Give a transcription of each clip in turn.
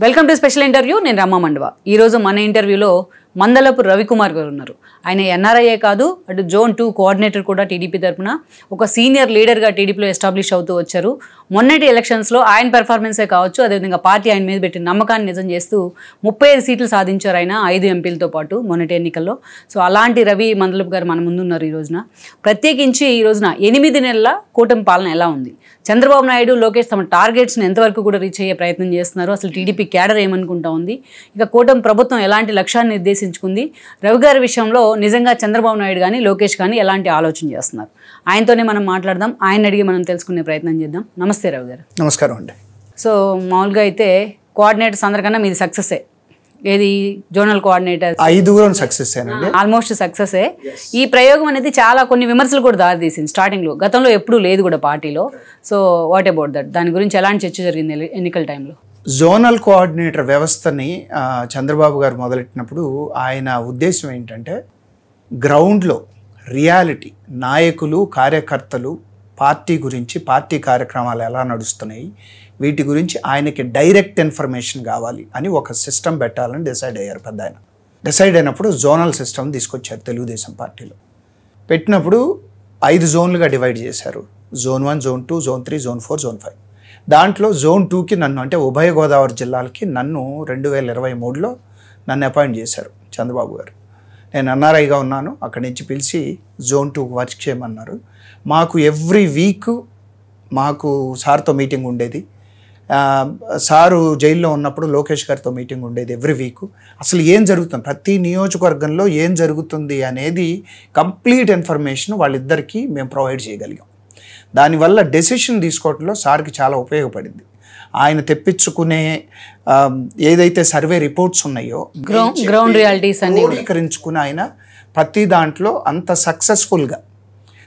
Welcome to special interview. నేను రమా మండవ. ఈరోజు మన ఇంటర్వ్యూలో మందలపు రవికుమార్ గారు ఉన్నారు. ఆయన ఎన్ఆర్ఐఏ కాదు, అటు జోన్ 2 కోఆర్డినేటర్ కూడా టీడీపీ తరఫున ఒక సీనియర్ లీడర్గా టీడీపీలో ఎస్టాబ్లిష్ అవుతూ వచ్చారు. మొన్నటి ఎలక్షన్స్లో ఆయన పెర్ఫార్మెన్సే కావచ్చు, అదేవిధంగా పార్టీ ఆయన మీద పెట్టిన నమ్మకాన్ని నిజం చేస్తూ 35 సీట్లు సాధించారు ఆయన 5 ఎంపీలతో పాటు మొన్నటి ఎన్నికల్లో. సో అలాంటి రవి మందలపు గారు మన ముందున్నారు ఈ రోజున. ప్రత్యేకించి ఈ రోజున 8 నెలల కూటమి పాలన ఎలా ఉంది, చంద్రబాబు నాయుడు లోకేష్ తమ టార్గెట్స్ని ఎంతవరకు కూడా రీచ్ అయ్యే ప్రయత్నం చేస్తున్నారు, అసలు టీడీపీ క్యాడర్ ఏమనుకుంటా ఉంది, ఇక కూటమి ప్రభుత్వం ఎలాంటి లక్ష్యాన్ని నిర్దేశించుకుంది, రవి గారి విషయంలో నిజంగా చంద్రబాబు నాయుడు కానీ లోకేష్ కానీ ఎలాంటి ఆలోచన చేస్తున్నారు, ఆయనతోనే మనం మాట్లాడదాం. ఆయన అడిగి మనం తెలుసుకునే ప్రయత్నం చేద్దాం. నమస్తే రవి గారు. నమస్కారం అండి. సో మామూలుగా అయితే కోఆర్డినేటర్స్ అందరికన్నా మీది సక్సెసే. ఏది జోనల్ కోఆర్డినేటర్ 5 సక్సెస్ అయినండి, ఆల్మోస్ట్ సక్సెసే. ఈ ప్రయోగం అనేది చాలా కొన్ని విమర్శలు కూడా దారితీసింది స్టార్టింగ్లో, గతంలో ఎప్పుడూ లేదు కూడా పార్టీలో. సో వాట్ అబౌట్ దట్, దాని గురించి ఎలాంటి చర్చ జరిగింది ఎన్నికల టైంలో? జోనల్ కోఆర్డినేటర్ వ్యవస్థని చంద్రబాబు గారు మొదలెట్టినప్పుడు ఆయన ఉద్దేశం ఏంటంటే గ్రౌండ్లో రియాలిటీ, నాయకులు కార్యకర్తలు పార్టీ గురించి, పార్టీ కార్యక్రమాలు ఎలా నడుస్తున్నాయి, వీటి గురించి ఆయనకి డైరెక్ట్ ఇన్ఫర్మేషన్ కావాలి అని ఒక సిస్టమ్ పెట్టాలని డిసైడ్ అయ్యారు పెద్ద ఆయన. డిసైడ్ అయినప్పుడు జోనల్ సిస్టమ్ తీసుకొచ్చారు తెలుగుదేశం పార్టీలో. పెట్టినప్పుడు 5 జోన్లుగా డివైడ్ చేశారు. Zone 1, zone 2, zone 3, zone 4, zone 5. దాంట్లో జోన్ 2కి నన్ను, అంటే ఉభయ గోదావరి జిల్లాలకి నన్ను 2023లో నన్ను అపాయింట్ చేశారు చంద్రబాబు గారు. నేను ఎన్ఆర్ఐగా ఉన్నాను, అక్కడి నుంచి పిలిచి జోన్ 2 వర్క్ చేయమన్నారు. మాకు ఎవ్రీ వీక్ మాకు సార్తో మీటింగ్ ఉండేది. సారు జైల్లో ఉన్నప్పుడు లోకేష్ గారితో మీటింగ్ ఉండేది ఎవ్రీ వీక్. అసలు ఏం జరుగుతుంది, ప్రతి నియోజకవర్గంలో ఏం జరుగుతుంది అనేది కంప్లీట్ ఇన్ఫర్మేషన్ వాళ్ళిద్దరికీ మేము ప్రొవైడ్ చేయగలిగాం. దానివల్ల డెసిషన్ తీసుకోవడంలో సార్కి చాలా ఉపయోగపడింది. ఆయన తెప్పించుకునే ఏదైతే సర్వే రిపోర్ట్స్ ఉన్నాయో గ్రౌండ్ రియాలిటీస్ అన్ని స్వీకరించుకుని ఆయన ప్రతి దాంట్లో అంత సక్సెస్ఫుల్గా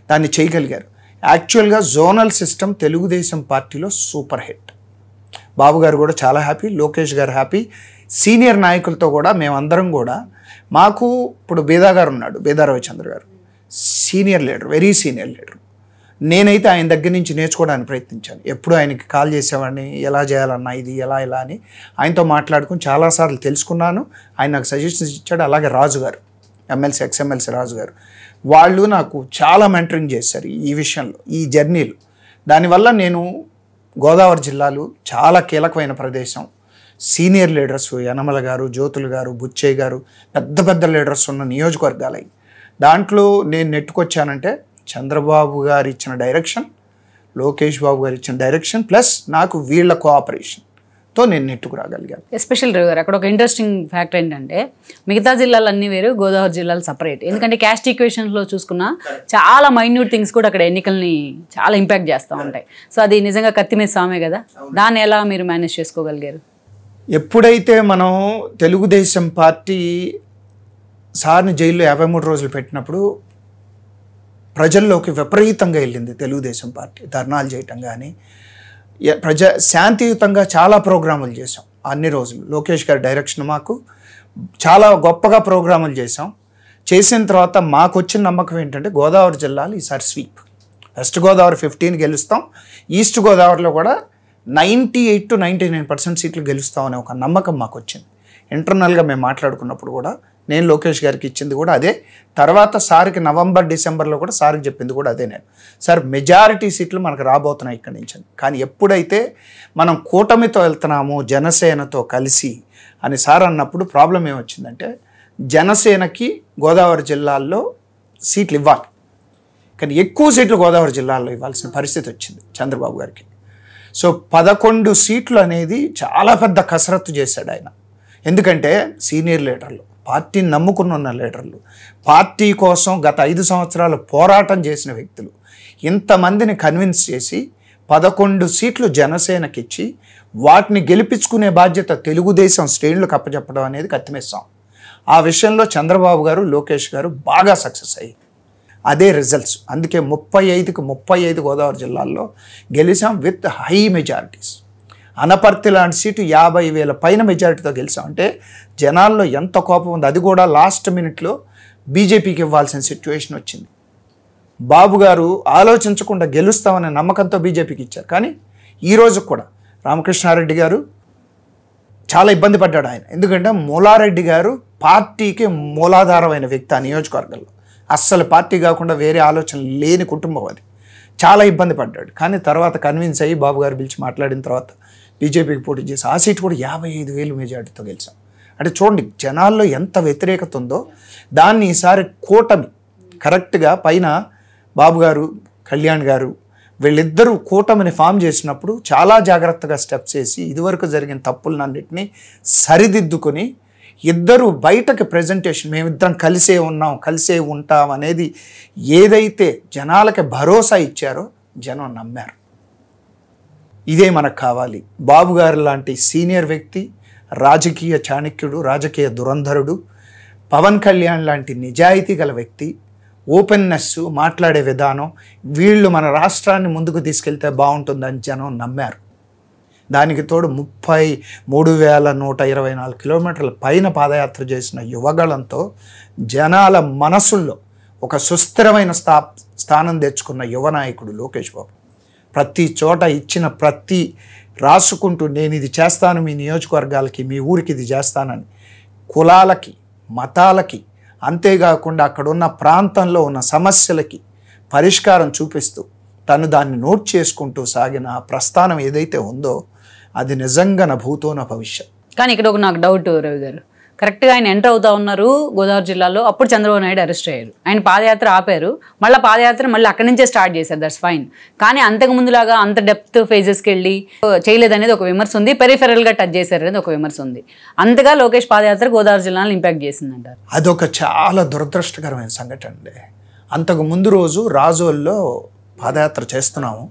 దాన్ని చేయగలిగారు. యాక్చువల్గా జోనల్ సిస్టమ్ తెలుగుదేశం పార్టీలో సూపర్ హిట్. బాబు గారు కూడా చాలా హ్యాపీ, లోకేష్ గారు హ్యాపీ, సీనియర్ నాయకులతో కూడా మేమందరం కూడా. మాకు ఇప్పుడు బేదా గారు ఉన్నాడు, బేదా రవిచంద్ర గారు, senior leader, very senior leader. నేనైతే ఆయన దగ్గర నుంచి నేర్చుకోవడానికి ప్రయత్నించాను. ఎప్పుడు ఆయనకి కాల్ చేసేవాడిని, ఎలా చేయాలన్నా ఇది ఎలా అని ఆయనతో మాట్లాడుకుని చాలాసార్లు తెలుసుకున్నాను. ఆయన నాకు సజెషన్స్ ఇచ్చాడు. అలాగే రాజు గారు, ఎమ్మెల్సీ, ఎక్స్ఎమ్మెల్సీ రాజు గారు, వాళ్ళు నాకు చాలా మెంటరింగ్ చేశారు ఈ విషయంలో, ఈ జర్నీలో. దానివల్ల నేను గోదావరి జిల్లాలు చాలా కీలకమైన ప్రదేశం, సీనియర్ లీడర్స్ యనమల గారు, జ్యోతులు గారు, బుచ్చయ్య గారు, పెద్ద పెద్ద లీడర్స్ ఉన్న నియోజకవర్గాలై దాంట్లో నేను నెట్టుకొచ్చానంటే చంద్రబాబు గారు ఇచ్చిన డైరెక్షన్, లోకేష్ బాబు గారు ఇచ్చిన డైరెక్షన్, ప్లస్ నాకు వీళ్ళ కోఆపరేషన్తో నేను నెట్టుకురాగలిగాను. ఎస్పెషల్ రవి గారు, అక్కడ ఒక ఇంట్రెస్టింగ్ ఫ్యాక్టర్ ఏంటంటే మిగతా జిల్లాలు అన్నీ వేరు, గోదావరి జిల్లాలు సపరేట్. ఎందుకంటే క్యాస్ట్ ఈక్వేషన్స్లో చూసుకున్నా చాలా మైన్యూట్ థింగ్స్ కూడా అక్కడ ఎన్నికల్ని చాలా ఇంపాక్ట్ చేస్తూ ఉంటాయి. సో అది నిజంగా కత్తి మీద సామే కదా, దాన్ని ఎలా మీరు మేనేజ్ చేసుకోగలిగారు? ఎప్పుడైతే మనం తెలుగుదేశం పార్టీ సార్ని జైల్లో 53 రోజులు పెట్టినప్పుడు ప్రజల్లోకి విపరీతంగా వెళ్ళింది తెలుగుదేశం పార్టీ. ధర్నాలు చేయటం కానీ, శాంతియుతంగా చాలా ప్రోగ్రాములు చేసాం అన్ని రోజులు. లోకేష్ గారి డైరెక్షన్ మాకు చాలా గొప్పగా ప్రోగ్రాములు చేసాం. చేసిన తర్వాత మాకు వచ్చిన నమ్మకం ఏంటంటే గోదావరి జిల్లాలు ఈసారి స్వీప్. వెస్ట్ గోదావరి 15 గెలుస్తాం, ఈస్ట్ గోదావరిలో కూడా 98 to 99% సీట్లు గెలుస్తామనే ఒక నమ్మకం మాకు వచ్చింది. ఇంటర్నల్గా మేము మాట్లాడుకున్నప్పుడు కూడా నేను లోకేష్ గారికి ఇచ్చింది కూడా అదే. తర్వాత సార్కి నవంబర్, డిసెంబర్లో కూడా సార్కి చెప్పింది కూడా అదే. నేను సార్ మెజారిటీ సీట్లు మనకు రాబోతున్నాయి ఇక్కడి నుంచి. కానీ ఎప్పుడైతే మనం కూటమితో వెళ్తున్నామో జనసేనతో కలిసి అని సార్ అన్నప్పుడు ప్రాబ్లం ఏమొచ్చిందంటే జనసేనకి గోదావరి జిల్లాల్లో సీట్లు ఇవ్వాలి, కానీ ఎక్కువ సీట్లు గోదావరి జిల్లాల్లో ఇవ్వాల్సిన పరిస్థితి వచ్చింది చంద్రబాబు గారికి. సో 11 సీట్లు అనేది చాలా పెద్ద కసరత్తు చేశాడు ఆయన. ఎందుకంటే సీనియర్ లీడర్లు, పార్టీని నమ్ముకుని ఉన్న లీడర్లు, పార్టీ కోసం గత 5 సంవత్సరాలు పోరాటం చేసిన వ్యక్తులు, ఇంతమందిని కన్విన్స్ చేసి 11 సీట్లు జనసేనకి ఇచ్చి వాటిని గెలిపించుకునే బాధ్యత తెలుగుదేశం శ్రేణులకు అప్పచెప్పడం అనేది కత్తిమేస్తాం. ఆ విషయంలో చంద్రబాబు గారు, లోకేష్ గారు బాగా సక్సెస్ అయ్యి అదే రిజల్ట్స్. అందుకే 35కి 35 గోదావరి జిల్లాల్లో గెలిచాం విత్ హై మెజారిటీస్. అనపర్తి లాంటి సీటు 50,000 పైన మెజారిటీతో గెలిచాం. అంటే జనాల్లో ఎంత కోపం ఉంది. అది కూడా లాస్ట్ మినిట్లో బీజేపీకి ఇవ్వాల్సిన సిచ్యువేషన్ వచ్చింది. బాబు గారు ఆలోచించకుండా గెలుస్తామనే నమ్మకంతో బీజేపీకి ఇచ్చారు. కానీ ఈరోజు కూడా రామకృష్ణారెడ్డి గారు చాలా ఇబ్బంది పడ్డాడు ఆయన. ఎందుకంటే మూలారెడ్డి గారు పార్టీకి మూలాధారమైన వ్యక్తి ఆ నియోజకవర్గంలో. అస్సలు పార్టీ కాకుండా వేరే ఆలోచన లేని కుటుంబం అది. చాలా ఇబ్బంది పడ్డాడు. కానీ తర్వాత కన్విన్స్ అయ్యి బాబు గారు పిలిచి మాట్లాడిన తర్వాత బీజేపీకి పోటీ చేసి ఆ సీట్ కూడా 55,000 మెజార్టీతో గెలిచాం. అంటే చూడండి జనాల్లో ఎంత వ్యతిరేకత ఉందో. దాన్ని ఈసారి కూటమి కరెక్ట్గా పైన బాబు గారు, కళ్యాణ్ గారు వీళ్ళిద్దరూ కూటమిని ఫామ్ చేసినప్పుడు చాలా జాగ్రత్తగా స్టెప్స్ వేసి ఇదివరకు జరిగిన తప్పులన్నింటినీ సరిదిద్దుకొని ఇద్దరు బయటకి ప్రజెంటేషన్ మేమిద్దరం కలిసే ఉన్నాం, కలిసే ఉంటాం అనేది ఏదైతే జనాలకి భరోసా ఇచ్చారో జనం నమ్మారు. ఇదే మనకు కావాలి. బాబు గారు లాంటి సీనియర్ వ్యక్తి, రాజకీయ చాణక్యుడు, రాజకీయ దురంధరుడు, పవన్ కళ్యాణ్ లాంటి నిజాయితీ గల వ్యక్తి, ఓపెన్నెస్, మాట్లాడే విధానం, వీళ్ళు మన రాష్ట్రాన్ని ముందుకు తీసుకెళ్తే బాగుంటుందని జనం నమ్మారు. దానికి తోడు 33,124 కిలోమీటర్ల పైన పాదయాత్ర చేసిన యువగళంతో జనాల మనసుల్లో ఒక సుస్థిరమైన స్థానం తెచ్చుకున్న యువ నాయకుడు లోకేష్ బాబు. ప్రతి చోట ఇచ్చిన ప్రతి రాసుకుంటూ నేను ఇది చేస్తాను మీ నియోజకవర్గాలకి, మీ ఊరికి ఇది చేస్తానని కులాలకి, మతాలకి, అంతేకాకుండా అక్కడున్న ప్రాంతంలో ఉన్న సమస్యలకి పరిష్కారం చూపిస్తూ తను దాన్ని నోట్ చేసుకుంటూ సాగిన ఆ ప్రస్థానం ఏదైతే ఉందో అది నిజంగా నా భూతో నా భవిష్యత్. కానీ ఇక్కడ ఒక నాకు డౌట్ రవి గారు, కరెక్ట్గా ఆయన ఎంటర్ అవుతా ఉన్నారు గోదావరి జిల్లాలో, అప్పుడు చంద్రబాబు నాయుడు అరెస్ట్ అయ్యారు. ఆయన పాదయాత్ర ఆపారు, మళ్ళీ పాదయాత్ర మళ్ళీ అక్కడి నుంచే స్టార్ట్ చేశారు. That's fine. కానీ అంతకు ముందులాగా అంత డెప్త్ ఫేజెస్కి వెళ్ళి చేయలేదనేది ఒక విమర్శ ఉంది. పెరిఫెరల్గా టచ్ చేశారు అనేది ఒక విమర్శ ఉంది. అంతగా లోకేష్ పాదయాత్ర గోదావరి జిల్లాను ఇంపాక్ట్ చేసిందంటారు. అదొక చాలా దురదృష్టకరమైన సంఘటన అండి. అంతకు ముందు రోజు రాజోల్లో పాదయాత్ర చేస్తున్నాము.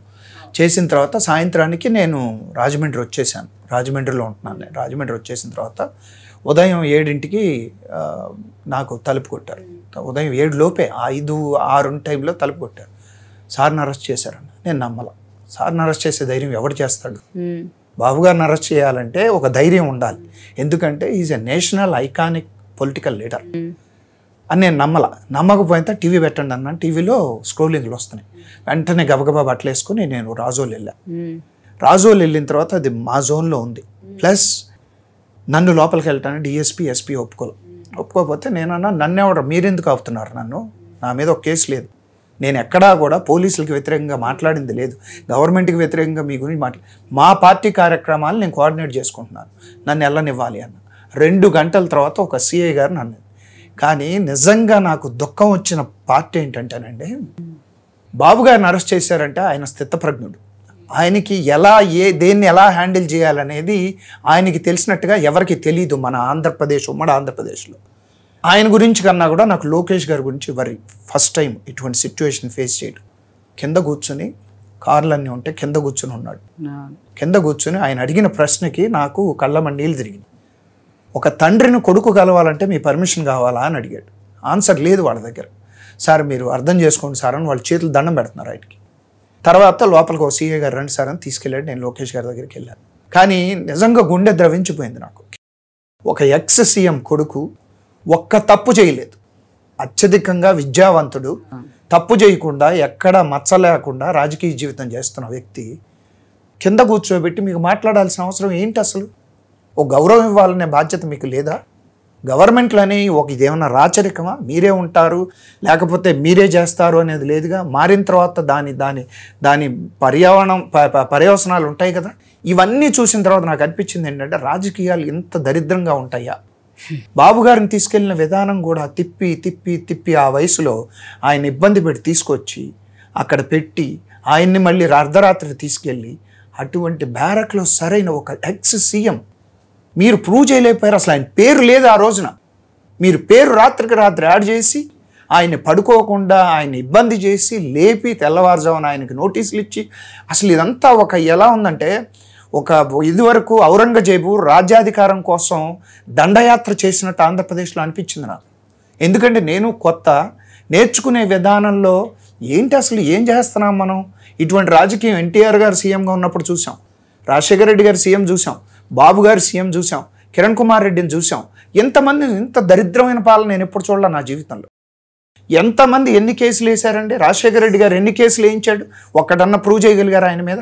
చేసిన తర్వాత సాయంత్రానికి నేను రాజమండ్రి వచ్చేసాను. రాజమండ్రిలో ఉంటున్నాను నేను. రాజమండ్రి వచ్చేసిన తర్వాత ఉదయం 7ంటికి నాకు తలుపు కొట్టారు. ఉదయం 7 లోపే 5-6 టైంలో తలుపు కొట్టారు. సార్ని అరెస్ట్ చేశారన్న. నేను నమ్మల. సార్ని అరెస్ట్ చేసే ధైర్యం ఎవడు చేస్తాడు? బాబు గారిని అరెస్ట్ చేయాలంటే ఒక ధైర్యం ఉండాలి. ఎందుకంటే is a national iconic political leader అని నేను నమ్మకపోయితే టీవీ పెట్టండి అన్నాను. టీవీలో స్క్రోలింగ్లు వస్తున్నాయి. వెంటనే గబగబా బట్టలు వేసుకుని నేను రాజోలు వెళ్ళాను. రాజోలు వెళ్ళిన తర్వాత అది మా జోన్లో ఉంది. ప్లస్ నన్ను లోపలికి వెళ్ళటానికి డిఎస్పీ, ఎస్పీ ఒప్పుకోకపోతే నేనన్నా నన్నెవరు మీరెందుకు ఆపుతున్నారు? నన్ను నా మీద ఒక కేసు లేదు. నేను ఎక్కడా కూడా పోలీసులకి వ్యతిరేకంగా మాట్లాడింది లేదు. గవర్నమెంట్కి వ్యతిరేకంగా మీ గురించి మా పార్టీ కార్యక్రమాలు నేను కోఆర్డినేట్ చేసుకుంటున్నాను, నన్ను వెళ్ళనివ్వాలి అన్న. 2 గంటల తర్వాత ఒక సిఐ గారు నన్ను. కానీ నిజంగా నాకు దుఃఖం వచ్చిన పార్టీ ఏంటంటేనండి, బాబు గారిని అరెస్ట్ చేశారంటే ఆయన స్థితప్రజ్ఞుడు. ఆయనకి దేన్ని ఎలా హ్యాండిల్ చేయాలనేది ఆయనకి తెలిసినట్టుగా ఎవరికి తెలీదు మన ఉమ్మడి ఆంధ్రప్రదేశ్లో. ఆయన గురించి కన్నా కూడా నాకు లోకేష్ గారి గురించి ఫస్ట్ టైం ఇటువంటి సిచ్యువేషన్ ఫేస్ చేయడం. కింద కూర్చొని, కార్లన్నీ ఉంటే కింద కూర్చొని ఉన్నాడు. కింద కూర్చొని ఆయన అడిగిన ప్రశ్నకి నాకు కళ్ళమని నీళ్ళు తిరిగింది. ఒక తండ్రిని కొడుకు కలవాలంటే మీ పర్మిషన్ కావాలా అని అడిగాడు. ఆన్సర్ లేదు వాళ్ళ దగ్గర. సార్ మీరు అర్థం చేసుకోండి సార్ అని వాళ్ళ చేతులు దండం పెడుతున్నారు ఆయనకి. తర్వాత లోపలికి ఒక సీఏ గారు రండి సార్ అని తీసుకెళ్ళాడు. నేను లోకేష్ గారి దగ్గరికి వెళ్ళాను. కానీ నిజంగా గుండె ద్రవించిపోయింది నాకు. ఒక ఎక్స్ సీఎం కొడుకు ఒక్క తప్పు చేయలేదు. అత్యధికంగా విద్యావంతుడు, తప్పు చేయకుండా ఎక్కడ మచ్చ లేకుండా రాజకీయ జీవితం చేస్తున్న వ్యక్తి కింద కూర్చోబెట్టి మీకు మాట్లాడాల్సిన అవసరం ఏంటి? అసలు ఒక గౌరవం ఇవ్వాలనే బాధ్యత మీకు లేదా? గవర్నమెంట్లని ఇదేమన్నా రాచరికమా? మీరే ఉంటారు లేకపోతే మీరే చేస్తారు అనేది లేదుగా. మారిన తర్వాత దాని పర్యవసనాలు ఉంటాయి కదా. ఇవన్నీ చూసిన తర్వాత నాకు అనిపించింది ఏంటంటే రాజకీయాలు ఇంత దరిద్రంగా ఉంటాయా? బాబు గారిని తీసుకెళ్లిన విధానం కూడా తిప్పి ఆ వయసులో ఆయన ఇబ్బంది పెట్టి తీసుకొచ్చి అక్కడ పెట్టి ఆయన్ని మళ్ళీ అర్ధరాత్రి తీసుకెళ్ళి అటువంటి బ్యారక్లో సరైన ఒక ఎక్స్ సీఎం మీరు ప్రూవ్ చేయలేకపోయారు. అసలు ఆయన పేరు లేదు ఆ రోజున. మీరు పేరు రాత్రికి రాత్రి యాడ్ చేసి ఆయన్ని పడుకోకుండా ఆయన ఇబ్బంది చేసి లేపి తెల్లవారుజామున ఆయనకి నోటీసులు ఇచ్చి అసలు ఇదంతా ఎలా ఉందంటే ఇదివరకు ఔరంగజేబు రాజ్యాధికారం కోసం దండయాత్ర చేసినట్టు ఆంధ్రప్రదేశ్లో అనిపించింది నాకు. ఎందుకంటే నేను కొత్త నేర్చుకునే విధానంలో ఏంటి అసలు ఏం చేస్తున్నాం మనం? ఇటువంటి రాజకీయం ఎన్టీఆర్ గారు సీఎంగా ఉన్నప్పుడు చూసాం, రాజశేఖర రెడ్డి గారు సీఎం చూసాం, బాబు గారు సీఎం చూసాం, కిరణ్ కుమార్ రెడ్డిని చూసాం. ఇంత దరిద్రమైన పాలన నేను ఎప్పుడు చూడాలి నా జీవితంలో. ఎంతమంది ఎన్ని కేసులు వేశారండి? రాజశేఖర రెడ్డి గారు ఎన్ని కేసులు వేయించాడు? ఒక్కడన్నా ప్రూవ్ చేయగలిగారు ఆయన మీద?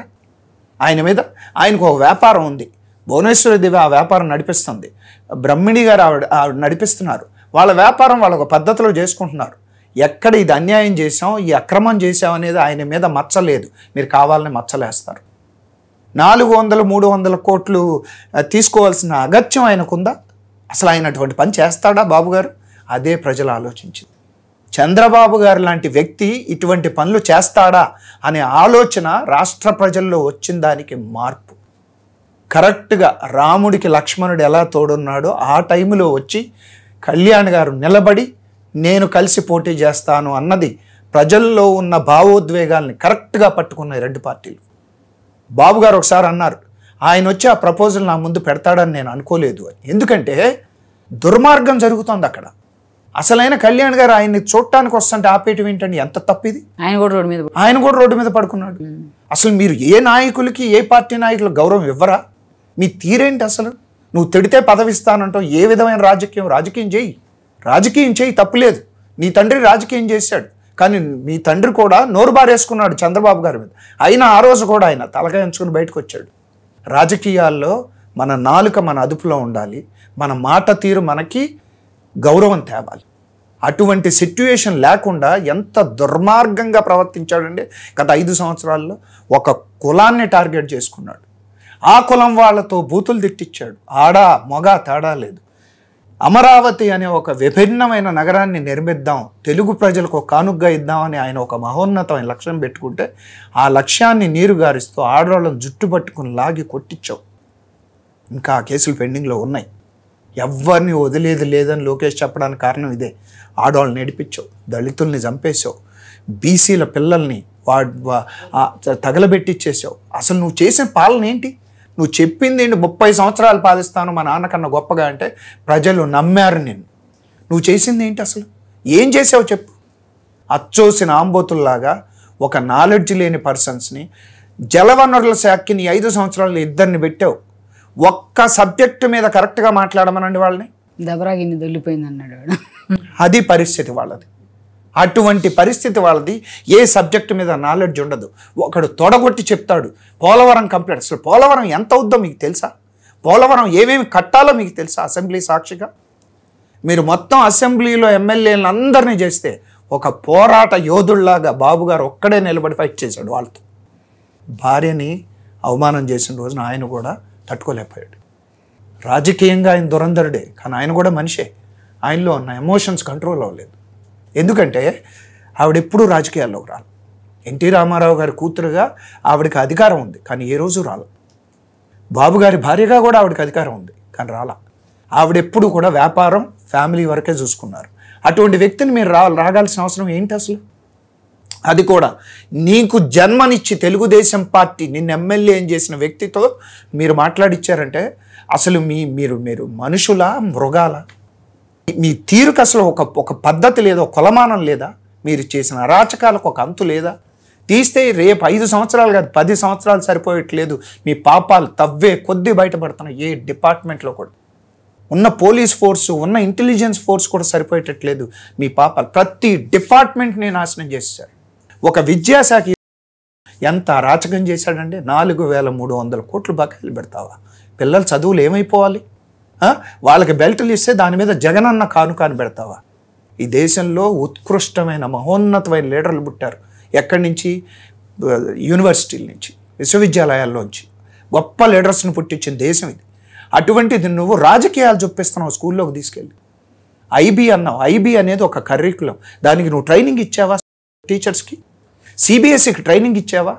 ఆయనకు ఒక వ్యాపారం ఉంది, భువనేశ్వరి దేవి ఆ వ్యాపారం నడిపిస్తుంది, బ్రహ్మిణి గారు ఆవిడ నడిపిస్తున్నారు. వాళ్ళ వ్యాపారం వాళ్ళ ఒక పద్ధతిలో చేసుకుంటున్నారు. ఎక్కడ ఇది అన్యాయం చేసాం, ఈ అక్రమం చేసాం అనేది ఆయన మీద మచ్చలేదు. మీరు కావాలని మచ్చలేస్తారు. 400-300 కోట్లు తీసుకోవాల్సిన అగత్యం ఆయనకుందా? అసలు ఆయన అటువంటి పని చేస్తాడా బాబు గారు? అదే ప్రజలు ఆలోచించింది. చంద్రబాబు గారు లాంటి వ్యక్తి ఇటువంటి పనులు చేస్తాడా అనే ఆలోచన రాష్ట్ర ప్రజల్లో వచ్చిన దానికి మార్పు. కరెక్ట్గా రాముడికి లక్ష్మణుడు ఎలా తోడున్నాడో ఆ టైంలో వచ్చి కళ్యాణ్ గారు నిలబడి నేను కలిసి పోటీ చేస్తాను అన్నది ప్రజల్లో ఉన్న భావోద్వేగాల్ని కరెక్ట్గా పట్టుకున్నాయి రెండు పార్టీలు. బాబు గారు ఒకసారి అన్నారు, ఆయన వచ్చి ఆ ప్రపోజల్ నా ముందు పెడతాడని నేను అనుకోలేదు అని. ఎందుకంటే దుర్మార్గం జరుగుతోంది అక్కడ. అసలైన కళ్యాణ్ గారు ఆయన్ని చూడటానికి వస్తుంటే ఆపేయటం ఏంటండి? ఎంత తప్పిది. ఆయన కూడా రోడ్డు మీద పడుకున్నాడు. అసలు మీరు ఏ నాయకులకి, ఏ పార్టీ నాయకులకు గౌరవం ఇవ్వరా? మీ తీరేంటి అసలు? నువ్వు తిడితే పదవిస్తానంటావు. ఏ విధమైన రాజకీయం చేయి, తప్పులేదు. నీ తండ్రి రాజకీయం చేశాడు, కానీ మీ తండ్రి కూడా నోరు బారేసుకున్నాడు చంద్రబాబు గారి మీద. అయినా ఆ రోజు కూడా ఆయన తలకాయ ఉంచుకుని బయటకు వచ్చాడు. రాజకీయాల్లో మన నాలుక మన అదుపులో ఉండాలి, మన మాట తీరు మనకి గౌరవం తేవాలి. అటువంటి సిట్యుయేషన్ లేకుండా ఎంత దుర్మార్గంగా ప్రవర్తించాడంటే గత 5 సంవత్సరాల్లో ఒక కులాన్ని టార్గెట్ చేసుకున్నాడు. ఆ కులం వాళ్ళతో బూతులు తిట్టించాడు. ఆడ మొగ తేడా లేదు. అమరావతి అనే ఒక విభిన్నమైన నగరాన్ని నిర్మిద్దాం, తెలుగు ప్రజలకు ఒక కానుగ్గా ఇద్దామని ఆయన ఒక మహోన్నతమైన లక్ష్యం పెట్టుకుంటే ఆ లక్ష్యాన్ని నీరు గారిస్తూ ఆడవాళ్ళని జుట్టు పట్టుకుని లాగి కొట్టించావు. ఇంకా ఆ కేసులు పెండింగ్లో ఉన్నాయి. ఎవరిని వదిలేది లేదని లోకేష్ చెప్పడానికి కారణం ఇదే. ఆడవాళ్ళని నడిపించావు, దళితుల్ని చంపేశావు, బీసీల పిల్లల్ని తగలబెట్టిచ్చేసావు. అసలు నువ్వు చేసిన పాలన ఏంటి? నువ్వు చెప్పింది ఏంటి? 30 సంవత్సరాలు పాలిస్తాను మా నాన్నకన్నా గొప్పగా అంటే ప్రజలు నమ్మారు నిన్ను. నువ్వు చేసింది ఏంటి అసలు? ఏం చేసావు చెప్పు. అచ్చోసిన ఆంబోతుల్లాగా ఒక నాలెడ్జ్ లేని పర్సన్స్ని జలవనరుల శాఖకి నీ 5 సంవత్సరాలు 2 పెట్టావు. ఒక్క సబ్జెక్టు మీద కరెక్ట్గా మాట్లాడమనండి వాళ్ళని. దబరాగిన్ని దొల్లిపోయింది అన్నాడు. అది పరిస్థితి వాళ్ళది. అటువంటి పరిస్థితి వాళ్ళది. ఏ సబ్జెక్టు మీద నాలెడ్జ్ ఉండదు. ఒకడు తొడగొట్టి చెప్తాడు పోలవరం కంప్లీట్. అసలు పోలవరం ఎంత అవుద్దో మీకు తెలుసా? పోలవరం ఏమేమి కట్టాలో మీకు తెలుసా? అసెంబ్లీ సాక్షిగా మీరు మొత్తం అసెంబ్లీలో ఎమ్మెల్యేలను అందరినీ చేస్తే ఒక పోరాట యోధుల్లాగా బాబు గారు ఒక్కడే నిలబడి ఫైట్ చేశాడు వాళ్ళతో. భార్యని అవమానం చేసిన రోజున ఆయన కూడా తట్టుకోలేకపోయాడు. రాజకీయంగా ఆయన దురంధరుడే, కానీ ఆయన కూడా మనిషే. ఆయనలో ఉన్న ఎమోషన్స్ కంట్రోల్ అవ్వలేదు. ఎందుకంటే ఆవిడెప్పుడూ రాజకీయాల్లోకి రాలి. ఎన్టీ రామారావు గారి కూతురుగా ఆవిడకి అధికారం ఉంది, కానీ ఏ రోజు రాల. బాబు గారి భార్యగా కూడా ఆవిడకి అధికారం ఉంది, కానీ రాల. ఆవిడెప్పుడు కూడా వ్యాపారం, ఫ్యామిలీ వరకే చూసుకున్నారు. అటువంటి వ్యక్తిని మీరు రాగాల్సిన అవసరం ఏంటి అసలు? అది కూడా నీకు జన్మనిచ్చి తెలుగుదేశం పార్టీ నిన్ను ఎమ్మెల్యే ఏం చేసిన వ్యక్తితో మీరు మాట్లాడిచ్చారంటే అసలు మీరు మనుషులా, మృగాల? మీ తీరుకు అసలు ఒక పద్ధతి లేదా, ఒక కొలమానం లేదా? మీరు చేసిన అరాచకాలకు ఒక అంతు లేదా? తీస్తే రేపు 5 సంవత్సరాలు కాదు 10 సంవత్సరాలు సరిపోయట్లేదు. మీ పాపాలు తవ్వే కొద్దీ బయటపడుతున్నాయి. ఏ డిపార్ట్మెంట్లో కూడా ఉన్న పోలీస్ ఫోర్సు, ఉన్న ఇంటెలిజెన్స్ ఫోర్స్ కూడా సరిపోయేటట్లేదు. మీ పాపాలు ప్రతి డిపార్ట్మెంట్ని నాశనం చేశారు. ఒక విద్యాశాఖ ఎంత అరాచకం చేశాడంటే 4300 కోట్లు బకాయిలు పెడతావా? పిల్లల చదువులు ఏమైపోవాలి? వాళ్ళకి బెల్టులు ఇస్తే దాని మీద జగనన్న కానుకాని పెడతావా? ఈ దేశంలో ఉత్కృష్టమైన మహోన్నతమైన లీడర్లు పుట్టారు. ఎక్కడి నుంచి? యూనివర్సిటీల నుంచి, విశ్వవిద్యాలయాల్లోంచి గొప్ప లీడర్స్ని పుట్టించిన దేశం ఇది. అటువంటిది నువ్వు రాజకీయాలు చూపిస్తున్నావు స్కూల్లోకి తీసుకెళ్ళి. ఐబీ అన్నావు. ఐబీ అనేది ఒక కరికులం. దానికి నువ్వు ట్రైనింగ్ ఇచ్చావా టీచర్స్కి? సిబిఎస్ఈకి ట్రైనింగ్ ఇచ్చావా?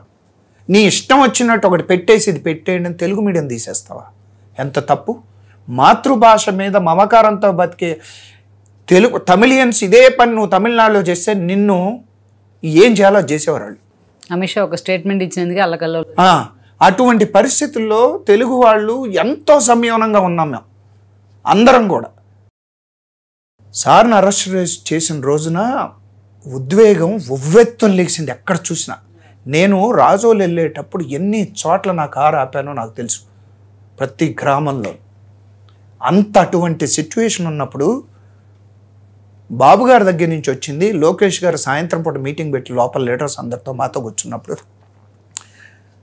నీ ఇష్టం వచ్చినట్టు ఒకటి పెట్టేసి ఇది పెట్టేయండి అని తెలుగు మీడియం తీసేస్తావా? ఎంత తప్పు! మాతృభాష మీద మమకారంతో బతికే తమిళియన్స్ ఇదే పని నువ్వు తమిళనాడులో చేస్తే నిన్ను ఏం చేయాలో చేసేవారు. అమిత్ షా ఒక స్టేట్మెంట్ ఇచ్చినందుకే అల్లకల్లో. అటువంటి పరిస్థితుల్లో తెలుగు వాళ్ళు ఎంతో సంయమనంగా ఉన్నాం మేము అందరం కూడా. సార్ని అరెస్ట్ చేసిన రోజున ఉద్వేగం ఉవ్వెత్తున లేచింది ఎక్కడ చూసినా. నేను రాజోలు వెళ్ళేటప్పుడు ఎన్ని చోట్ల నా కారు ఆపానో నాకు తెలుసు, ప్రతి గ్రామంలో. అటువంటి సిచ్యువేషన్ ఉన్నప్పుడు బాబు గారి దగ్గర నుంచి వచ్చింది. లోకేష్ గారు సాయంత్రం పూట మీటింగ్ పెట్టి లోపల లీడర్స్ అందరితో మాతో కూర్చున్నప్పుడు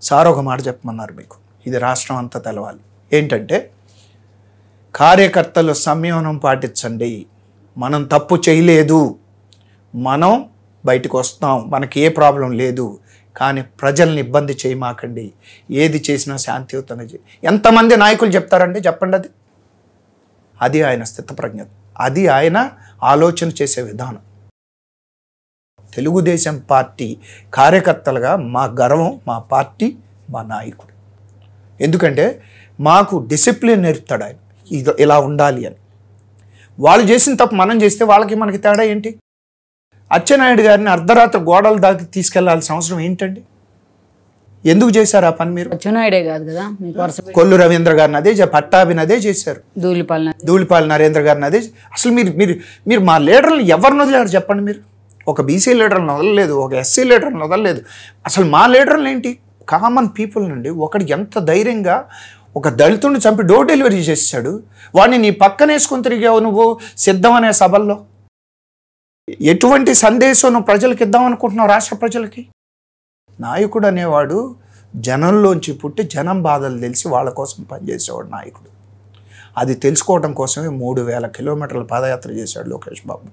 సార్ ఒక మాట చెప్పమన్నారు, మీకు ఇది రాష్ట్రం అంతా తెలవాలి. ఏంటంటే కార్యకర్తలు సంయమనం పాటించండి, మనం తప్పు చేయలేదు, మనం బయటకు వస్తాం, మనకి ఏ ప్రాబ్లం లేదు, కానీ ప్రజల్ని ఇబ్బంది చేయమాకండి, ఏది చేసినా శాంతియుతంగా ఎంతమంది నాయకులు చెప్తారంటే చెప్పండి. అది ఆయన స్థితప్రజ్ఞ, అది ఆయన ఆలోచన చేసే విధానం. తెలుగుదేశం పార్టీ కార్యకర్తలుగా మా గర్వం మా పార్టీ, మా నాయకుడు. ఎందుకంటే మాకు డిసిప్లిన్ నేర్పుతాడు ఆయన, ఇది ఇలా ఉండాలి అని. వాళ్ళు చేసిన తప్పు మనం చేస్తే వాళ్ళకి మనకి తేడా ఏంటి? అచ్చెన్నాయుడు గారిని అర్ధరాత్రి గోడల దాకా తీసుకెళ్లాల్సిన అవసరం ఏంటండి? ఎందుకు చేశారు ఆ పని? మీరు అచ్చెన్నాయుడే కాదు కదా, కొల్లు రవీంద్ర గారిని అదే, పట్టాభిని అదే చేశారు, ధూళిపాల నరేంద్ర గారిని అదే. అసలు మీరు మా లీడర్లు ఎవరిని వదిలేరు చెప్పండి? మీరు ఒక బీసీ లీడర్ని వదలలేదు, ఒక ఎస్సీ లీడర్ని వదలలేదు. అసలు మా లీడర్లు ఏంటి? కామన్ పీపుల్ నుండి ఒకటి ఎంత ధైర్యంగా ఒక దళితుడిని చంపి డోర్ డెలివరీ చేశాడు. వాడిని నీ పక్కన వేసుకొని తిరిగావు నువ్వు సిద్ధమనే సభల్లో. ఎటువంటి సందేశం నువ్వు ప్రజలకు ఇద్దాం అనుకుంటున్నావు? రాష్ట్ర ప్రజలకి నాయకుడు అనేవాడు జనంలోంచి పుట్టి జనం బాధలు తెలిసి వాళ్ళ కోసం పనిచేసేవాడు నాయకుడు. అది తెలుసుకోవడం కోసమే 3000 కిలోమీటర్ల పాదయాత్ర చేశాడు లోకేష్ బాబు.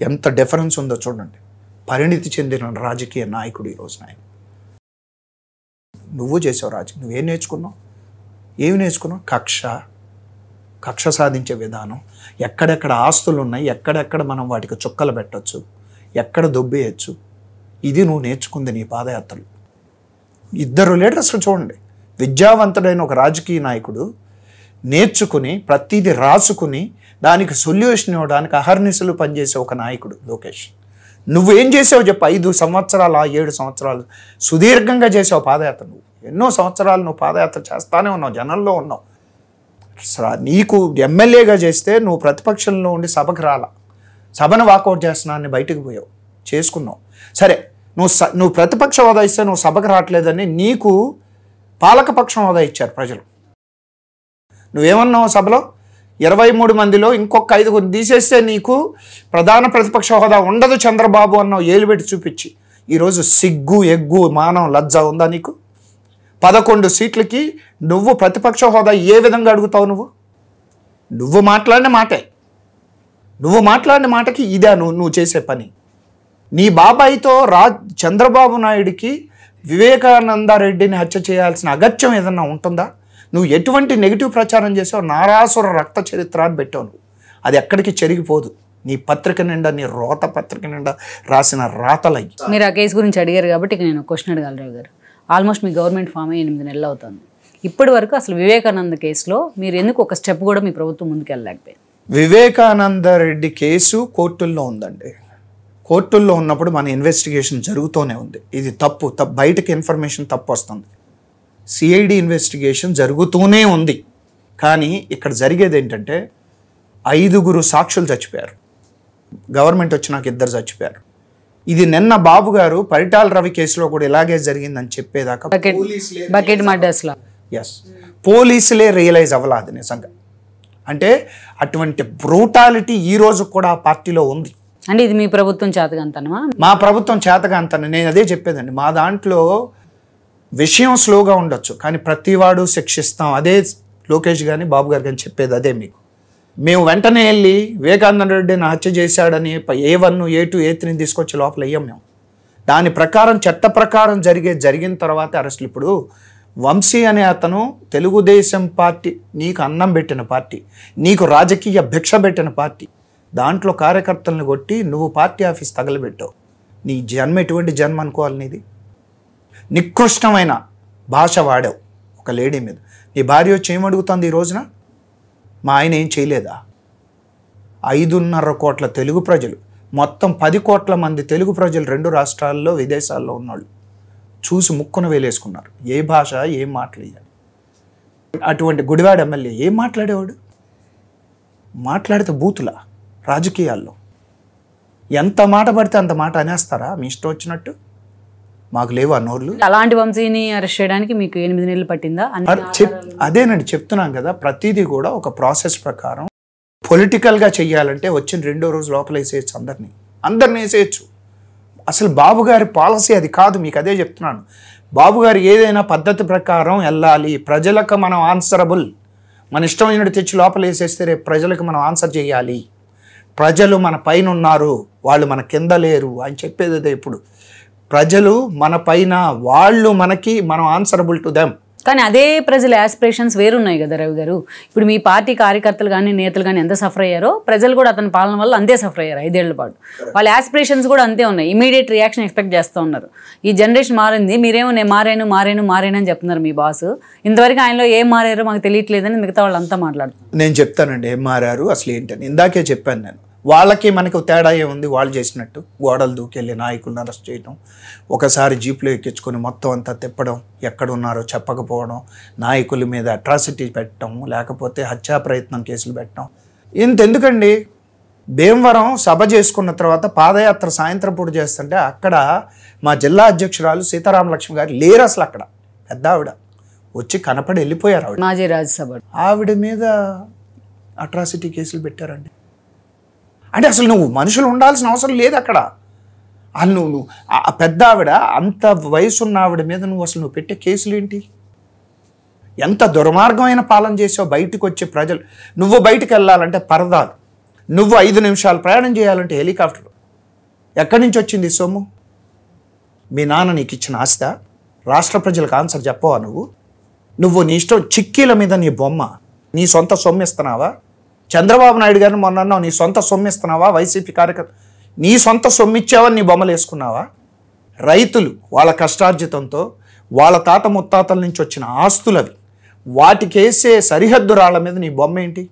ఎంత డిఫరెన్స్ ఉందో చూడండి. పరిణితి చెందిన రాజకీయ నాయకుడు ఈరోజు ఆయన. నువ్వు చేసావు రాజకీయం, నువ్వేం నేర్చుకున్నావు? ఏమి నేర్చుకున్నావు? కక్ష సాధించే విధానం, ఎక్కడెక్కడ ఆస్తులు ఉన్నాయి, ఎక్కడెక్కడ మనం వాటికి చుక్కలు పెట్టచ్చు, ఎక్కడ దొబ్బేయచ్చు, ఇది నువ్వు నేర్చుకుంది నీ పాదయాత్రలు. 2 లీడర్స్ చూడండి, విద్యావంతుడైన ఒక రాజకీయ నాయకుడు నేర్చుకుని ప్రతిదీ రాసుకుని దానికి సొల్యూషన్ ఇవ్వడానికి అహర్నిశలు పనిచేసే ఒక నాయకుడు లోకేష్. నువ్వేం చేసావు చెప్పు? 5 సంవత్సరాలు 7 సంవత్సరాలు సుదీర్ఘంగా చేసావు పాదయాత్ర. నువ్వు ఎన్నో సంవత్సరాలు నువ్వు పాదయాత్ర చేస్తానే ఉన్నావు, జనంలో ఉన్నావు. నీకు ఎమ్మెల్యేగా చేస్తే నువ్వు ప్రతిపక్షంలో ఉండి సభకు రాలా, సభను వాకౌట్ చేస్తున్నాన్ని బయటకు పోయావు, చేసుకున్నావు. సరే, నువ్వు ప్రతిపక్ష హోదా ఇస్తే నువ్వు సభకు రావట్లేదని నీకు పాలకపక్షం హోదా ఇచ్చారు ప్రజలు. నువ్వేమన్నావు సభలో? 23 మందిలో ఇంకొక 5 తీసేస్తే నీకు ప్రధాన ప్రతిపక్ష హోదా ఉండదు చంద్రబాబు అన్నావు, ఏలుబెట్టి చూపించి. ఈరోజు సిగ్గు ఎగ్గు మానం లజ్జ ఉందా నీకు? 11 సీట్లకి నువ్వు ప్రతిపక్ష హోదా ఏ విధంగా అడుగుతావు? నువ్వు మాట్లాడిన మాటకి ఇదే నువ్వు చేసే పని. నీ బాబాయితో చంద్రబాబు నాయుడికి వివేకానంద రెడ్డిని హత్య చేయాల్సిన అగత్యం ఏదన్నా ఉంటుందా? నువ్వు ఎటువంటి నెగిటివ్ ప్రచారం చేసావు? నారాసుర రక్త చరిత్ర అని పెట్టావు నువ్వు. అది ఎక్కడికి చెరిగిపోదు. నీ పత్రిక నిండా, నీ రోత పత్రిక నిండా రాసిన రాతలయ్యి. మీరు ఆ కేసు గురించి అడిగారు కాబట్టి నేను క్వశ్చన్ అడగలరావు గారు. ఆల్మోస్ట్ మీ గవర్నమెంట్ ఫామ్ అయ్యి 8 నెలలు అవుతుంది. ఇప్పటి వరకు అసలు వివేకానంద కేసులో మీరు ఎందుకు ఒక స్టెప్ కూడా మీ ప్రభుత్వం ముందుకు వెళ్ళలేకపోయింది? వివేకానంద రెడ్డి కేసు కోర్టుల్లో ఉందండి. కోర్టుల్లో ఉన్నప్పుడు మన ఇన్వెస్టిగేషన్ జరుగుతూనే ఉంది. ఇది తప్పు బయటకి ఇన్ఫర్మేషన్ తప్పు వస్తుంది. సిఐడి ఇన్వెస్టిగేషన్ జరుగుతూనే ఉంది. కానీ ఇక్కడ జరిగేది ఏంటంటే 5 సాక్షులు చచ్చిపోయారు. గవర్నమెంట్ వచ్చినాక 2 చచ్చిపోయారు. ఇది నిన్న బాబు గారు పరిటాల రవి కేసులో కూడా ఇలాగే జరిగిందని చెప్పేదాకా పోలీసులే రియలైజ్ అవ్వలేదు నిజంగా. అంటే అటువంటి బ్రూటాలిటీ ఈ రోజు కూడా ఆ పార్టీలో ఉంది. అంటే ఇది మీ ప్రభుత్వం చేతగాంతనమా? మా ప్రభుత్వం చేతగాంతన. నేను అదే చెప్పేదండి, మా దాంట్లో విషయం స్లోగా ఉండొచ్చు కానీ ప్రతివాడు శిక్షిస్తాం. అదే లోకేష్ గారిని బాబు గారు కానీ చెప్పేది అదే. మేము వెంటనే వెళ్ళి వివేకానంద రెడ్డిని హత్య చేశాడని A1 A2 A3 తీసుకొచ్చి లోపల వేయం. మేము దాని ప్రకారం చట్ట ప్రకారం జరిగిన తర్వాత అరెస్టులు. ఇప్పుడు వంశీ అనే అతను తెలుగుదేశం పార్టీ నీకు అన్నం పెట్టిన పార్టీ, నీకు రాజకీయ భిక్ష పెట్టిన పార్టీ, దాంట్లో కార్యకర్తలను కొట్టి నువ్వు పార్టీ ఆఫీస్ తగలబెట్టావు. నీ జన్మ ఎటువంటి జన్మ అనుకోవాలి? నీది నికృష్టమైన భాష వాడావు ఒక లేడీ మీద. నీ భార్య వచ్చి ఏమడుగుతుంది ఈ రోజున? మా ఆయన ఏం చేయలేదా? 5.5 కోట్ల తెలుగు ప్రజలు, మొత్తం 10 కోట్ల మంది తెలుగు ప్రజలు 2 రాష్ట్రాల్లో విదేశాల్లో ఉన్నవాళ్ళు చూసి ముక్కున వేలేసుకున్నారు. ఏ భాష, ఏం మాట్లాడాలి? అటువంటి గుడివాడ ఎమ్మెల్యే ఏం మాట్లాడేవాడు? మాట్లాడితే బూతులా రాజకీయాల్లో ఎంత మాట పడితే అంత మాట అనేస్తారా మీ ఇష్టం వచ్చినట్టు? మాకు లేవు ఆ నోర్లు. అలాంటి వంశీని అరెస్ట్ చేయడానికి మీకు 8 నెలలు పట్టిందా? అదేనండి చెప్తున్నాం కదా, ప్రతిదీ కూడా ఒక ప్రాసెస్ ప్రకారం పొలిటికల్గా చెయ్యాలంటే వచ్చిన 2వ రోజు లోపల వేసేయచ్చు. అందరినీ వేసేయచ్చు. అసలు బాబు గారి పాలసీ అది కాదు. మీకు అదే చెప్తున్నాను. బాబు గారు ఏదైనా పద్ధతి ప్రకారం వెళ్ళాలి. ప్రజలకు మనం ఆన్సరబుల్, మన ఇష్టమైనట్టు తెచ్చి లోపల వేసేస్తే రేపు ప్రజలకు మనం ఆన్సర్ చేయాలి. ప్రజలు మన పైన ఉన్నారు, వాళ్ళు మన కింద లేరు అని చెప్పేది అదే. ఇప్పుడు ప్రజలు మన పైన, వాళ్ళు మనకి, మనం ఆన్సరబుల్ టు దెమ్. కానీ అదే ప్రజల యాస్పిరేషన్స్ వేరున్నాయి కదా రవి గారు. ఇప్పుడు మీ పార్టీ కార్యకర్తలు కానీ నేతలు కానీ ఎంత సఫర్ అయ్యారో, ప్రజలు కూడా అతని పాలన వల్ల అంతే సఫర్ అయ్యారు 5 ఏళ్ల పాటు. వాళ్ళ యాస్పిరేషన్స్ కూడా అంతే ఉన్నాయి. ఇమీడియట్ రియాక్షన్ ఎక్స్పెక్ట్ చేస్తూ ఉన్నారు. ఈ జనరేషన్ మారింది, మీరేమో నేను మారాను అని చెప్తున్నారు మీ బాస్. ఇంతవరకు ఆయనలో ఏం మారారో మాకు తెలియట్లేదని మిగతా వాళ్ళంతా మాట్లాడుతున్నారు. నేను చెప్తానండి ఏం మారారు అసలు ఏంటని. ఇందాకే చెప్పాను నేను. వాళ్ళకి మనకు తేడా ఏముంది? వాళ్ళు చేసినట్టు గోడలు దూకెళ్ళి నాయకులను అరెస్ట్ చేయడం, ఒకసారి జీప్లో ఎక్కించుకొని మొత్తం అంతా తిప్పడం, ఎక్కడున్నారో చెప్పకపోవడం, నాయకుల మీద అట్రాసిటీ పెట్టడం, లేకపోతే హత్యా ప్రయత్నం కేసులు పెట్టడం. ఇంతెందుకండి, భీమవరం సభ చేసుకున్న తర్వాత పాదయాత్ర సాయంత్రం పూట చేస్తుంటే అక్కడ మా జిల్లా అధ్యక్షురాలు సీతారామలక్ష్మి గారు లేరు అసలు. అక్కడ పెద్ద ఆవిడ వచ్చి కనపడి వెళ్ళిపోయారు. ఆవిడ మాజీ రాజ్యసభ ఆవిడ మీద అట్రాసిటీ కేసులు పెట్టారండి. అంటే అసలు నువ్వు మనుషులు ఉండాల్సిన అవసరం లేదు అక్కడ. నువ్వు ఆ పెద్ద ఆవిడ, అంత వయసున్న ఆవిడ మీద నువ్వు పెట్టే కేసులు ఏంటి? ఎంత దుర్మార్గమైన పాలన చేసావు. బయటకు వచ్చే ప్రజలు, నువ్వు బయటకు వెళ్ళాలంటే పరదాలు, నువ్వు 5 నిమిషాలు ప్రయాణం చేయాలంటే హెలికాప్టర్. ఎక్కడి నుంచి వచ్చింది సొమ్ము? మీ నాన్న నీకు ఇచ్చిన ఆస్తా? రాష్ట్ర ప్రజలకు ఆన్సర్ చెప్పవా నువ్వు నీ ఇష్టం చిక్కీల మీద నీ బొమ్మ, నీ సొంత సొమ్ము ఇస్తున్నావా? చంద్రబాబు నాయుడు గారిని మొన్న అన్నావు నీ సొంత సొమ్ము ఇస్తున్నావా? వైసీపీ కార్యకర్త నీ సొంత సొమ్ము ఇచ్చావని నీ బొమ్మలు వేసుకున్నావా? రైతులు వాళ్ళ కష్టార్జితంతో వాళ్ళ తాత ముత్తాతల నుంచి వచ్చిన ఆస్తులవి, వాటికేసే సరిహద్దు రాళ్ల మీద నీ బొమ్మ ఏంటి?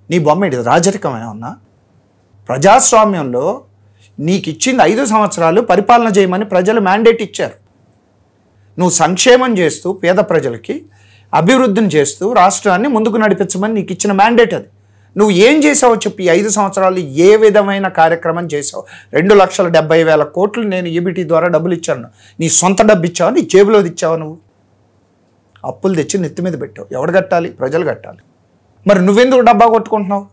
నీ బొమ్మ ఏంటి? రాజరికం ఏమన్నా? ప్రజాస్వామ్యంలో నీకు ఇచ్చింది 5 సంవత్సరాలు పరిపాలన చేయమని ప్రజలు మ్యాండేట్ ఇచ్చారు. నువ్వు సంక్షేమం చేస్తూ పేద ప్రజలకి అభివృద్ధిని చేస్తూ రాష్ట్రాన్ని ముందుకు నడిపించమని నీకు ఇచ్చిన మ్యాండేట్ అది. నువ్వు ఏం చేసావో చెప్పి 5 సంవత్సరాలు ఏ విధమైన కార్యక్రమం చేసావు? 2,70,000 కోట్లు నేను ఈబీటీ ద్వారా డబ్బులు ఇచ్చాను. నీ సొంత డబ్బు ఇచ్చావా? నీ జేబులో ఇచ్చావా? నువ్వు అప్పులు తెచ్చి నెత్తి మీద పెట్టావు. ఎవడు కట్టాలి? ప్రజలు కట్టాలి. మరి నువ్వెందుకు డబ్బా కొట్టుకుంటున్నావు?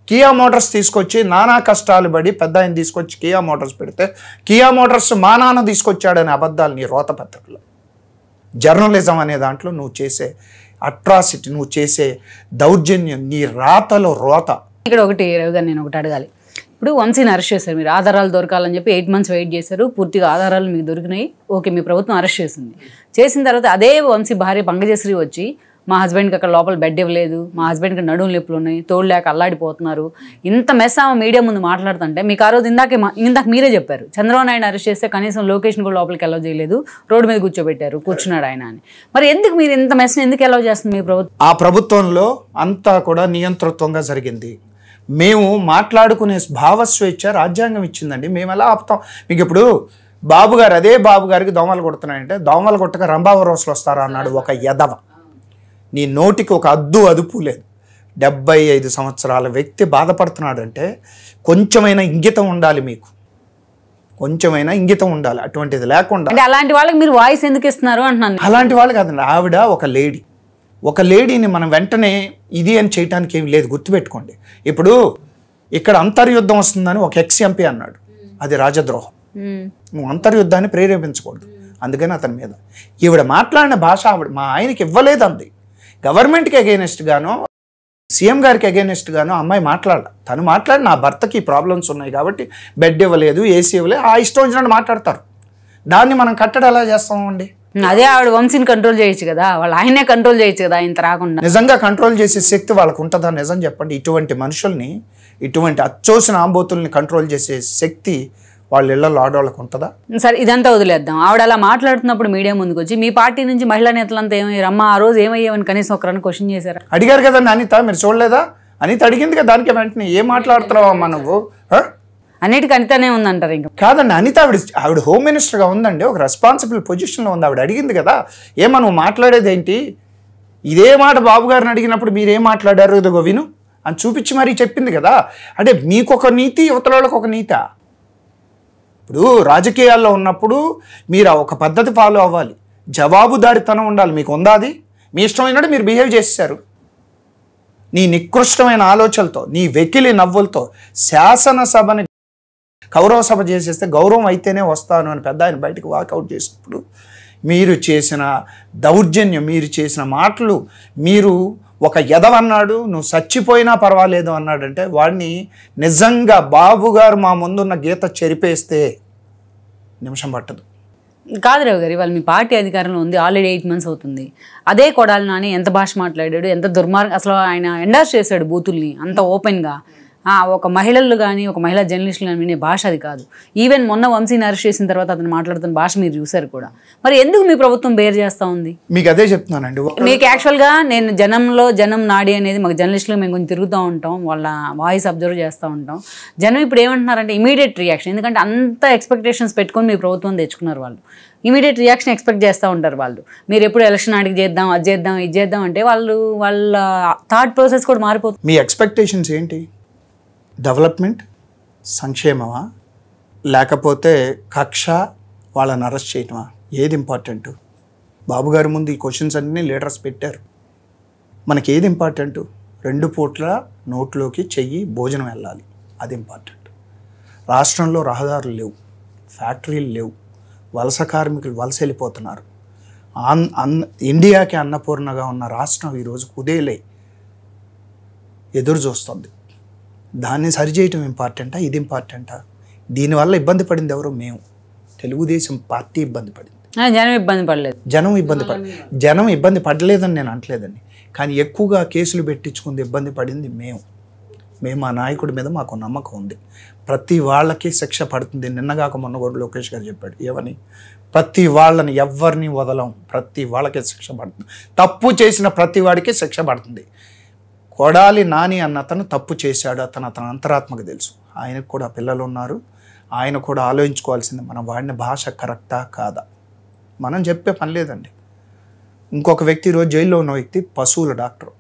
కియా మోటార్స్ తీసుకొచ్చి నానా కష్టాలు పడి పెద్ద ఆయన తీసుకొచ్చి కియా మోటార్స్ పెడితే కియా మోటార్స్ మా నాన్న తీసుకొచ్చాడనే అబద్ధాలు నీ రోత పత్రికలో. జర్నలిజం అనే దాంట్లో నువ్వు చేసే అట్రాసిటీ, నువ్వు చేసే దౌర్జన్యం, నీ రాతలో రోత. ఇక్కడ ఒకటి రవి గారు, నేను ఒకటి అడగాలి. ఇప్పుడు వంశీని అరెస్ట్ చేశారు మీరు, ఆధారాలు దొరకాలని చెప్పి 8 months వెయిట్ చేశారు. పూర్తిగా ఆధారాలు మీకు దొరికినాయి, ఓకే, మీ ప్రభుత్వం అరెస్ట్ చేసింది. చేసిన తర్వాత అదే వంశీ భార్య పంకజశ్రీ వచ్చి మా హస్బెండ్కి అక్కడ లోపల బెడ్ ఇవ్వలేదు, మా హస్బెండ్కి నడుము నొప్పులు ఉన్నాయి, తోడులేక అల్లాడిపోతున్నారు, ఇంత మెస్ ఆమె మీడియా ముందు మాట్లాడుతుంటే మీకు ఆ రోజు ఇందాక మీరే చెప్పారు చంద్రబాబు నాయుడు అరెస్ట్ చేస్తే కనీసం లొకేషన్ కూడా లోపలికి అలౌ చేయలేదు, రోడ్డు మీద కూర్చున్నాడు ఆయన అని. మరి ఎందుకు మీరు ఇంత మెస్ని ఎందుకు అలౌ చేస్తుంది మీ ప్రభుత్వం? ఆ ప్రభుత్వంలో అంతా కూడా నియంతృత్వంగా జరిగింది. మేము మాట్లాడుకునే భావస్వేచ్ఛ రాజ్యాంగం ఇచ్చిందండి. మేము ఎలా ఆపుతాం? మీకు ఇప్పుడు బాబు గారు, అదే బాబు గారికి దోమలు కొడుతున్నాయంటే దోమలు కొట్టక రంభావరోసులు వస్తారా అన్నాడు ఒక యదవ. నీ నోటికి ఒక అదుపు లేదు. 75 సంవత్సరాల వ్యక్తి బాధపడుతున్నాడంటే కొంచెమైనా ఇంగితం ఉండాలి, మీకు కొంచెమైనా ఇంగితం ఉండాలి. అటువంటిది లేకుండా అలాంటి వాళ్ళకి మీరు వాయిస్ ఎందుకు ఇస్తున్నారు అంటున్నాను. అలాంటి వాళ్ళు కాదండి. ఆవిడ ఒక లేడీని మనం వెంటనే ఇది అని చేయడానికి ఏమి లేదు. గుర్తుపెట్టుకోండి, ఇప్పుడు ఇక్కడ అంతర్యుద్ధం వస్తుందని ఒక ఎక్స్-ఎంపీ అన్నాడు, అది రాజద్రోహం. నువ్వు అంతర్యుద్ధాన్ని ప్రేరేపించకూడదు. అందుకని అతని మీద ఈవిడ మాట్లాడిన భాష ఆవిడ మా ఆయనకి ఇవ్వలేదు అంది. గవర్నమెంట్కి అగైనెస్ట్ గానో సీఎం గారికి అగైనెస్ట్ గానో అమ్మాయి తను మాట్లాడి నా భర్తకి ప్రాబ్లమ్స్ ఉన్నాయి కాబట్టి బెడ్ ఇవ్వలేదు, ఏసీ ఇవ్వలేదు, ఆ ఇష్టం వచ్చినట్టు మాట్లాడతారు. దాన్ని మనం కట్టడి ఎలా చేస్తామండి? అదే ఆవిడ వంశీని కంట్రోల్ చేయొచ్చు కదా, వాళ్ళు ఆయనే కంట్రోల్ చేయొచ్చు కదా, ఇంత రాకుండా. నిజంగా కంట్రోల్ చేసే శక్తి వాళ్ళకు ఉంటుందా? నిజం చెప్పండి. ఇటువంటి మనుషుల్ని, ఇటువంటి అచ్చోసిన ఆంబోతుల్ని కంట్రోల్ చేసే శక్తి వాళ్ళ ఇళ్లలో ఆడవాళ్ళకు ఉంటుందా? సరే, ఇదంతా వదిలేద్దాం. ఆవిడ అలా మాట్లాడుతున్నప్పుడు మీడియా ముందుకు వచ్చి మీ పార్టీ నుంచి మహిళా నేతలంతా ఏమయ్యారు అమ్మా, ఆ రోజు ఏమయ్యామని కనీసం ఒకరని క్వశ్చన్ చేశారా? అడిగారు కదండి అనిత, మీరు చూడలేదా? అనిత అడిగింది కదా, దానికి వెంటనే ఏం మాట్లాడుతున్నావమ్మా నువ్వు? అన్నిటికీ అనితనే ఉందంటారు. ఇంకా కాదండి, అనిత ఆవిడ హోమ్ మినిస్టర్గా ఉందండి, ఒక రెస్పాన్సిబుల్ పొజిషన్లో ఉంది. ఆవిడ అడిగింది కదా, ఏమా నువ్వు మాట్లాడేది ఏంటి? ఇదే మాట బాబు గారిని అడిగినప్పుడు మీరేం మాట్లాడారు ఇదిగో విను అని చూపించి మరీ చెప్పింది కదా. అంటే మీకొక నీతి, యువతల వాళ్ళకి ఒక నీత. ఇప్పుడు రాజకీయాల్లో ఉన్నప్పుడు మీరు ఒక పద్ధతి ఫాలో అవ్వాలి, జవాబుదారితనం ఉండాలి. మీకు ఉందా? అది మీ ఇష్టమైనట్టు మీరు బిహేవ్ చేశారు. నీ నికృష్టమైన ఆలోచనలతో, నీ వెకిలి నవ్వులతో శాసనసభని కౌరవ సభ చేసేస్తే గౌరవం అయితేనే వస్తాను అని పెద్ద ఆయన బయటకు వాకౌట్ చేసినప్పుడు మీరు చేసిన దౌర్జన్యం, మీరు చేసిన మాటలు, మీరు ఒక ఎదవన్నాడు, నువ్వు చచ్చిపోయినా పర్వాలేదు అన్నాడంటే వాడిని నిజంగా బాబు గారు మా ముందున్న గీత చెరిపేస్తే నిమిషం పట్టదు. కాదు రావు గారు, ఇవాళ మీ పార్టీ అధికారంలో ఉంది, ఆల్రెడీ 8 months అవుతుంది. అదే కొడాలి నాని ఎంత భాష మాట్లాడాడు, ఎంత దుర్మార్గం, అసలు ఆయన ఎండార్స్ చేశాడు బూతుల్ని అంత ఓపెన్గా. ఒక మహిళలు కానీ ఒక మహిళా జర్నలిస్టులు కానీ వినే భాష అది కాదు. ఈవెన్ మొన్న వంశీని అరెస్ట్ చేసిన తర్వాత అతను మాట్లాడుతున్న భాష మీరు చూశారు కూడా. మరి ఎందుకు మీ ప్రభుత్వం బేర్ చేస్తూ ఉంది? మీకు అదే చెప్తున్నానండి. మీకు యాక్చువల్గా నేను జనం నాడి అనేది మాకు జర్నలిస్టులు మేము కొంచెం తిరుగుతూ ఉంటాం, వాళ్ళ వాయిస్ అబ్జర్వ్ చేస్తూ ఉంటాం. జనం ఇప్పుడు ఏమంటున్నారంటే ఇమీడియట్ రియాక్షన్, ఎందుకంటే అంత ఎక్స్పెక్టేషన్స్ పెట్టుకొని మీ ప్రభుత్వం తెచ్చుకున్నారు వాళ్ళు. ఇమీడియట్ రియాక్షన్ ఎక్స్పెక్ట్ చేస్తూ ఉంటారు వాళ్ళు. మీరు ఎప్పుడు ఎలక్షన్ నాటికి చేద్దాం, అది చేద్దాం, ఇది చేద్దాం అంటే వాళ్ళ థాట్ ప్రాసెస్ కూడా మారిపోతుంది. మీ ఎక్స్పెక్టేషన్స్ ఏంటి? డెవలప్మెంట్, సంక్షేమమా, లేకపోతే కక్ష, వాళ్ళని అరెస్ట్ చేయటమా? ఏది ఇంపార్టెంట్? బాబు గారి ముందు ఈ క్వశ్చన్స్ అన్నీ లీడర్స్ పెట్టారు. మనకి ఏది ఇంపార్టెంట్? 2 పూట్ల నోట్లోకి చెయ్యి భోజనం వెళ్ళాలి, అది ఇంపార్టెంట్. రాష్ట్రంలో రహదారులు లేవు, ఫ్యాక్టరీలు లేవు, వలస కార్మికులు వలస వెళ్ళిపోతున్నారు. ఇండియాకి అన్నపూర్ణగా ఉన్న రాష్ట్రం ఈరోజు కుదేలే ఎదురు చూస్తుంది. దాన్ని సరిచేయటం ఇంపార్టెంటా, ఇది ఇంపార్టెంటా? దీనివల్ల ఇబ్బంది పడింది ఎవరు? మేము, తెలుగుదేశం పార్టీ ఇబ్బంది పడింది. జనం ఇబ్బంది పడలేదు. జనం ఇబ్బంది పడలేదని నేను అంటలేదండి, కానీ ఎక్కువగా కేసులు పెట్టించుకుంది ఇబ్బంది పడింది మేము. మా నాయకుడి మీద మాకు నమ్మకం ఉంది. ప్రతి వాళ్ళకి శిక్ష పడుతుంది. నిన్నగాక మొన్న కూడా లోకేష్ గారు చెప్పాడు ఏమని, ప్రతి వాళ్ళని ఎవరిని వదలం, ప్రతి వాళ్ళకి శిక్ష పడుతుంది. తప్పు చేసిన ప్రతి వాడికి శిక్ష పడుతుంది. కొడాలి నాని అన్న అతను తప్పు చేశాడు, అతను అంతరాత్మకు తెలుసు. ఆయనకు కూడా పిల్లలు ఉన్నారు, ఆయన కూడా ఆలోచించుకోవాల్సింది మనం వాడిన భాష కరెక్టా కాదా. మనం చెప్పే పని లేదండి. ఇంకొక వ్యక్తి, ఈరోజు జైల్లో ఉన్న వ్యక్తి పశువుల డాక్టర్.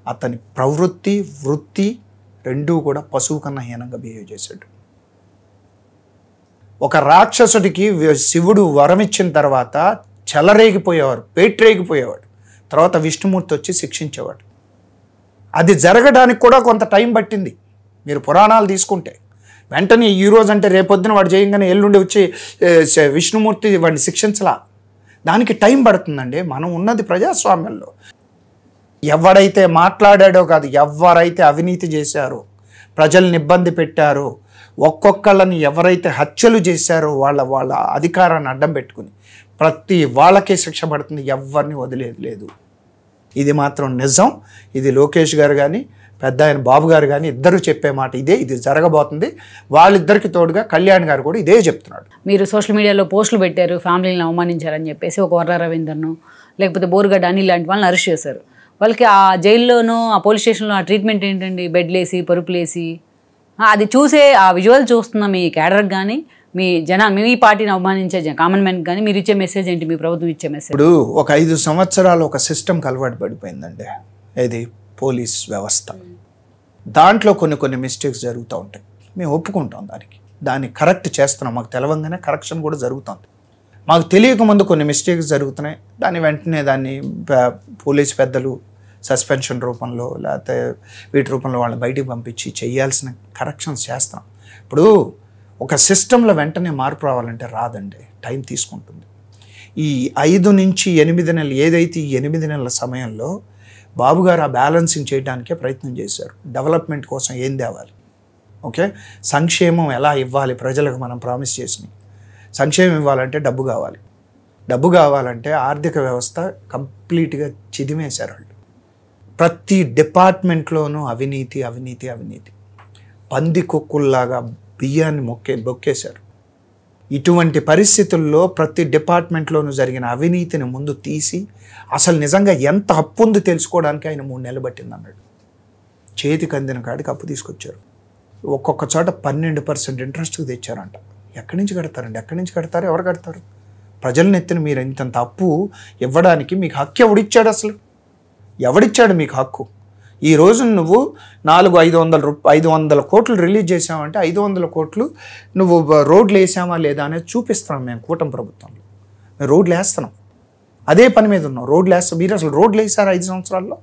అతని ప్రవృత్తి వృత్తి రెండూ కూడా పశువు కన్నా హీనంగా బిహేవ్ చేశాడు. ఒక రాక్షసుడికి శివుడు వరం ఇచ్చిన తర్వాత చెలరేగిపోయేవారు, పేట్రేగిపోయేవాడు. తర్వాత విష్ణుమూర్తి వచ్చి శిక్షించేవాడు. అది జరగడానికి కూడా కొంత టైం పట్టింది. మీరు పురాణాలు తీసుకుంటే వెంటనే ఈరోజు అంటే రేపొద్దున వాడు చేయగానే ఎల్లుండి వచ్చి విష్ణుమూర్తి వాడిని శిక్షించలా. దానికి టైం పడుతుందండి. మనం ఉన్నది ప్రజాస్వామ్యంలో. ఎవడైతే మాట్లాడాడో కాదు, ఎవరైతే అవినీతి చేశారో, ప్రజల్ని ఇబ్బంది పెట్టారో, ఒక్కొక్కళ్ళని ఎవరైతే హత్యలు చేశారో వాళ్ళ అధికారాన్ని అడ్డం పెట్టుకుని ప్రతి వాళ్ళకే శిక్ష పడుతుంది. ఎవరిని వదిలేదు లేదు. ఇది మాత్రం నిజం. ఇది లోకేష్ గారు కానీ పెద్ద ఆయన బాబు గారు కానీ ఇద్దరు చెప్పే మాట ఇదే. ఇది జరగబోతుంది. వాళ్ళిద్దరికి తోడుగా కళ్యాణ్ గారు కూడా ఇదే చెప్తున్నాడు. మీరు సోషల్ మీడియాలో పోస్టులు పెట్టారు, ఫ్యామిలీని అవమానించారని చెప్పేసి ఒక వర్ర రవీందర్ను లేకపోతే బోరుగడ్డ అనిల్ లాంటి వాళ్ళని అరెస్ట్ చేశారు. వాళ్ళకి ఆ జైల్లోనూ ఆ పోలీస్ స్టేషన్లో ఆ ట్రీట్మెంట్ ఏంటండి? బెడ్లేసి పరుపులేసి. అది చూసే ఆ విజువల్ చూస్తున్న మీ క్యాడర్కి కానీ మీ పార్టీని అవమానించే కామన్ మ్యాన్కి కానీ మీరు ఇచ్చే మెసేజ్ ఏంటి? మీ ప్రభుత్వం ఇచ్చే మెసేజ్? ఇప్పుడు ఒక 5 సంవత్సరాలు ఒక సిస్టమ్కి అలవాటు పడిపోయిందండి. ఇది పోలీస్ వ్యవస్థ. దాంట్లో కొన్ని మిస్టేక్స్ జరుగుతూ ఉంటాయి. మేము ఒప్పుకుంటాం, దాన్ని కరెక్ట్ చేస్తున్నాం. మాకు తెలవంగానే కరెక్షన్ కూడా జరుగుతుంది. మాకు తెలియకముందు కొన్ని మిస్టేక్స్ జరుగుతున్నాయి. వెంటనే పోలీస్ పెద్దలు సస్పెన్షన్ రూపంలో లేకపోతే వీటి రూపంలో వాళ్ళని బయటికి పంపించి చేయాల్సిన కరెక్షన్స్ చేస్తాం. ఇప్పుడు ఒక సిస్టంలో వెంటనే మార్పు రావాలంటే రాదండి, టైం తీసుకుంటుంది. ఈ 5 నుంచి 8 నెలలు ఏదైతే ఈ 8 నెలల సమయంలో బాబు గారు ఆ బ్యాలెన్సింగ్ చేయడానికే ప్రయత్నం చేశారు. డెవలప్మెంట్ కోసం ఏం తేవాలి, ఓకే, సంక్షేమం ఎలా ఇవ్వాలి, ప్రజలకు మనం ప్రామిస్ చేసినాయి. సంక్షేమం ఇవ్వాలంటే డబ్బు కావాలి. డబ్బు కావాలంటే ఆర్థిక వ్యవస్థ కంప్లీట్గా చిదిమేశారు వాళ్ళు. ప్రతి డిపార్ట్మెంట్లోనూ అవినీతి అవినీతి అవినీతి. పంది కుక్కుల్లాగా బియ్యాన్ని బొక్కేశారు. ఇటువంటి పరిస్థితుల్లో ప్రతి డిపార్ట్మెంట్లోనూ జరిగిన అవినీతిని ముందు తీసి అసలు నిజంగా ఎంత అప్పు ఉంది తెలుసుకోవడానికి ఆయన 3 నెలలు పట్టింది అన్నాడు. చేతికి అందిన కాడికి అప్పు తీసుకొచ్చారు. ఒక్కొక్క చోట 12% ఇంట్రెస్ట్కి తెచ్చారంట. ఎక్కడి నుంచి కడతారండి? ఎక్కడి నుంచి కడతారు? ఎవరు కడతారు? ప్రజలను ఎత్తిన మీరు ఇంతంత అప్పు ఇవ్వడానికి మీకు హక్కు ఎవడిచ్చాడు? అసలు ఎవడిచ్చాడు మీకు హక్కు? ఈ రోజు నువ్వు 500 కోట్లు రిలీజ్ చేసావంటే 500 కోట్లు నువ్వు రోడ్లు వేసామా లేదా అనేది చూపిస్తున్నాం. మేము కూటమి ప్రభుత్వంలో మేము రోడ్లు వేస్తున్నాం, అదే పని మీద ఉన్నాం. రోడ్లు వేస్తాం. మీరు అసలు రోడ్లు వేసారా 5 సంవత్సరాల్లో?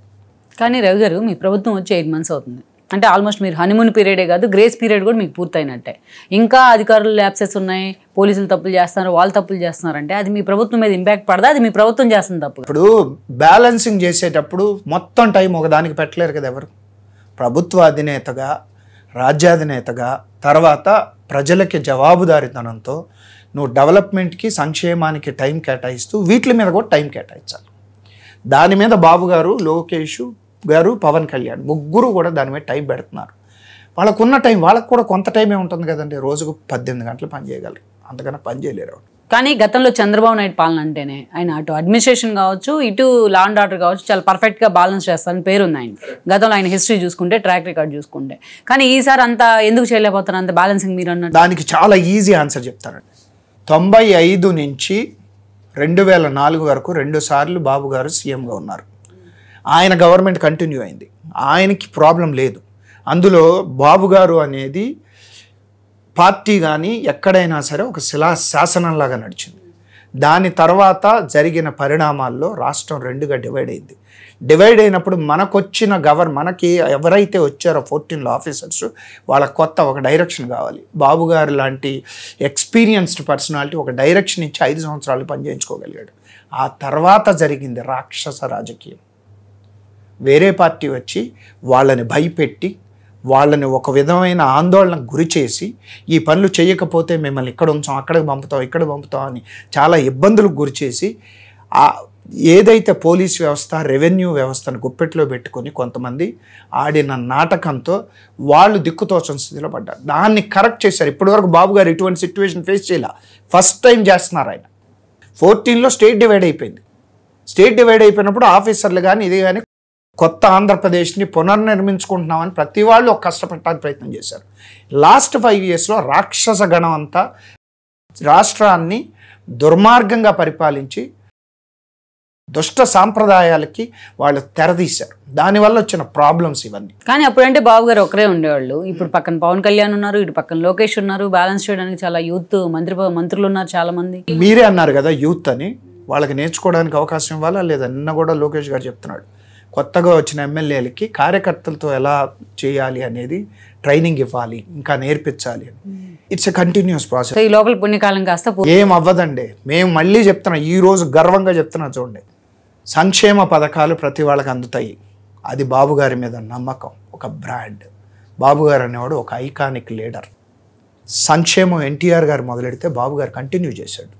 కానీ రవి గారు, మీ ప్రభుత్వం వచ్చి 8 months అవుతుంది. అంటే ఆల్మోస్ట్ మీరు హనీమూన్ పీరియడే కాదు, గ్రేస్ పీరియడ్ కూడా మీకు పూర్తయినట్టే. ఇంకా అధికారులు ల్యాప్సెస్ ఉన్నాయి, పోలీసులు తప్పులు చేస్తున్నారు, వాళ్ళు తప్పులు చేస్తున్నారంటే అది మీ ప్రభుత్వం మీద ఇంపాక్ట్ పడదా? అది మీ ప్రభుత్వం చేస్తుంది తప్పు. ఇప్పుడు బ్యాలెన్సింగ్ చేసేటప్పుడు మొత్తం టైం ఒకదానికి పెట్టలేరు కదా ఎవరు. ప్రభుత్వ అధినేతగా, రాజ్యాధినేతగా, తర్వాత ప్రజలకి జవాబుదారీతనంతో నువ్వు డెవలప్మెంట్కి, సంక్షేమానికి టైం కేటాయిస్తూ వీటి మీద కూడా టైం కేటాయించాలి. దాని మీద బాబు గారు, లోకేష్ గారు, పవన్ కళ్యాణ్ ముగ్గురు కూడా దాని మీద టైం పెడుతున్నారు. వాళ్ళకున్న టైం, వాళ్ళకు కూడా కొంత టైమే ఉంటుంది కదండి. రోజుకు 18 గంటలు పని చేయగలరు, అంతకన్నా పని చేయలేరు. కానీ గతంలో చంద్రబాబు నాయుడు పాలన అంటేనే ఆయన అటు అడ్మినిస్ట్రేషన్ కావచ్చు, ఇటు లా అండ్ ఆర్డర్ కావచ్చు, చాలా పర్ఫెక్ట్గా బ్యాలెన్స్ చేస్తారని పేరుంది ఆయన. గతంలో ఆయన హిస్టరీ చూసుకుంటే, ట్రాక్ రికార్డ్ చూసుకుంటే. కానీ ఈసారి అంత ఎందుకు చేయలేకపోతారు అంత బ్యాలెన్సింగ్ మీరు అన్నట్టు? దానికి చాలా ఈజీ ఆన్సర్ చెప్తానండి. 95 నుంచి 2004 వరకు 2 సార్లు బాబు గారు సీఎంగా ఉన్నారు. ఆయన గవర్నమెంట్ కంటిన్యూ అయింది, ఆయనకి ప్రాబ్లం లేదు. అందులో బాబు గారు అనేది పార్టీ కానీ ఎక్కడైనా సరే ఒక శాసనంలాగా నడిచింది. దాని తర్వాత జరిగిన పరిణామాల్లో రాష్ట్రం 2గా డివైడ్ అయింది. డివైడ్ అయినప్పుడు మనకి ఎవరైతే వచ్చారో 14 ఆఫీసర్స్, వాళ్ళకి కొత్త ఒక డైరెక్షన్ కావాలి. బాబు గారు లాంటి ఎక్స్పీరియన్స్డ్ పర్సనాలిటీ ఒక డైరెక్షన్ ఇచ్చి 5 సంవత్సరాలు పనిచేయించుకోగలిగాడు. ఆ తర్వాత జరిగింది రాక్షస రాజకీయం. వేరే పార్టీ వచ్చి వాళ్ళని భయపెట్టి, వాళ్ళని ఒక విధమైన ఆందోళనకు గురి చేసి, ఈ పనులు చేయకపోతే మిమ్మల్ని ఇక్కడ ఉంచాం, అక్కడికి పంపుతాం, ఇక్కడ పంపుతాం అని చాలా ఇబ్బందులకు గురి చేసి, ఏదైతే పోలీస్ వ్యవస్థ, రెవెన్యూ వ్యవస్థను గుప్పెట్లో పెట్టుకొని కొంతమంది ఆడిన నాటకంతో వాళ్ళు దిక్కుతోచని స్థితిలో పడ్డారు. దాన్ని కరెక్ట్ చేశారు. ఇప్పటివరకు బాబు గారు ఇటువంటి సిచ్యువేషన్ ఫేస్ చేయాల, ఫస్ట్ టైం చేస్తున్నారు ఆయన. 14లో స్టేట్ డివైడ్ అయిపోయింది. స్టేట్ డివైడ్ అయిపోయినప్పుడు ఆఫీసర్లు కానీ ఇది కానీ కొత్త ఆంధ్రప్రదేశ్ని పునర్నిర్మించుకుంటున్నామని ప్రతి వాళ్ళు ఒక కష్టపడటానికి ప్రయత్నం చేశారు. లాస్ట్ 5 ఇయర్స్లో రాక్షస గణం అంతా రాష్ట్రాన్ని దుర్మార్గంగా పరిపాలించి దుష్ట సాంప్రదాయాలకి వాళ్ళు తెరదీశారు. దానివల్ల వచ్చిన ప్రాబ్లమ్స్ ఇవన్నీ. కానీ అప్పుడంటే బాబు గారు ఒకరే ఉండేవాళ్ళు. ఇప్పుడు పక్కన పవన్ కళ్యాణ్ ఉన్నారు, ఇటు పక్కన లోకేష్ ఉన్నారు. బ్యాలెన్స్ చేయడానికి చాలా యూత్ మంత్రులు ఉన్నారు చాలా మంది. మీరే అన్నారు కదా యూత్ అని, వాళ్ళకి నేర్చుకోవడానికి అవకాశం ఇవ్వాలా లేదా? నిన్న కూడా లోకేష్ గారు చెప్తున్నాడు, కొత్తగా వచ్చిన ఎమ్మెల్యేలకి కార్యకర్తలతో ఎలా చేయాలి అనేది ట్రైనింగ్ ఇవ్వాలి, ఇంకా నేర్పించాలి అని. It's a continuous process. ఈ లోపల పుణ్యకాలం కాస్త ఏం అవ్వదండి. మేము మళ్ళీ చెప్తున్నాం, ఈరోజు గర్వంగా చెప్తున్నా చూడండి, సంక్షేమ పథకాలు ప్రతి వాళ్ళకి అందుతాయి. అది బాబు గారి మీద నమ్మకం, ఒక బ్రాండ్. బాబు గారు అనేవాడు ఒక ఐకానిక్ లీడర్. సంక్షేమం ఎన్టీఆర్ గారు మొదలెడితే బాబు గారు కంటిన్యూ చేశాడు.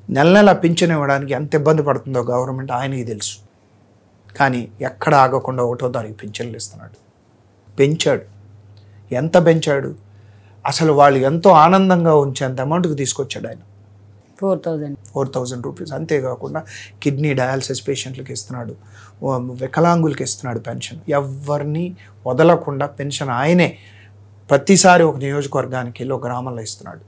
నెల పింఛన్ ఇవ్వడానికి ఎంత ఇబ్బంది పడుతుందో గవర్నమెంట్ ఆయనకి తెలుసు. కానీ ఎక్కడ ఆగకుండా 1వ తారీఖు పింఛన్లు ఇస్తున్నాడు. పెంచాడు. ఎంత పెంచాడు? అసలు వాళ్ళు ఎంతో ఆనందంగా ఉంచేంత అమౌంట్కి తీసుకొచ్చాడు ఆయన. 4,000 రూపీస్. అంతేకాకుండా కిడ్నీ డయాలసిస్ పేషెంట్లకి ఇస్తున్నాడు, వికలాంగులకి ఇస్తున్నాడు పెన్షన్. ఎవరిని వదలకుండా పెన్షన్ ఆయనే ప్రతిసారి ఒక నియోజకవర్గానికి వెళ్ళి ఒక గ్రామంలో ఇస్తున్నాడు.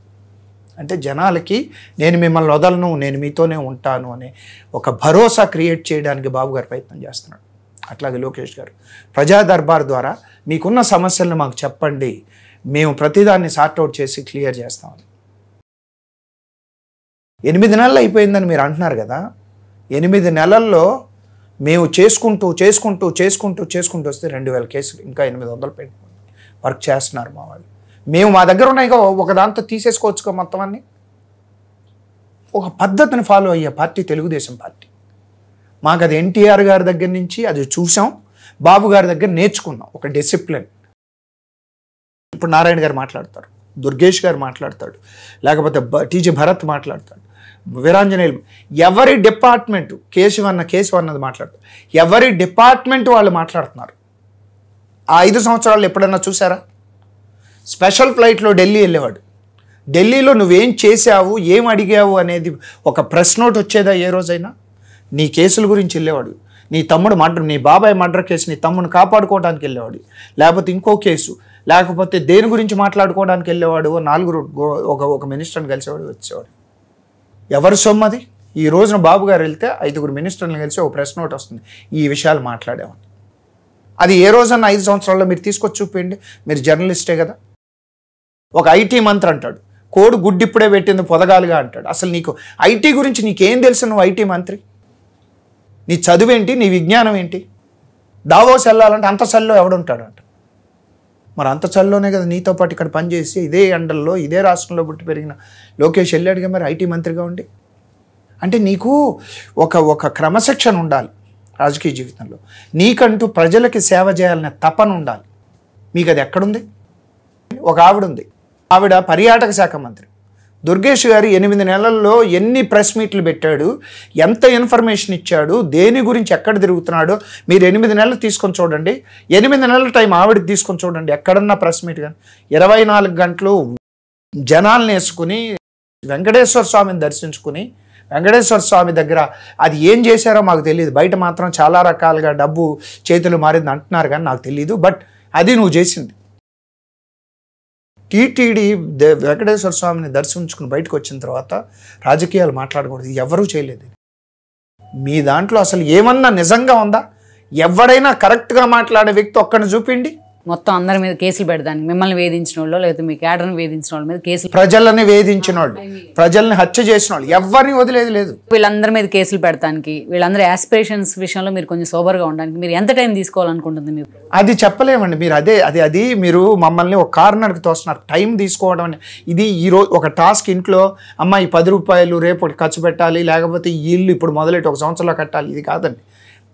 అంటే జనాలకి నేను మిమ్మల్ని వదలను, నేను మీతోనే ఉంటాను అనే ఒక భరోసా క్రియేట్ చేయడానికి బాబు గారు ప్రయత్నం చేస్తున్నాడు. అట్లాగే లోకేష్ గారు ప్రజా దర్బార్ ద్వారా మీకున్న సమస్యలను మాకు చెప్పండి, మేము ప్రతిదాన్ని సార్ట్అవుట్ చేసి క్లియర్ చేస్తామని. 8 నెలలు అయిపోయిందని మీరు అంటున్నారు కదా, 8 నెలల్లో మేము చేసుకుంటూ వస్తే 2,000 కేసులు, ఇంకా 800 పెట్టి వర్క్ చేస్తున్నారు మా వాళ్ళు. మేము మా దగ్గర ఉన్నాయి ఒక దాంతో తీసేసుకోవచ్చుకో మొత్తం అన్ని. ఒక పద్ధతిని ఫాలో అయ్యే పార్టీ తెలుగుదేశం పార్టీ. మాకు అది ఎన్టీఆర్ గారి దగ్గర నుంచి అది చూసాం, బాబు గారి దగ్గర నేర్చుకున్నాం ఒక డిసిప్లిన్. ఇప్పుడు నారాయణ గారు మాట్లాడతారు, దుర్గేష్ గారు మాట్లాడతాడు, లేకపోతే టీజీ భరత్ మాట్లాడతాడు, వీరాంజనేయులు, ఎవరి డిపార్ట్మెంట్ కేశవన్నది మాట్లాడతారు. ఎవరి డిపార్ట్మెంట్ వాళ్ళు మాట్లాడుతున్నారు. ఆ 5 సంవత్సరాలు ఎప్పుడన్నా చూసారా? స్పెషల్ ఫ్లైట్లో ఢిల్లీ వెళ్ళేవాడు. ఢిల్లీలో నువ్వేం చేసావు, ఏం అడిగావు అనేది ఒక ప్రెస్ నోట్ వచ్చేదా ఏ రోజైనా? నీ కేసుల గురించి వెళ్ళేవాడు. నీ తమ్ముడు నీ బాబాయ్ మర్డర్ కేసు నీ తమ్ముడిని కాపాడుకోవడానికి వెళ్ళేవాడు, లేకపోతే ఇంకో కేసు, లేకపోతే దేని గురించి మాట్లాడుకోవడానికి వెళ్ళేవాడు. 4 ఒక మినిస్టర్ని కలిసేవాడు, వచ్చేవాడు. ఎవరు సొమ్మది? ఈ రోజున బాబు గారు వెళ్తే 5 మినిస్టర్ని కలిసి ఒక ప్రెస్ నోట్ వస్తుంది, ఈ విషయాలు మాట్లాడేవాడు. అది ఏ రోజన్నా 5 సంవత్సరాల్లో మీరు తీసుకొచ్చి చూపించండి. మీరు జర్నలిస్టే కదా. ఒక ఐటీ మంత్రి అంటాడు, కోడు గుడ్డిప్పుడే పెట్టింది పొదగాలుగా అంటాడు. అసలు నీకు ఐటీ గురించి నీకేం తెలుసు? నువ్వు ఐటీ మంత్రి, నీ చదువేంటి, నీ విజ్ఞానం ఏంటి? దావోస్ వెళ్ళాలంటే అంత సెల్లో ఎవడుంటాడు అంట. మరి అంత చల్లోనే కదా నీతో పాటు ఇక్కడ పనిచేసి ఇదే ఎండల్లో ఇదే రాష్ట్రంలో పుట్టి పెరిగిన లోకేష్ వెళ్ళాడుగా మరి ఐటీ మంత్రిగా ఉండి. అంటే నీకు ఒక క్రమశిక్షణ ఉండాలి రాజకీయ జీవితంలో. నీకంటూ ప్రజలకి సేవ చేయాలనే తపన ఉండాలి. మీకు అది ఎక్కడుంది? ఒక ఆవిడ ఉంది, ఆవిడ పర్యాటక శాఖ మంత్రి. దుర్గేష్ గారు 8 నెలల్లో ఎన్ని ప్రెస్ మీట్లు పెట్టాడు, ఎంత ఇన్ఫర్మేషన్ ఇచ్చాడు, దేని గురించి ఎక్కడ తిరుగుతున్నాడో మీరు 8 నెలలు తీసుకొని చూడండి. 8 నెలల టైం ఆవిడకి తీసుకొని చూడండి. ఎక్కడన్నా ప్రెస్ మీట్ కానీ 24 గంటలు జనాలను వేసుకుని వెంకటేశ్వర స్వామిని దర్శించుకుని వెంకటేశ్వర స్వామి దగ్గర అది ఏం చేశారో మాకు తెలియదు. బయట మాత్రం చాలా రకాలుగా డబ్బు చేతులు మారింది అంటున్నారు కానీ నాకు తెలియదు. బట్ అది నువ్వు చేసింది. టీటీడీ వెంకటేశ్వర స్వామిని దర్శించుకుని బయటకు వచ్చిన తర్వాత రాజకీయాలు మాట్లాడకూడదు. ఎవరూ చేయలేదు. మీ దాంట్లో అసలు ఏమన్నా నిజంగా ఉందా? ఎవడైనా కరెక్ట్గా మాట్లాడే వ్యక్తి ఒక్కడిని చూపిండి. మొత్తం అందరి మీద కేసులు పెడతానికి, మిమ్మల్ని వేధించిన వాళ్ళు లేకపోతే మీ క్యాడర్ని వేధించిన వాళ్ళ మీద కేసులు, ప్రజలని వేధించిన వాళ్ళు, ప్రజల్ని హత్య చేసిన వాళ్ళు ఎవరిని వదిలేదు లేదు. వీళ్ళందరి మీద కేసులు పెడతానికి, వీళ్ళందరూ ఆస్పిరేషన్స్ విషయంలో మీరు కొంచెం సోబర్గా ఉండడానికి మీరు ఎంత టైం తీసుకోవాలనుకుంటుంది? మీరు అది చెప్పలేమండి. మీరు అది మీరు మమ్మల్ని ఒక కార్నర్కి తోస్తున్నారు. టైం తీసుకోవడం అని ఇది ఈరోజు ఒక టాస్క్. ఇంట్లో అమ్మ ఈ 10 రూపాయలు రేపు ఖర్చు పెట్టాలి, లేకపోతే ఈ ఇల్లు ఇప్పుడు మొదలెట్టి 1 సంవత్సరంలో కట్టాలి, ఇది కాదండి.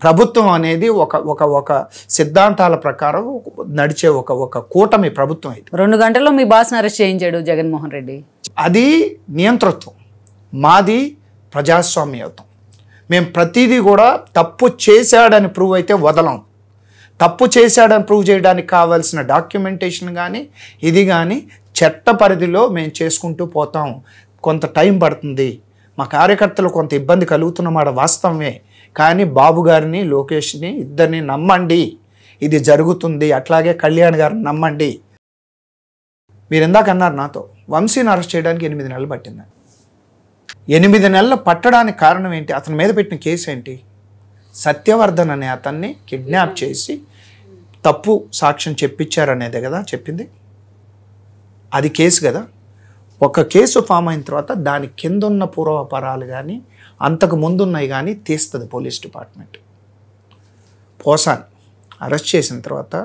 ప్రభుత్వం అనేది ఒక సిద్ధాంతాల ప్రకారం నడిచే ఒక కూటమి ప్రభుత్వం. ఇది 2 గంటల్లో మీ బాస్ని అరెస్ట్ చేయించాడు జగన్మోహన్ రెడ్డి. అది నియంతృత్వం. మాది ప్రజాస్వామ్యయుతం. మేము ప్రతిదీ కూడా తప్పు చేశాడని ప్రూవ్ అయితే వదలం. తప్పు చేశాడని ప్రూవ్ చేయడానికి కావాల్సిన డాక్యుమెంటేషన్ కానీ ఇది కానీ చట్ట పరిధిలో మేము చేసుకుంటూ పోతాం. కొంత టైం పడుతుంది, మా కార్యకర్తలు కొంత ఇబ్బంది కలుగుతున్నమాట వాస్తవమే. కానీ బాబు గారిని లోకేష్ని ఇద్దరిని నమ్మండి, ఇది జరుగుతుంది. అట్లాగే కళ్యాణ్ గారిని నమ్మండి. మీరు ఇందాక అన్నారు నాతో వంశీని అరెస్ట్ చేయడానికి 8 నెలలు పట్టింది. 8 నెలలు పట్టడానికి కారణం ఏంటి? అతని మీద పెట్టిన కేసు ఏంటి? సత్యవర్ధన్ అనే అతన్ని కిడ్నాప్ చేసి తప్పు సాక్ష్యం చెప్పించారనేదే కదా చెప్పింది. అది కేసు కదా. ఒక కేసు ఫామ్ అయిన తర్వాత దాని కింద ఉన్న పూర్వాపరాలు కానీ అంతకు ముందున్నాయి కానీ తీస్తుంది పోలీస్ డిపార్ట్మెంట్. పోసాని అరెస్ట్ చేసిన తర్వాత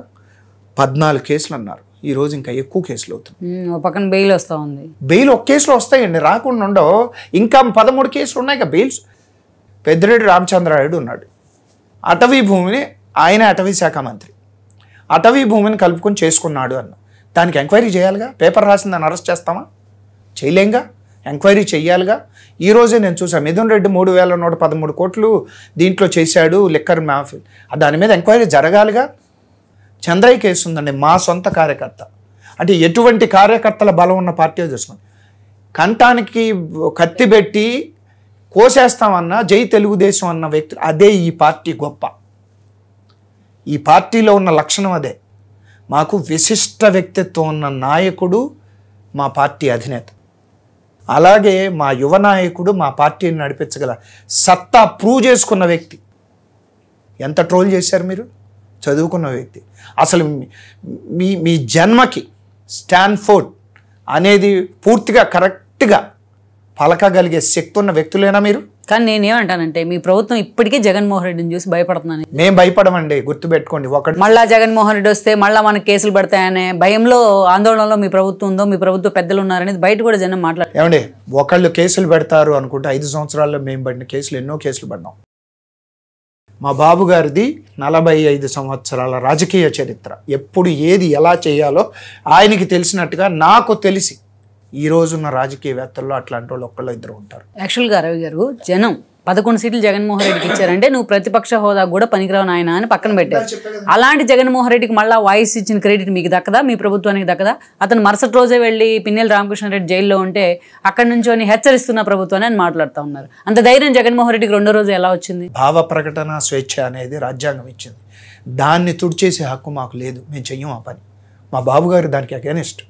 14 కేసులు అన్నారు. ఈరోజు ఇంకా ఎక్కువ కేసులు అవుతుంది. పక్కన బెయిల్ వస్తూ ఉంది. బెయిల్ ఒక కేసులో వస్తాయండి, రాకుండా ఉండవు. ఇంకా 13 కేసులు ఉన్నాయి ఇక బెయిల్స్. పెద్దిరెడ్డి రామచంద్రారెడ్డి ఉన్నాడు. అటవీ భూమిని ఆయన అటవీ శాఖ మంత్రి. అటవీ భూమిని కలుపుకొని చేసుకున్నాడు అన్న దానికి ఎంక్వైరీ చేయాలిగా. పేపర్ రాసిన దాన్ని అరెస్ట్ చేస్తామా? చేయలేంగా. ఎంక్వైరీ చెయ్యాలిగా. ఈరోజే నేను చూసాను మిథున్ రెడ్డి 3,113 కోట్లు దీంట్లో చేశాడు లిక్కర్ మాఫీ. దాని మీద ఎంక్వైరీ జరగాలిగా. చంద్రయ్య కేసు ఉందండి, మా సొంత కార్యకర్త. అంటే ఎటువంటి కార్యకర్తల బలం ఉన్న పార్టీ చూసుకోండి. కంఠానికి కత్తి పెట్టి కోసేస్తామన్నా జై తెలుగుదేశం అన్న వ్యక్తి, అదే ఈ పార్టీ గొప్ప. ఈ పార్టీలో ఉన్న లక్షణం అదే. మాకు విశిష్ట వ్యక్తిత్వం ఉన్న నాయకుడు మా పార్టీ అధినేత. అలాగే మా యువ నాయకుడు మా పార్టీని నడిపించగల సత్తా ప్రూవ్ చేసుకున్న వ్యక్తి. ఎంత ట్రోల్ చేశారు మీరు? చదువుకున్న వ్యక్తి. అసలు మీ జన్మకి స్టాన్ఫోర్డ్ అనేది పూర్తిగా కరెక్ట్గా పలకగలిగే శక్తి ఉన్న వ్యక్తులేనా మీరు? కానీ నేనేమంటానంటే మీ ప్రభుత్వం ఇప్పటికీ జగన్మోహన్ రెడ్డిని చూసి భయపడుతున్నాను. మేము భయపడమండి, గుర్తుపెట్టుకోండి. మళ్ళా జగన్మోహన్ రెడ్డి వస్తే మళ్ళీ మనకు కేసులు పడతాయనే భయంలో ఆందోళనలో మీ ప్రభుత్వం ఉందో, మీ ప్రభుత్వ పెద్దలు ఉన్నారనేది బయట కూడా జనం మాట్లాడారు. ఏమండి, ఒకళ్ళు కేసులు పెడతారు అనుకుంటే 5 సంవత్సరాల్లో మేము పడిన కేసులు ఎన్నో కేసులు పడినాం. మా బాబు గారిది 45 సంవత్సరాల రాజకీయ చరిత్ర. ఎప్పుడు ఏది ఎలా చేయాలో ఆయనకి తెలిసినట్టుగా నాకు తెలిసి ఈ రోజున్న రాజకీయవేత్తల్లో అట్లాంటి వాళ్ళు 1-2 ఉంటారు. యాక్చువల్గా రవి గారు, జనం 11 సీట్లు జగన్మోహన్ రెడ్డికి ఇచ్చారంటే నువ్వు ప్రతిపక్ష హోదా కూడా పనికిరావు నాయన అని పక్కన పెట్టారు. అలాంటి జగన్మోహన్ రెడ్డికి మళ్ళీ వాయిస్ ఇచ్చిన క్రెడిట్ మీకు దక్కదా? మీ ప్రభుత్వానికి దక్కదా? అతను మరుసటి రోజే వెళ్ళి పిన్నెల రామకృష్ణారెడ్డి జైల్లో ఉంటే అక్కడి నుంచి హెచ్చరిస్తున్న ప్రభుత్వాన్ని అని మాట్లాడుతూ ఉన్నారు. అంత ధైర్యం జగన్మోహన్ రెడ్డికి 2వ రోజు ఎలా వచ్చింది? భావ ప్రకటన స్వేచ్ఛ అనేది రాజ్యాంగం ఇచ్చింది. దాన్ని తుడిచేసే హక్కు మాకు లేదు. మేము చెయ్యం ఆ పని. మా బాబు గారు దానికి అగెనిస్ట్.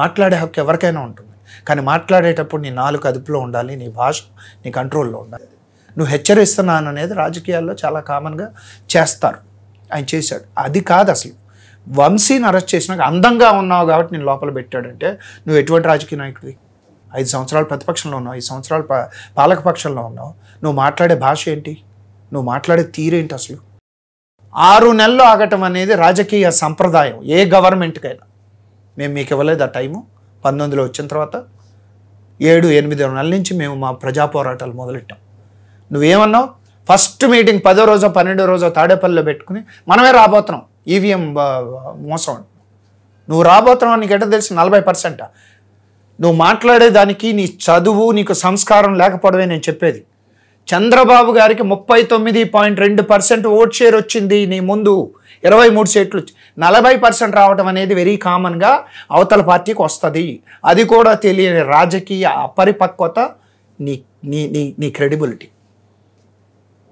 మాట్లాడే హక్కు ఎవరికైనా ఉంటుంది, కానీ మాట్లాడేటప్పుడు నీ నాలుగు అదుపులో ఉండాలి, నీ భాష నీ కంట్రోల్లో ఉండాలి. నువ్వు హెచ్చరిస్తున్నాను అనేది రాజకీయాల్లో చాలా కామన్గా చేస్తారు. ఆయన చేశాడు. అది కాదు అసలు. వంశీని అరెస్ట్ చేసినాక అందంగా ఉన్నావు కాబట్టి నేను లోపల పెట్టాడంటే నువ్వు ఎటువంటి రాజకీయ నాయకుడివి? 5 సంవత్సరాలు ప్రతిపక్షంలో ఉన్నావు, 5 సంవత్సరాలు పాలకపక్షంలో ఉన్నావు. నువ్వు మాట్లాడే భాష ఏంటి? నువ్వు మాట్లాడే తీరేంటి? అసలు 6 నెలలు ఆగటం అనేది రాజకీయ సంప్రదాయం ఏ గవర్నమెంట్కైనా. మేము మీకు ఇవ్వలేదు ఆ టైము. 19లో వచ్చిన తర్వాత 7-8 నెలల నుంచి మేము మా ప్రజా పోరాటాలు మొదలెట్టాం. నువ్వేమన్నావు? ఫస్ట్ మీటింగ్ 10వ రోజో 12వ రోజో తాడేపల్లిలో పెట్టుకుని మనమే రాబోతున్నాం, ఈవీఎం మోసం. నువ్వు రాబోతున్నావు నీకు ఎట్లా తెలుసు? 40%. నువ్వు మాట్లాడేదానికి నీ చదువు, నీకు సంస్కారం లేకపోవడమే నేను చెప్పేది. చంద్రబాబు గారికి 39.2% ఓట్ షేర్ వచ్చింది, నీ ముందు 23 సీట్లు. 40% రావడం అనేది వెరీ కామన్గా అవతల పార్టీకి వస్తుంది. అది కూడా తెలియని రాజకీయ అపరిపక్వత నీ నీ నీ నీ క్రెడిబిలిటీ.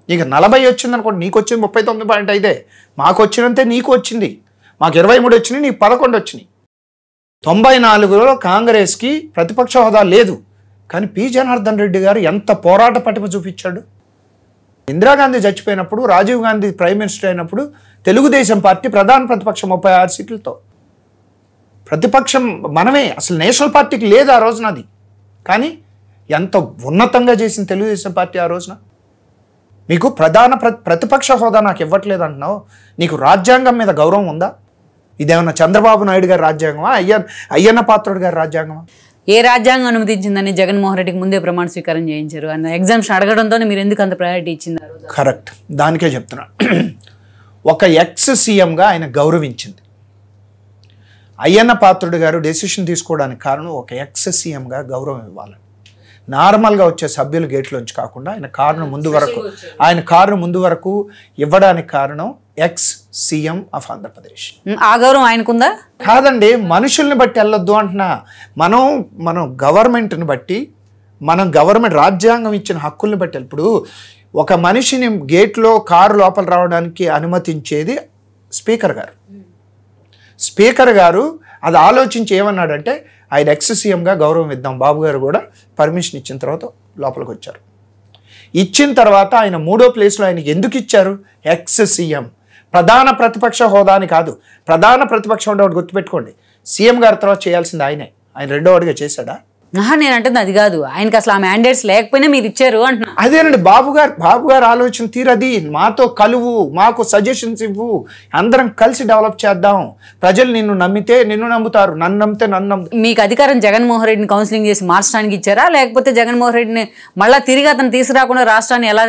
నీకు 40 వచ్చింది అనుకోండి, నీకు వచ్చింది 39.5. మాకు వచ్చినంతే నీకు వచ్చింది. మాకు 23 వచ్చినాయి, నీకు 11 వచ్చినాయి. 94లో కాంగ్రెస్కి ప్రతిపక్ష హోదా లేదు, కానీ పి జనార్దన్ రెడ్డి గారు ఎంత పోరాట పటిమ చూపించాడు. ఇందిరాగాంధీ చచ్చిపోయినప్పుడు, రాజీవ్ గాంధీ ప్రైమ్ మినిస్టర్ అయినప్పుడు తెలుగుదేశం పార్టీ ప్రధాన ప్రతిపక్షం 36 సీట్లతో. ప్రతిపక్షం మనమే, అసలు నేషనల్ పార్టీకి లేదు ఆ రోజున అది. కానీ ఎంత ఉన్నతంగా చేసిన తెలుగుదేశం పార్టీ ఆ రోజున. మీకు ప్రధాన ప్రతిపక్ష హోదా నాకు ఇవ్వట్లేదు అంటున్నావు, నీకు రాజ్యాంగం మీద గౌరవం ఉందా? ఇదేమన్నా చంద్రబాబు నాయుడు గారి రాజ్యాంగమా, అయ్యన్న పాత్రుడు గారి రాజ్యాంగమా? ఏ రాజ్యాంగం అనుమతించిందని జగన్మోహన్ రెడ్డికి ముందే ప్రమాణ స్వీకారం చేయించారు అన్న ఎగ్జామ్షన్ అడగడంతో మీరు ఎందుకు అంత ప్రయారిటీ ఇచ్చింది? కరెక్ట్, దానికే చెప్తున్నా. ఒక ఎక్స్ సీఎంగా ఆయన గౌరవించింది. అయ్యన్న పాత్రుడు గారు డెసిషన్ తీసుకోవడానికి కారణం ఒక ఎక్స్ సీఎంగా గౌరవం ఇవ్వాలి. నార్మల్గా వచ్చే సభ్యుల గేట్లోంచి కాకుండా ఆయన కారును ముందు వరకు ఇవ్వడానికి కారణం ఎక్స్ సీఎం ఆఫ్ ఆంధ్రప్రదేశ్. ఆ గౌరవం ఆయనకుందా? కాదండి, మనుషుల్ని బట్టి వెళ్ళొద్దు అంటున్నా. మనం గవర్నమెంట్ని బట్టి, మనం గవర్నమెంట్ రాజ్యాంగం ఇచ్చిన హక్కుల్ని బట్టి. ఇప్పుడు ఒక మనిషిని గేట్లో కారు లోపల రావడానికి అనుమతించేది స్పీకర్ గారు. స్పీకర్ గారు అది ఆలోచించి ఏమన్నాడంటే ఆయన ఎక్స్ సీఎంగా గౌరవం ఇద్దాం. బాబు గారు కూడా పర్మిషన్ ఇచ్చిన తర్వాత లోపలికి వచ్చారు. ఇచ్చిన తర్వాత ఆయన 3వ ప్లేస్లో ఆయనకి ఎందుకు ఇచ్చారు? Ex CM. ప్రధాన ప్రతిపక్ష హోదాని కాదు. ప్రధాన ప్రతిపక్షం అంటే ఒకటి గుర్తుపెట్టుకోండి, సీఎం గారి తర్వాత చేయాల్సింది ఆయనే. ఆయన 2వ అడుగు చేశాడా? నేను అంటుంది అది కాదు, ఆయనకి అసలు ఆ మ్యాండేట్స్ లేకపోయినా మీరు ఇచ్చారు అంటున్నా. అదేనండి బాబు గారు ఆలోచన తీరది. మాతో కలువు, మాకు సజెషన్స్ ఇవ్వు, అందరం కలిసి డెవలప్ చేద్దాం. ప్రజలు నిన్ను నమ్మితే నిన్ను నమ్ముతారు, నన్ను నమ్మితే నన్ను నమ్ముతారు. మీకు అధికారం జగన్మోహన్ రెడ్డిని కౌన్సిలింగ్ చేసి మార్చడానికి ఇచ్చారా, లేకపోతే జగన్మోహన్ రెడ్డిని మళ్ళీ తిరిగి అతను తీసుకురాకుండా రాష్ట్రాన్ని ఎలా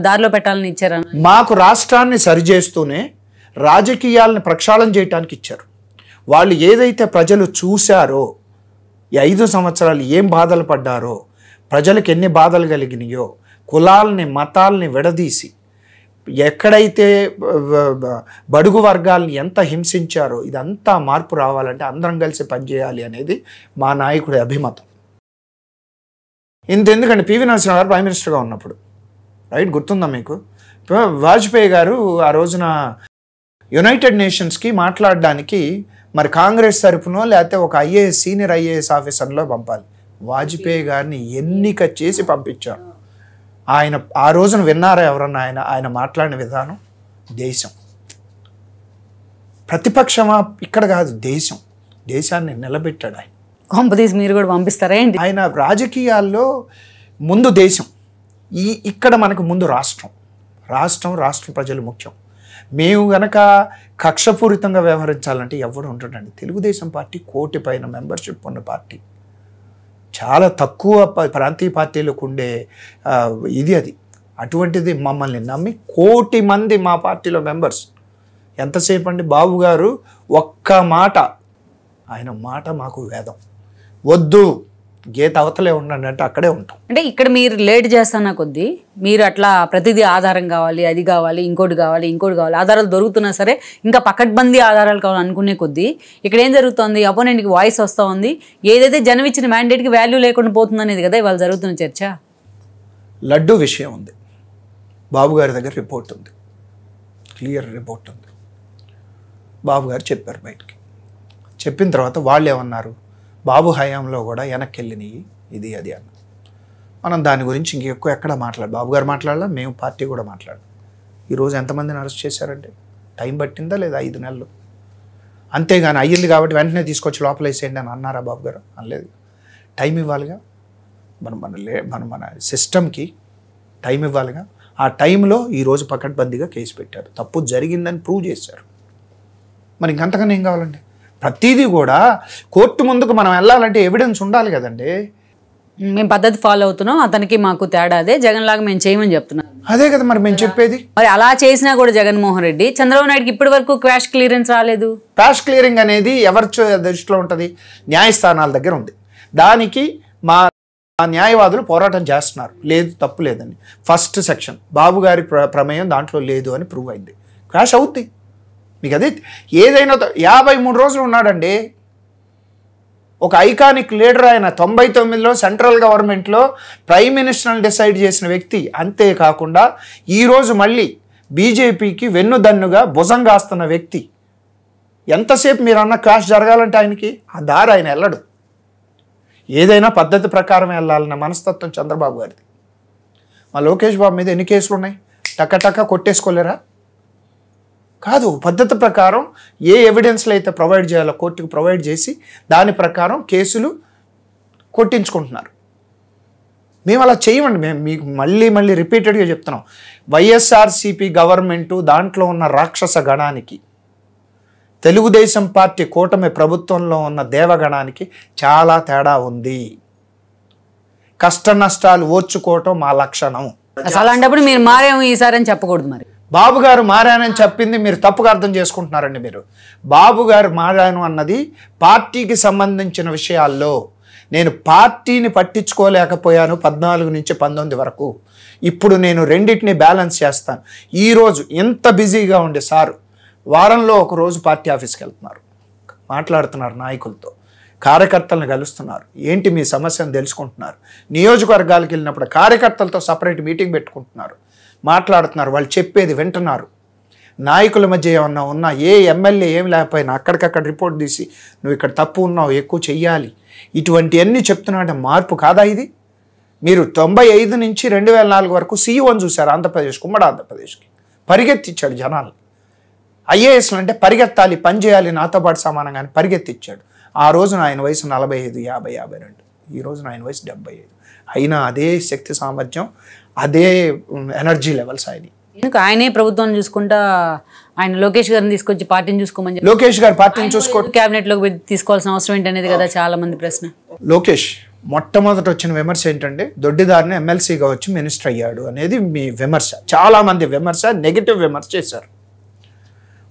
దారిలో పెట్టాలని ఇచ్చారా? మాకు రాష్ట్రాన్ని సరిచేస్తూనే రాజకీయాలను ప్రక్షాళన చేయడానికి ఇచ్చారు. వాళ్ళు ఏదైతే ప్రజలు చూశారో, ఈ 5 సంవత్సరాలు ఏం బాధలు పడ్డారో, ప్రజలకు ఎన్ని బాధలు కలిగినాయో, కులాలని మతాలని విడదీసి ఎక్కడైతే బడుగు వర్గాల్ని ఎంత హింసించారో, ఇదంతా మార్పు రావాలంటే అందరం కలిసి పనిచేయాలి అనేది మా నాయకుడి అభిమతం. ఇంతెందుకండి, పివి నరసింహారావు గారు ప్రైమ్ మినిస్టర్గా ఉన్నప్పుడు, రైట్, గుర్తుందా మీకు? వాజ్పేయి గారు ఆ రోజున యునైటెడ్ నేషన్స్కి మాట్లాడడానికి మరి కాంగ్రెస్ తరపునో లేకపోతే ఒక సీనియర్ ఐఏఎస్ ఆఫీసర్లో పంపాలి. వాజ్పేయి గారిని ఎన్నిక చేసి పంపించారు. ఆయన ఆ రోజున విన్నారా ఎవరన్నా? ఆయన మాట్లాడిన విధానం, దేశం ప్రతిపక్షమా ఇక్కడ కాదు, దేశాన్ని నిలబెట్టాడు ఆయన. కాంపదీస్ మీరు కూడా పంపిస్తారా ఏంటి? ఆయన రాజకీయాల్లో ముందు దేశం, ఇక్కడ మనకు ముందు రాష్ట్రం ప్రజలు ముఖ్యం. మేము గనక కక్షపూరితంగా వ్యవహరించాలంటే ఎవడు ఉంటాడండి? తెలుగుదేశం పార్టీ 1 కోటి పైన మెంబర్షిప్ ఉన్న పార్టీ. చాలా తక్కువ ప్రాంతీయ పార్టీలకు ఉండే అది. అటువంటిది మమ్మల్ని నమ్మి 1 కోటి మంది మా పార్టీలో మెంబర్స్. ఎంతసేపు అండి? బాబు గారు ఒక్క మాట, ఆయన మాట మాకు వేదం. వద్దు, గీత అవతలే ఉండండి అంటే అక్కడే ఉంటాం. అంటే ఇక్కడ మీరు లేట్ చేస్తున్న కొద్దీ మీరు అట్లా ప్రతిదీ ఆధారం కావాలి, అది కావాలి, ఇంకోటి కావాలి, ఆధారాలు దొరుకుతున్నా సరే ఇంకా పకడ్బందీ ఆధారాలు కావాలి అనుకునే కొద్దీ ఇక్కడ ఏం జరుగుతుంది? అపోనెంట్కి వాయిస్ వస్తూ ఉంది. ఏదైతే జనం ఇచ్చిన మ్యాండేట్కి వాల్యూ లేకుండా పోతుంది అనేది కదా ఇవాళ జరుగుతున్న చర్చ. లడ్డు విషయం ఉంది, బాబు గారి దగ్గర రిపోర్ట్ ఉంది, క్లియర్ రిపోర్ట్ ఉంది. బాబు గారు చెప్పారు బయటికి. చెప్పిన తర్వాత వాళ్ళు ఏమన్నారు? బాబు హయాంలో కూడా వెనక్కి వెళ్ళినాయి ఇది అది అన్న. మనం దాని గురించి ఇంకెక్కువ ఎక్కడ బాబు గారు మాట్లాడాలా, మేము పార్టీ కూడా మాట్లాడాలి. ఈరోజు ఎంతమందిని అరెస్ట్ చేశారంటే టైం పట్టిందా లేదా? 5 నెలలు. అంతేగాని అయ్యింది కాబట్టి వెంటనే తీసుకొచ్చి లోపల వేసేయండి అని అన్నారా బాబు గారు? అనలేదు. టైం ఇవ్వాలిగా, మన సిస్టమ్కి టైం ఇవ్వాలిగా. ఆ టైంలో ఈరోజు పకడ్బందీగా కేసు పెట్టారు, తప్పు జరిగిందని ప్రూవ్ చేశారు. మరి ఇంకంతకన్నా ఏం కావాలండి? ప్రతిదీ కూడా కోర్టు ముందుకు మనం వెళ్ళాలంటే ఎవిడెన్స్ ఉండాలి కదండి. మేము పద్ధతి ఫాలో అవుతున్నాం, అతనికి మాకు తేడా అదే, జగన్ లాగా మేము చేయమని చెప్తున్నాం. అదే కదా మరి మేము చెప్పేది. మరి అలా చేసినా కూడా జగన్మోహన్ రెడ్డి, చంద్రబాబు నాయుడుకి ఇప్పటి వరకు క్వాష్ క్లియరెన్స్ రాలేదు. క్వాష్ క్లియరింగ్ అనేది ఎవరి దృష్టిలో ఉంటుంది? న్యాయస్థానాల దగ్గర ఉంది. దానికి మా న్యాయవాదులు పోరాటం చేస్తున్నారు, లేదు తప్పు లేదని. ఫస్ట్ సెక్షన్ బాబు గారి ప్రమేయం దాంట్లో లేదు అని ప్రూవ్ అయింది. క్వాష్ అవుద్ది మీకు. అది ఏదైనా 53 రోజులు ఉన్నాడండి. ఒక ఐకానిక్ లీడర్ ఆయన. 99లో సెంట్రల్ గవర్నమెంట్లో ప్రైమ్ మినిస్టర్ని డిసైడ్ చేసిన వ్యక్తి. అంతేకాకుండా ఈరోజు మళ్ళీ బీజేపీకి వెన్నుదన్నుగా భుజం కాస్తున్న వ్యక్తి. ఎంతసేపు మీరు అన్న క్రాష్ జరగాలంటే ఆయనకి ఆ దారి ఆయన వెళ్ళడు. ఏదైనా పద్ధతి ప్రకారం వెళ్ళాలన్న మనస్తత్వం చంద్రబాబు గారిది. మా లోకేష్ బాబు మీద ఎన్ని కేసులు ఉన్నాయి? టక్క కొట్టేసుకోలేరా? కాదు, పద్ధతి ప్రకారం ఏ ఎవిడెన్స్లు అయితే ప్రొవైడ్ చేయాలో కోర్టుకు ప్రొవైడ్ చేసి దాని ప్రకారం కేసులు కొట్టించుకుంటున్నారు. మేము అలా చేయమండి. మేము మీకు మళ్ళీ రిపీటెడ్గా చెప్తున్నాం. వైఎస్ఆర్సీపీ గవర్నమెంటు దాంట్లో ఉన్న రాక్షస గణానికి, తెలుగుదేశం పార్టీ కూటమి ప్రభుత్వంలో ఉన్న దేవగణానికి చాలా తేడా ఉంది. కష్ట నష్టాలు ఓర్చుకోవటం మా లక్షణం. అసలు అలాంటప్పుడు మీరు మారేమో ఈసారి అని చెప్పకూడదు. మరి బాబు గారు మారానని చెప్పింది మీరు తప్పుగా అర్థం చేసుకుంటున్నారండి. మీరు బాబు గారు మారాను అన్నది పార్టీకి సంబంధించిన విషయాల్లో. నేను పార్టీని పట్టించుకోలేకపోయాను 14 నుంచి 19 వరకు. ఇప్పుడు నేను రెండింటిని బ్యాలెన్స్ చేస్తాను. ఈరోజు ఎంత బిజీగా ఉండే సారు వారంలో ఒక రోజు పార్టీ ఆఫీస్కి వెళ్తున్నారు, మాట్లాడుతున్నారు నాయకులతో, కార్యకర్తలను కలుస్తున్నారు, ఏంటి మీ సమస్యను తెలుసుకుంటున్నారు. నియోజకవర్గాలకు వెళ్ళినప్పుడు కార్యకర్తలతో సపరేట్ మీటింగ్ పెట్టుకుంటున్నారు, మాట్లాడుతున్నారు, వాళ్ళు చెప్పేది వింటున్నారు. నాయకుల మధ్య ఏమన్నా ఉన్నా, ఏ ఎమ్మెల్యే ఏమి లేకపోయినా అక్కడికక్కడ రిపోర్ట్ తీసి నువ్వు ఇక్కడ తప్పు ఉన్నావు, ఎక్కువ చెయ్యాలి, ఇటువంటివన్నీ చెప్తున్నాడంటే మార్పు కాదా ఇది? మీరు 95 నుంచి 2004 వరకు సీఈఓని చూశారు ఆంధ్రప్రదేశ్, ఉమ్మడి ఆంధ్రప్రదేశ్కి. పరిగెత్తిచ్చాడు జనాలు. ఐఏఎస్లు అంటే పరిగెత్తాలి, పని చేయాలి, నాతో పాటు సమానంగానే పరిగెత్తిచ్చాడు. ఆ రోజున ఆయన వయసు 45, 50, 52. ఈ రోజున ఆయన వయసు 75. అయినా అదే శక్తి సామర్థ్యం, అదే ఎనర్జీ లెవెల్స్ ఆయన. ఎందుకు ఆయనే ప్రభుత్వాన్ని చూసుకుంటా ఆయన లోకేష్ గారిని తీసుకొచ్చి పార్టీని చూసుకోమని చెప్పి, లోకేష్ గారు పార్టీని చూసుకోవడం క్యాబినెట్ లోకి తీసుకోవాల్సిన అవసరం ఏంటనేది కదా చాలా మంది ప్రశ్న. లోకేష్ మొట్టమొదటి వచ్చిన విమర్శ ఏంటంటే దొడ్డిదారిని ఎమ్మెల్సీగా వచ్చి మినిస్టర్ అయ్యాడు అనేది మీ విమర్శ. చాలామంది విమర్శ, నెగిటివ్ విమర్శ చేశారు.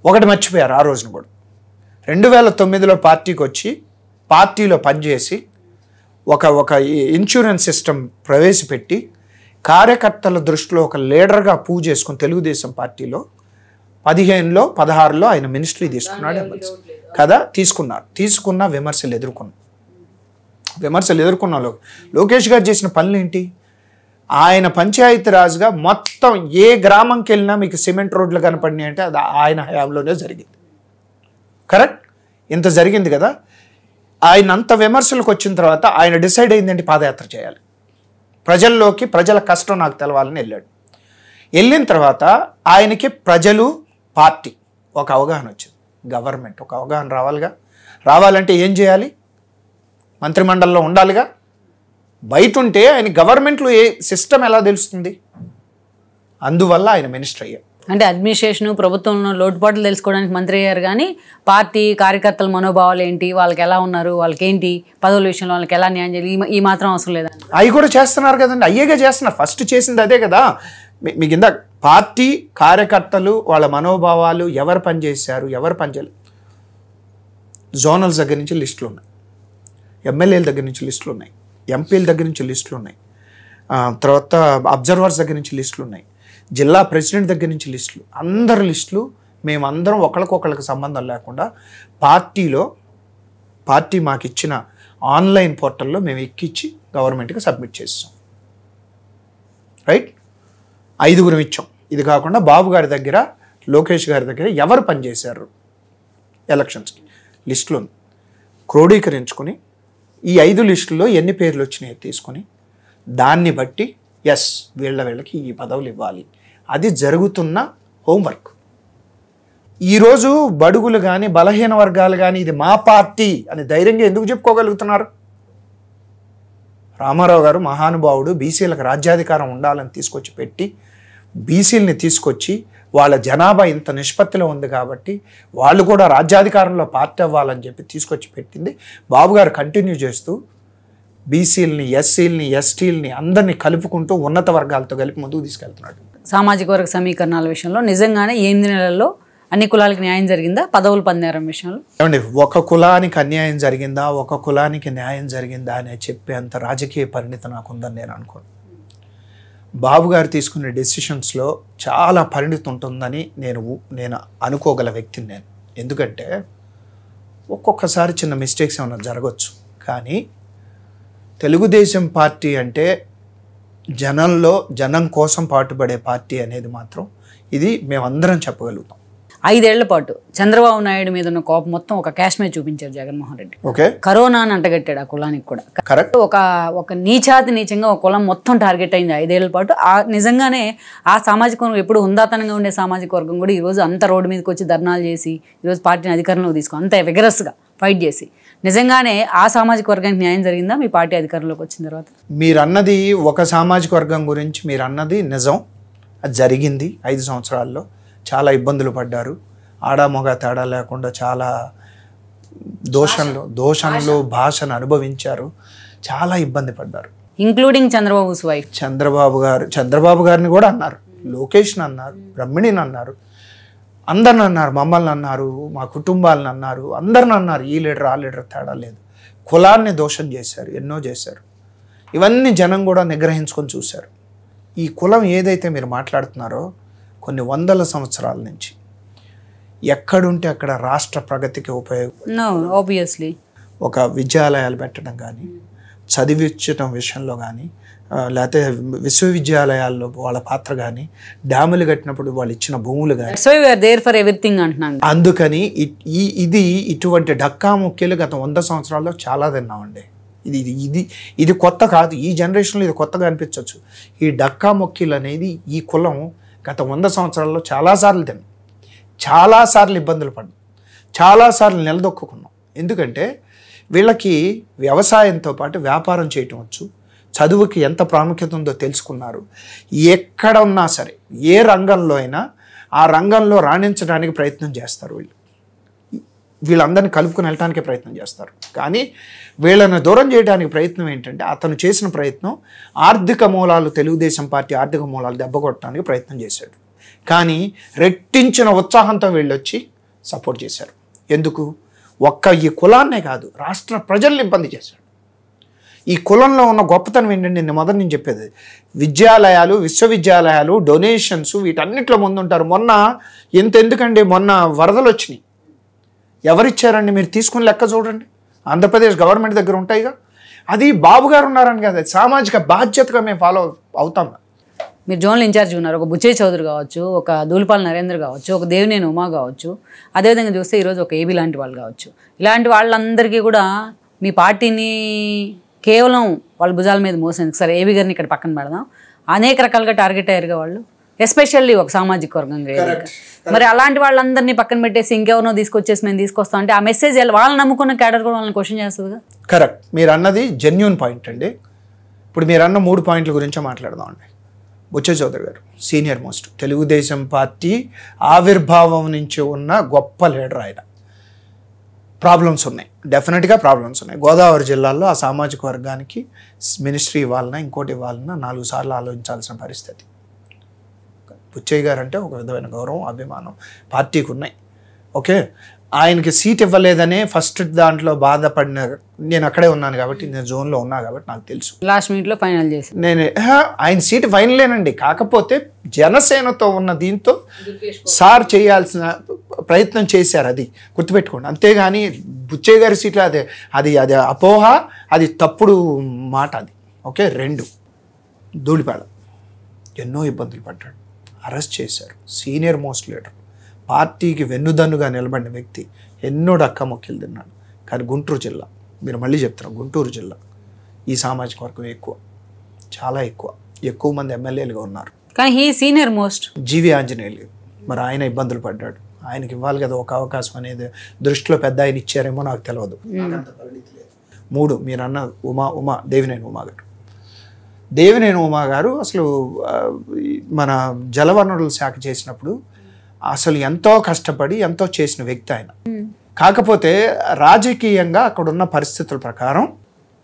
ఒకటి మర్చిపోయారు ఆ రోజున కూడా. 2009లో పార్టీకి వచ్చి పార్టీలో పనిచేసి ఒక ఇన్సూరెన్స్ సిస్టమ్ ప్రవేశపెట్టి కార్యకర్తల దృష్టిలో ఒక లీడర్గా పూజ చేసుకుని తెలుగుదేశం పార్టీలో 15లో 16లో ఆయన మినిస్ట్రీ తీసుకున్నాడు, ఎమ్మెల్సీ కదా తీసుకున్న విమర్శలు ఎదుర్కొన్నా లోకేష్ గారు చేసిన పనులు ఏంటి? ఆయన పంచాయతీరాజ్గా మొత్తం ఏ గ్రామంకి వెళ్ళినా మీకు సిమెంట్ రోడ్లు కనపడినాయి అంటే అది ఆయన హయాంలోనే జరిగింది. కరెక్ట్? ఇంత జరిగింది కదా. ఆయన అంత విమర్శలకు వచ్చిన తర్వాత ఆయన డిసైడ్ అయిందంటే పాదయాత్ర చేయాలి, ప్రజల్లోకి, ప్రజల కష్టం నాకు తెలవాలని వెళ్ళాడు. వెళ్ళిన తర్వాత ఆయనకి ప్రజలు, పార్టీ ఒక అవగాహన వచ్చింది, గవర్నమెంట్ ఒక అవగాహన రావాలంటే ఏం చేయాలి? మంత్రిమండలిలో ఉండాలిగా. బయట ఉంటే ఆయన గవర్నమెంట్లో ఏ సిస్టమ్ ఎలా తెలుస్తుంది? అందువల్ల ఆయన మినిస్టర్ అయ్యారు. అంటే అడ్మినిస్ట్రేషన్, ప్రభుత్వంలో లోటుపాట్లు తెలుసుకోవడానికి మంత్రి అయ్యారు, కానీ పార్టీ కార్యకర్తల మనోభావాలు ఏంటి, వాళ్ళకి ఎలా ఉన్నారు, వాళ్ళకి ఏంటి పదవుల విషయంలో వాళ్ళకి ఎలా న్యాయం చేయాలి, ఈ మాత్రం అవసరం లేదా? అవి కూడా చేస్తున్నారు కదండి, అయ్యేగా చేస్తున్నారు. ఫస్ట్ చేసింది అదే కదా. మీ కింద పార్టీ కార్యకర్తలు వాళ్ళ మనోభావాలు, ఎవరు పనిచేశారు, ఎవరు పనిచేయలేదు. జోనల్స్ దగ్గర నుంచి లిస్టులు ఉన్నాయి, ఎమ్మెల్యేల దగ్గర నుంచి లిస్టులు ఉన్నాయి, ఎంపీల దగ్గర నుంచి లిస్టులు ఉన్నాయి, తర్వాత అబ్జర్వర్స్ దగ్గర నుంచి లిస్టులు ఉన్నాయి, జిల్లా ప్రెసిడెంట్ దగ్గర నుంచి లిస్టులు, అందరి లిస్టులు మేమందరం ఒకరికొకరికి సంబంధం లేకుండా పార్టీ మాకు ఇచ్చిన ఆన్లైన్ పోర్టల్లో మేము ఎక్కించి గవర్నమెంట్కి సబ్మిట్ చేస్తాం. రైట్? 5గురం ఇచ్చాం. ఇది కాకుండా బాబు గారి దగ్గర, లోకేష్ గారి దగ్గర ఎవరు పనిచేశారు ఎలక్షన్స్కి లిస్టులు క్రోడీకరించుకొని ఈ 5 లిస్టుల్లో ఎన్ని పేర్లు వచ్చినాయో తీసుకొని దాన్ని బట్టి ఎస్ వీళ్ళకి ఈ పదవులు ఇవ్వాలి. అది జరుగుతున్న హోంవర్క్. ఈరోజు బడుగులు కానీ బలహీన వర్గాలు కానీ ఇది మా పార్టీ అని ధైర్యంగా ఎందుకు చెప్పుకోగలుగుతున్నారు? రామారావు గారు మహానుభావుడు, బీసీలకు రాజ్యాధికారం ఉండాలని తీసుకొచ్చి పెట్టి బీసీలని తీసుకొచ్చి వాళ్ళ జనాభా ఇంత నిష్పత్తిలో ఉంది కాబట్టి వాళ్ళు కూడా రాజ్యాధికారంలో పార్టీ అవ్వాలని చెప్పి తీసుకొచ్చి పెట్టింది. బాబు గారు కంటిన్యూ చేస్తూ బీసీలని, ఎస్సీలని, ఎస్టీలని అందరినీ కలుపుకుంటూ ఉన్నత వర్గాలతో కలిపి ముందుకు తీసుకెళ్తున్నాడు. సామాజిక వర్గ సమీకరణాల విషయంలో నిజంగానే 8 నెలల్లో అన్ని కులాలకు న్యాయం జరిగిందా? పదవులు పందేరం విషయంలో ఏమండి, ఒక కులానికి అన్యాయం జరిగిందా, ఒక కులానికి న్యాయం జరిగిందా అని చెప్పేంత రాజకీయ పరిణితి నాకు ఉందని నేను అనుకోను. బాబు గారు తీసుకునే డెసిషన్స్లో చాలా పరిణితి ఉంటుందని నేను అనుకోగల వ్యక్తిని నేను. ఎందుకంటే ఒక్కొక్కసారి చిన్న మిస్టేక్స్ ఏమైనా జరగవచ్చు, కానీ తెలుగుదేశం పార్టీ అంటే జనం కోసం పాటుపడే పార్టీ అనేది మాత్రం ఇది మేమందరం చెప్పగలుగుతాం. 5 ఏళ్ల పాటు చంద్రబాబు నాయుడు మీద ఉన్న కోపం మొత్తం ఒక క్యాష్ మీద చూపించారు జగన్మోహన్ రెడ్డి. ఓకే, కరోనా అని అంటగట్టాడు ఆ కులానికి కూడా. కరెక్ట్. ఒక నీచంగా ఒక కులం మొత్తం టార్గెట్ అయింది 5 ఏళ్ల పాటు. నిజంగానే ఆ సామాజిక వర్గం ఎప్పుడు హుందాతనంగా ఉండే సామాజిక వర్గం కూడా ఈరోజు అంత రోడ్డు మీదకి వచ్చి ధర్నాలు చేసి ఈరోజు పార్టీని అధికారంలోకి తీసుకో అంత విగరస్గా ఫైట్ చేసి నిజంగానే ఆ సామాజిక వర్గానికి న్యాయం జరిగిందా మీ పార్టీ అధికారంలోకి వచ్చిన తర్వాత? మీరు అన్నది ఒక సామాజిక వర్గం గురించి మీరు అన్నది నిజం. అది జరిగింది. 5 సంవత్సరాల్లో చాలా ఇబ్బందులు పడ్డారు. ఆడామొగ తేడా లేకుండా చాలా దోషణలు భాషను అనుభవించారు. చాలా ఇబ్బంది పడ్డారు. Including Chandrababu's wife. చంద్రబాబు గారిని కూడా అన్నారు, లోకేష్ని అన్నారు, బ్రహ్మిణిని అన్నారు, అందరిని అన్నారు, మమ్మల్ని అన్నారు, మా కుటుంబాలను అన్నారు, అందరిని అన్నారు. ఈ లీడర్ ఆ లీడర్ తేడా లేదు. కులాన్ని దోషం చేశారు, ఎన్నో చేశారు. ఇవన్నీ జనం కూడా నిగ్రహించుకొని చూశారు. ఈ కులం ఏదైతే మీరు మాట్లాడుతున్నారో కొన్ని వందల సంవత్సరాల నుంచి ఎక్కడుంటే అక్కడ రాష్ట్ర ప్రగతికి ఆబ్వియస్లీ ఒక విద్యాలయాలు పెట్టడం కానీ, చదివించడం విషయంలో కానీ, లేకపోతే విశ్వవిద్యాలయాల్లో వాళ్ళ పాత్ర కానీ, డ్యాములు కట్టినప్పుడు వాళ్ళు ఇచ్చిన భూములు కానీ, అందుకని ఇటువంటి డక్కా ముఖ్యలు గత 100 సంవత్సరాల్లో చాలా తిన్నామండి. ఇది కొత్త కాదు. ఈ జనరేషన్లో ఇది కొత్తగా అనిపించవచ్చు. ఈ డక్కా మొక్కీలు అనేది ఈ కులం గత 100 సంవత్సరాల్లో చాలాసార్లు తిన్నాం, చాలాసార్లు ఇబ్బందులు పడ్డాం, చాలాసార్లు నిలదొక్కున్నాం. ఎందుకంటే వీళ్ళకి వ్యవసాయంతో పాటు వ్యాపారం చేయటం వచ్చు, చదువుకి ఎంత ప్రాముఖ్యత ఉందో తెలుసుకున్నారు. ఎక్కడ ఉన్నా సరే, ఏ రంగంలో అయినా ఆ రంగంలో రాణించడానికి ప్రయత్నం చేస్తారు. వీళ్ళందరినీ కలుపుకొని వెళ్ళటానికి ప్రయత్నం చేస్తారు. కానీ వీళ్ళని దూరం చేయడానికి ప్రయత్నం ఏంటంటే, అతను చేసిన ప్రయత్నం ఆర్థిక మూలాలు, తెలుగుదేశం పార్టీ ఆర్థిక మూలాలు దెబ్బకొట్టడానికి ప్రయత్నం చేశాడు. కానీ రెట్టించిన ఉత్సాహంతో వీళ్ళొచ్చి సపోర్ట్ చేశారు. ఎందుకు? ఈ కులాన్నే కాదు, రాష్ట్ర ప్రజల్ని ఇబ్బంది చేశాడు. ఈ కులంలో ఉన్న గొప్పతనం ఏంటంటే, నేను చెప్పేది విద్యాలయాలు, విశ్వవిద్యాలయాలు, డొనేషన్స్ వీటన్నిటిలో ముందుంటారు. ఎందుకండి మొన్న వరదలు వచ్చినాయి, ఎవరిచ్చారండి? మీరు తీసుకుని లెక్క చూడండి. ఆంధ్రప్రదేశ్ గవర్నమెంట్ దగ్గర ఉంటాయిగా. అది బాబు గారు ఉన్నారని కదా, సామాజిక బాధ్యతగా మేము ఫాలో అవుతాం. మీరు జోనల్ ఇన్ఛార్జ్ ఉన్నారు. ఒక బుచ్చయ్య చౌదరి కావచ్చు, ఒక దూలిపాల నరేంద్ర కావచ్చు, ఒక దేవినేని ఉమా కావచ్చు, అదేవిధంగా చూస్తే ఈరోజు ఒక ఏబీ లాంటి వాళ్ళు కావచ్చు. ఇలాంటి వాళ్ళందరికీ కూడా మీ పార్టీని కేవలం వాళ్ళ భుజాల మీద మోసేందుకు, సరే ఏబీ గారిని ఇక్కడ పక్కన పెడదాం, అనేక రకాలుగా టార్గెట్ అయ్యారుగా వాళ్ళు, ఎస్పెషల్లీ ఒక సామాజిక వర్గంగా. మరి అలాంటి వాళ్ళందరినీ పక్కన పెట్టేసి ఇంకెవరినో తీసుకొచ్చేసి మేము తీసుకొస్తాం అంటే ఆ మెసేజ్ వాళ్ళని నమ్ముకున్న క్యాడర్ కూడా వాళ్ళని క్వశ్చన్ చేస్తుందిగా. కరెక్ట్, మీరు అన్నది జెన్యూన్ పాయింట్ అండి. ఇప్పుడు మీరు అన్న 3 పాయింట్ల గురించే మాట్లాడదాం అండి. బుచ్చయ్య చౌదరి గారు సీనియర్ మోస్ట్ తెలుగుదేశం పార్టీ ఆవిర్భావం నుంచి ఉన్న గొప్ప లీడర్. ఆయన ప్రాబ్లమ్స్ ఉన్నాయి, డెఫినెట్గా ప్రాబ్లమ్స్ ఉన్నాయి. గోదావరి జిల్లాలో ఆ సామాజిక వర్గానికి మినిస్ట్రీ ఇవ్వాలన్నా ఇంకోటి ఇవ్వాలన్నా 4 సార్లు ఆలోచించాల్సిన పరిస్థితి. బుచ్చయ్య గారు అంటే ఒక విధమైన గౌరవం, అభిమానం పార్టీకి ఉన్నాయి. ఓకే, ఆయనకి సీట్ ఇవ్వలేదనే ఫస్ట్ దాంట్లో బాధపడిన నేను అక్కడే ఉన్నాను కాబట్టి, నేను జోన్లో ఉన్నా కాబట్టి నాకు తెలుసు. లాస్ట్ మినిట్లో ఫైనల్ చేసి ఆయన సీట్ ఫైనలేనండి. కాకపోతే జనసేనతో ఉన్న దీంతో సార్ చేయాల్సిన ప్రయత్నం చేశారు, అది గుర్తుపెట్టుకోండి. అంతేగాని బుచ్చయ్య గారి సీట్లో అది అపోహ, అది తప్పుడు మాట అది. ఓకే, 2 ధూళిపాల ఎన్నో ఇబ్బందులు పడ్డాడు, అరెస్ట్ చేశారు. సీనియర్ మోస్ట్ లీడర్, పార్టీకి వెన్నుదన్నుగా నిలబడిన వ్యక్తి, ఎన్నో డక్కా మొక్కలు తిన్నాడు. కానీ గుంటూరు జిల్లా, మీరు మళ్ళీ చెప్తారు, గుంటూరు జిల్లా ఈ సామాజిక వర్గం ఎక్కువ, చాలా ఎక్కువ మంది ఎమ్మెల్యేలుగా ఉన్నారు. కానీ ఈ సీనియర్ మోస్ట్ జీవి ఆంజనేయులు, మరి ఆయన ఇబ్బందులు పడ్డాడు. ఆయనకి ఇవ్వాలి కదా ఒక అవకాశం అనేది, దృష్టిలో పెద్ద ఆయన ఇచ్చారేమో నాకు తెలియదు. 3 మీరు అన్న దేవినేని ఉమా గారు అసలు మన జలవనరుల శాఖ చేసినప్పుడు అసలు ఎంతో కష్టపడి ఎంతో చేసిన వ్యక్తి ఆయన. కాకపోతే రాజకీయంగా అక్కడున్న పరిస్థితుల ప్రకారం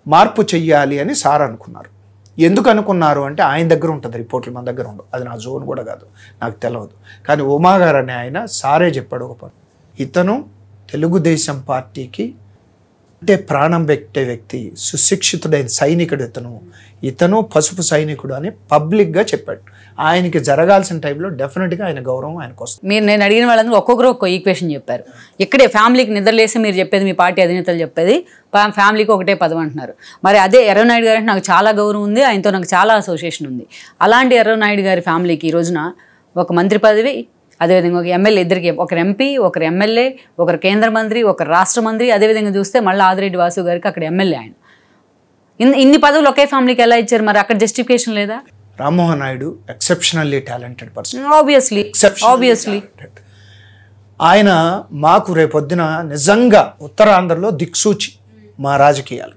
మార్పు చెయ్యాలి అని సార్ అనుకున్నారు. ఎందుకు అనుకున్నారు అంటే ఆయన దగ్గర ఉంటుంది రిపోర్ట్లు, మన దగ్గర ఉండవు. అది నా జోన్ కూడా కాదు, నాకు తెలియదు. కానీ ఉమా గారు అనే ఆయన సారే చెప్పాడు ఒక పని, ఇతను తెలుగుదేశం పార్టీకి అంటే ప్రాణం పెట్టే వ్యక్తి, సుశిక్షితుడైన సైనికుడు ఇతను పసుపు సైనికుడు అని పబ్లిక్గా చెప్పాడు. ఆయనకి జరగాల్సిన టైంలో డెఫినెట్గా ఆయన గౌరవం ఆయనకు వస్తుంది. నేను అడిగిన వాళ్ళందరూ ఒక్కొక్కరు ఒక్కో ఈక్వేషన్ చెప్పారు. ఇక్కడే ఫ్యామిలీకి నిద్రలేసి మీరు చెప్పేది, మీ పార్టీ అధినేతలు చెప్పేది ఫ్యామిలీకి ఒకటే పదం అంటున్నారు. మరి అదే ఎర్రనాయుడు గారు అంటే నాకు చాలా గౌరవం ఉంది, ఆయనతో నాకు చాలా అసోసియేషన్ ఉంది. అలాంటి ఎర్రనాయుడు గారి ఫ్యామిలీకి ఈ రోజున ఒక మంత్రి పదవి, అదేవిధంగా ఒక ఎమ్మెల్యే, ఇద్దరికి ఒకరు ఎంపీ, ఒకరు ఎమ్మెల్యే, ఒకరు కేంద్ర మంత్రి, ఒకరు రాష్ట్ర మంత్రి, అదేవిధంగా చూస్తే మళ్ళీ ఆదిరెడ్డి వాసు గారికి అక్కడ ఎమ్మెల్యే. ఆయన ఇన్ని పదవులు ఒకే ఫ్యామిలీకి ఎలా ఇచ్చారు? మరి అక్కడ జస్టిఫికేషన్ లేదా? Rammohan Naidu exceptionally talented person, obviously ఆయన మాకు రేపొద్దున నిజంగా ఉత్తరాంధ్రలో దిక్సూచి మా రాజకీయాలు.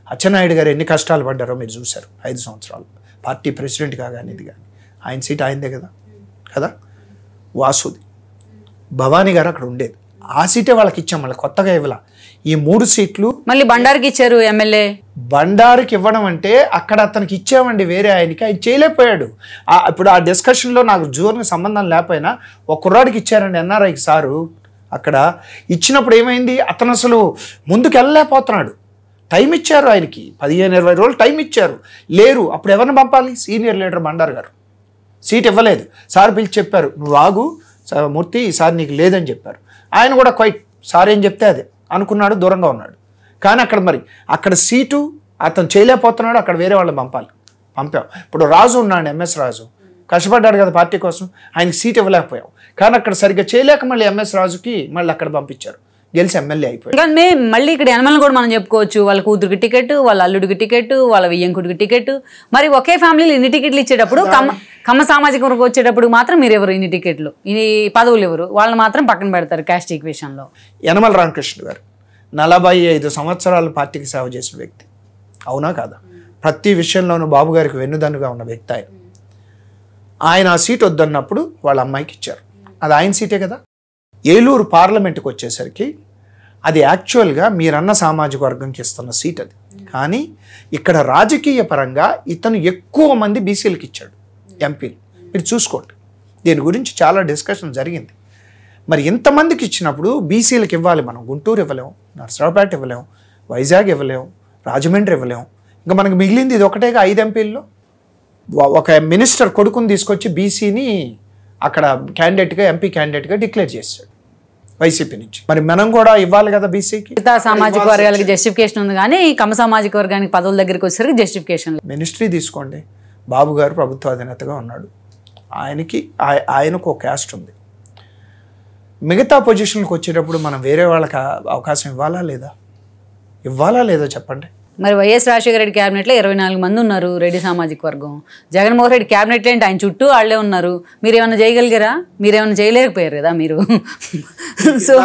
అచ్చెన్నాయుడు గారు ఎన్ని కష్టాలు పడ్డారో మీరు చూశారు 5 సంవత్సరాలు. పార్టీ ప్రెసిడెంట్గా కానీ ఇది కానీ ఆయన సీట్ ఆయనదే కదా. వాసుది, భవానీ గారు అక్కడ ఉండేది, ఆ సీటే వాళ్ళకి ఇచ్చాం. మళ్ళీ కొత్తగా ఇవ్వాల. ఈ 3 సీట్లు మళ్ళీ బండారికి ఇచ్చారు. ఎమ్మెల్యే బండారికి ఇవ్వడం అంటే అక్కడ అతనికి ఇచ్చామండి, వేరే ఆయనకి ఆయన చేయలేకపోయాడు. ఇప్పుడు ఆ డిస్కషన్లో నాకు జోన్కి సంబంధం లేకపోయినా ఒక కుర్రాడికి ఇచ్చారండి ఎన్ఆర్ఐకి సారు. అక్కడ ఇచ్చినప్పుడు ఏమైంది, అతను అసలు ముందుకు వెళ్ళలేకపోతున్నాడు. టైం ఇచ్చారు ఆయనకి, 15-20 రోజులు టైం ఇచ్చారు, లేరు. అప్పుడు ఎవరిని పంపాలి? సీనియర్ లీడర్ బండారు గారు సీట్ ఇవ్వలేదు. సార్ పిలిచి చెప్పారు, నువ్వు ఆగు మూర్తి, ఈసారి నీకు లేదని చెప్పారు. ఆయన కూడా క్వైట్ సార్ ఏం చెప్తే అదే అనుకున్నాడు, దూరంగా ఉన్నాడు. కానీ అక్కడ సీటు అతను చేయలేకపోతున్నాడు, అక్కడ వేరే వాళ్ళని పంపాం. ఇప్పుడు రాజు ఉన్నాడు, ఎంఎస్ రాజు కష్టపడ్డాడు కదా పార్టీ కోసం, ఆయనకి సీట్ ఇవ్వలేకపోయాం. కానీ అక్కడ సరిగ్గా చేయలేక మళ్ళీ ఎంఎస్ రాజుకి మళ్ళీ అక్కడ పంపించారు, గెలిచి ఎమ్మెల్యే అయిపోయాడు. కానీ మళ్ళీ ఇక్కడ యనమలను కూడా మనం చెప్పుకోవచ్చు, వాళ్ళ కూతురికి టికెట్, వాళ్ళ అల్లుడికి టికెట్, వాళ్ళ వియ్యంకుడికి టికెట్. మరి ఒకే ఫ్యామిలీలో ఇన్ని టికెట్లు ఇచ్చేటప్పుడు కమ్మ సామాజిక వర్గం వచ్చేటప్పుడు మాత్రం మీరు ఎవరు ఇన్ని టికెట్లు, ఇన్ని పదవులు ఎవరు, వాళ్ళని మాత్రం పక్కన పెడతారు క్యాస్ట్ ఈక్వేషన్లో. యనమల రామకృష్ణ గారు 45 సంవత్సరాలు పార్టీకి సేవ చేసిన వ్యక్తి, అవునా కాదా? ప్రతి విషయంలోనూ బాబు గారికి వెన్నుదన్నుగా ఉన్న వ్యక్తి ఆయన. ఆయన ఆ సీట్ వద్దన్నప్పుడు వాళ్ళ అమ్మాయికి ఇచ్చారు, అది ఆయన సీటే కదా. ఏలూరు పార్లమెంట్కి వచ్చేసరికి అది యాక్చువల్గా మీరన్న సామాజిక వర్గంకి ఇస్తున్న సీట్ అది. కానీ ఇక్కడ రాజకీయ పరంగా ఇతను ఎక్కువ మంది బీసీలకు ఇచ్చాడు ఎంపీలు. మీరు చూసుకోండి, దీని గురించి చాలా డిస్కషన్ జరిగింది. మరి ఇంతమందికి ఇచ్చినప్పుడు బీసీలకు ఇవ్వాలి. మనం గుంటూరు ఇవ్వలేం, నర్సరావుపేట ఇవ్వలేం, వైజాగ్ ఇవ్వలేం, రాజమండ్రి ఇవ్వలేం. ఇంకా మనకు మిగిలింది ఇది ఒకటేగా 5 ఎంపీల్లో. ఒక మినిస్టర్ కొడుకుని తీసుకొచ్చి బీసీని అక్కడ క్యాండిడేట్గా, ఎంపీ క్యాండిడేట్గా డిక్లేర్ చేశాడు వైసీపీ నుంచి. మరి మనం కూడా ఇవ్వాలి కదా బీసీకి. సామాజిక వర్గాలకి జస్టిఫికేషన్ ఉంది, కానీ కమ్మ సామాజిక వర్గానికి పదవుల దగ్గరికి వచ్చేసరికి జస్టిఫికేషన్. మినిస్ట్రీ తీసుకోండి, బాబు గారు ప్రభుత్వ అధినేతగా ఉన్నాడు, ఆయనకు ఒక క్యాస్ట్ ఉంది. మిగతా పొజిషన్లకు వచ్చేటప్పుడు మనం వేరే వాళ్ళకి అవకాశం ఇవ్వాలా లేదా చెప్పండి. మరి వైఎస్ రాజశేఖర రెడ్డి క్యాబినెట్లో 24 మంది ఉన్నారు రెడ్డి సామాజిక వర్గం. జగన్మోహన్ రెడ్డి క్యాబినెట్లో ఏంటి, ఆయన చుట్టూ వాళ్ళే ఉన్నారు. మీరు ఏమైనా చేయగలిగారా? మీరేమైనా చేయలేకపోయారు కదా మీరు. సో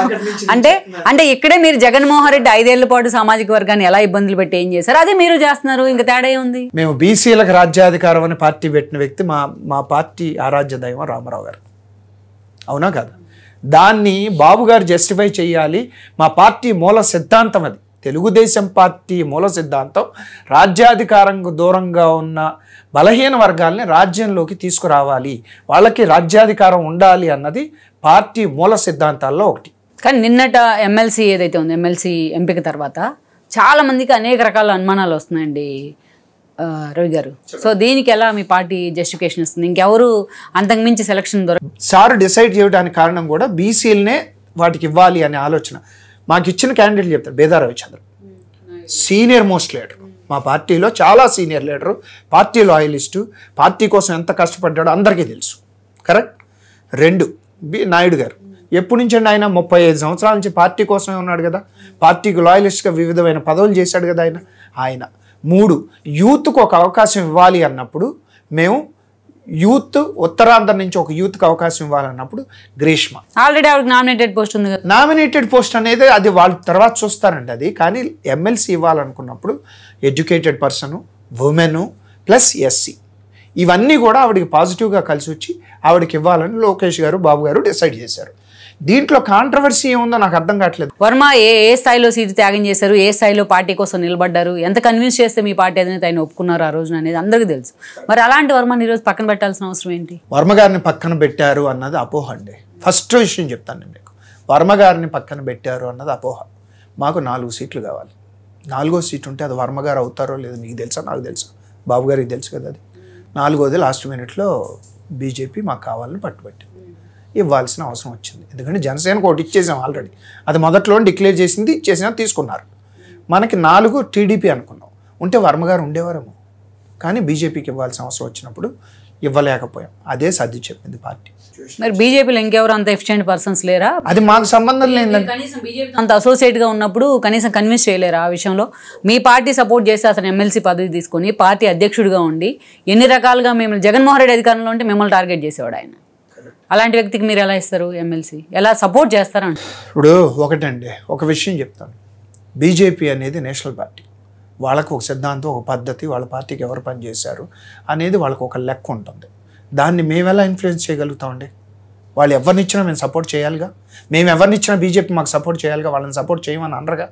అంటే ఇక్కడే మీరు జగన్మోహన్ రెడ్డి 5 ఏళ్ల పాటు సామాజిక వర్గాన్ని ఎలా ఇబ్బందులు పెట్టి ఏం చేశారు, అదే మీరు చేస్తున్నారు. ఇంకా తేడా ఉంది. మేము బీసీలకు రాజ్యాధికారం అని పార్టీ పెట్టిన వ్యక్తి మా పార్టీ ఆరాధ్య దైవం రామారావు గారు, అవునా కాదు? దాన్ని బాబు గారు జస్టిఫై చేయాలి. మా పార్టీ మూల సిద్ధాంతం అది. తెలుగుదేశం పార్టీ మూల సిద్ధాంతం రాజ్యాధికారంకు దూరంగా ఉన్న బలహీన వర్గాల్ని రాజ్యంలోకి తీసుకురావాలి, వాళ్ళకి రాజ్యాధికారం ఉండాలి అన్నది పార్టీ మూల సిద్ధాంతాల్లో ఒకటి. కానీ నిన్నట ఎమ్మెల్సీ ఏదైతే ఉందో, ఎమ్మెల్సీ ఎంపిక తర్వాత చాలా మందికి అనేక రకాల అనుమానాలు వస్తున్నాయండి రవి గారు. సో దీనికి ఎలా మీ పార్టీ జస్టిఫికేషన్ ఇస్తుంది? ఇంకెవరు అంతకుమించి సెలక్షన్ సార్ డిసైడ్ చేయడానికి కారణం కూడా బీసీలనే వాటికి ఇవ్వాలి అనే ఆలోచన. మాకు ఇచ్చిన క్యాండిడేట్లు చెప్తారు. బేదా రవిచంద్ర సీనియర్ మోస్ట్ లీడర్, మా పార్టీలో చాలా senior leader, party loyalist, party కోసం ఎంత కష్టపడ్డాడో అందరికీ తెలుసు. కరెక్ట్. 2 నాయుడు గారు ఎప్పటి నుంచి అండి, ఆయన 35 సంవత్సరాల నుంచి పార్టీ కోసమే ఉన్నాడు కదా, పార్టీకి లాయలిస్ట్గా వివిధమైన పదవులు చేశాడు కదా ఆయన. 3 యూత్కు ఒక అవకాశం ఇవ్వాలి అన్నప్పుడు మేము యూత్ ఉత్తరాంధ్ర నుంచి ఒక యూత్కి అవకాశం ఇవ్వాలన్నప్పుడు గ్రీష్మ ఆల్రెడీ ఆవిడకి నామినేటెడ్ పోస్ట్ ఉంది కదా. నామినేటెడ్ పోస్ట్ అనేది అది వాళ్ళ తర్వాత చూస్తారండి అది. కానీ ఎమ్మెల్సీ ఇవ్వాలనుకున్నప్పుడు educated person, woman plus SC ఇవన్నీ కూడా ఆవిడకి పాజిటివ్గా కలిసి వచ్చి ఆవిడకి ఇవ్వాలని లోకేష్ గారు బాబు గారు డిసైడ్ చేశారు. దీంట్లో కాంట్రవర్సీ ఏముందో నాకు అర్థం కావట్లేదు. వర్మ ఏ స్థాయిలో సీటు త్యాగం చేశారు, ఏ స్థాయిలో పార్టీ కోసం నిలబడ్డారు, ఎంత కన్విన్స్ చేస్తే మీ పార్టీ అధినేత ఆయన ఒప్పుకున్నారు ఆ రోజున అనేది అందరికీ తెలుసు. మరి అలాంటి వర్మని ఈరోజు పక్కన పెట్టాల్సిన అవసరం ఏంటి? వర్మ గారిని పక్కన పెట్టారు అన్నది అపోహ అండి. ఫస్ట్ విషయం చెప్తాను నేను మీకు. వర్మ గారిని పక్కన పెట్టారు అన్నది అపోహ. మాకు 4 సీట్లు కావాలి. 4వ సీట్ ఉంటే అది వర్మ గారు అవుతారో లేదో మీకు తెలుసా, నాకు తెలుసు, బాబు గారికి తెలుసు కదా. అది 4వది లాస్ట్ మినిట్లో బీజేపీ మాకు కావాలని పట్టుబట్టి ఇవ్వాల్సిన అవసరం వచ్చింది. ఎందుకంటే జనసేనకు ఒకటి ఇచ్చేసాం ఆల్రెడీ. అది మొదట్లో డిక్లేర్ చేసింది, ఇచ్చేసినా తీసుకున్నారు. మనకి 4 టీడీపీ అనుకున్నాం. ఉంటే వర్మ గారు ఉండేవారేమో, కానీ బీజేపీకి ఇవ్వాల్సిన అవసరం వచ్చినప్పుడు ఇవ్వలేకపోయాం. అదే సర్ది చెప్పింది పార్టీ. మరి బీజేపీలో ఇంకెవరు అంత ఎఫిషియెంట్ పర్సన్స్ లేరా? అది మాకు సంబంధం లేదండి. కనీసం బీజేపీ అంత అసోసియేట్గా ఉన్నప్పుడు కనీసం కన్విన్స్ చేయలేరా ఆ విషయంలో? మీ పార్టీ సపోర్ట్ చేస్తే అతను ఎమ్మెల్సీ పదవి తీసుకొని పార్టీ అధ్యక్షుడిగా ఉండి ఎన్ని రకాలుగా మిమ్మల్ని జగన్మోహన్ రెడ్డి అధికారంలో ఉంటే మిమ్మల్ని టార్గెట్ చేసేవాడు ఆయన. అలాంటి వ్యక్తికి మీరు ఎలా ఇస్తారు ఎమ్మెల్సీ, ఎలా సపోర్ట్ చేస్తారంట? ఇప్పుడు ఒకటండి, ఒక విషయం చెప్తాను. బీజేపీ అనేది నేషనల్ పార్టీ. వాళ్ళకు ఒక సిద్ధాంతం, ఒక పద్ధతి, వాళ్ళ పార్టీకి ఎవరు పనిచేశారు అనేది వాళ్ళకు ఒక లెక్క ఉంటుంది. దాన్ని మేము ఎలా ఇన్ఫ్లుయెన్స్ చేయగలుగుతామండి? వాళ్ళు ఎవరినిచ్చినా మేము సపోర్ట్ చేయాలిగా. మేము ఎవరినిచ్చినా బీజేపీ మాకు సపోర్ట్ చేయాలిగా. వాళ్ళని సపోర్ట్ చేయమని అనరుగా.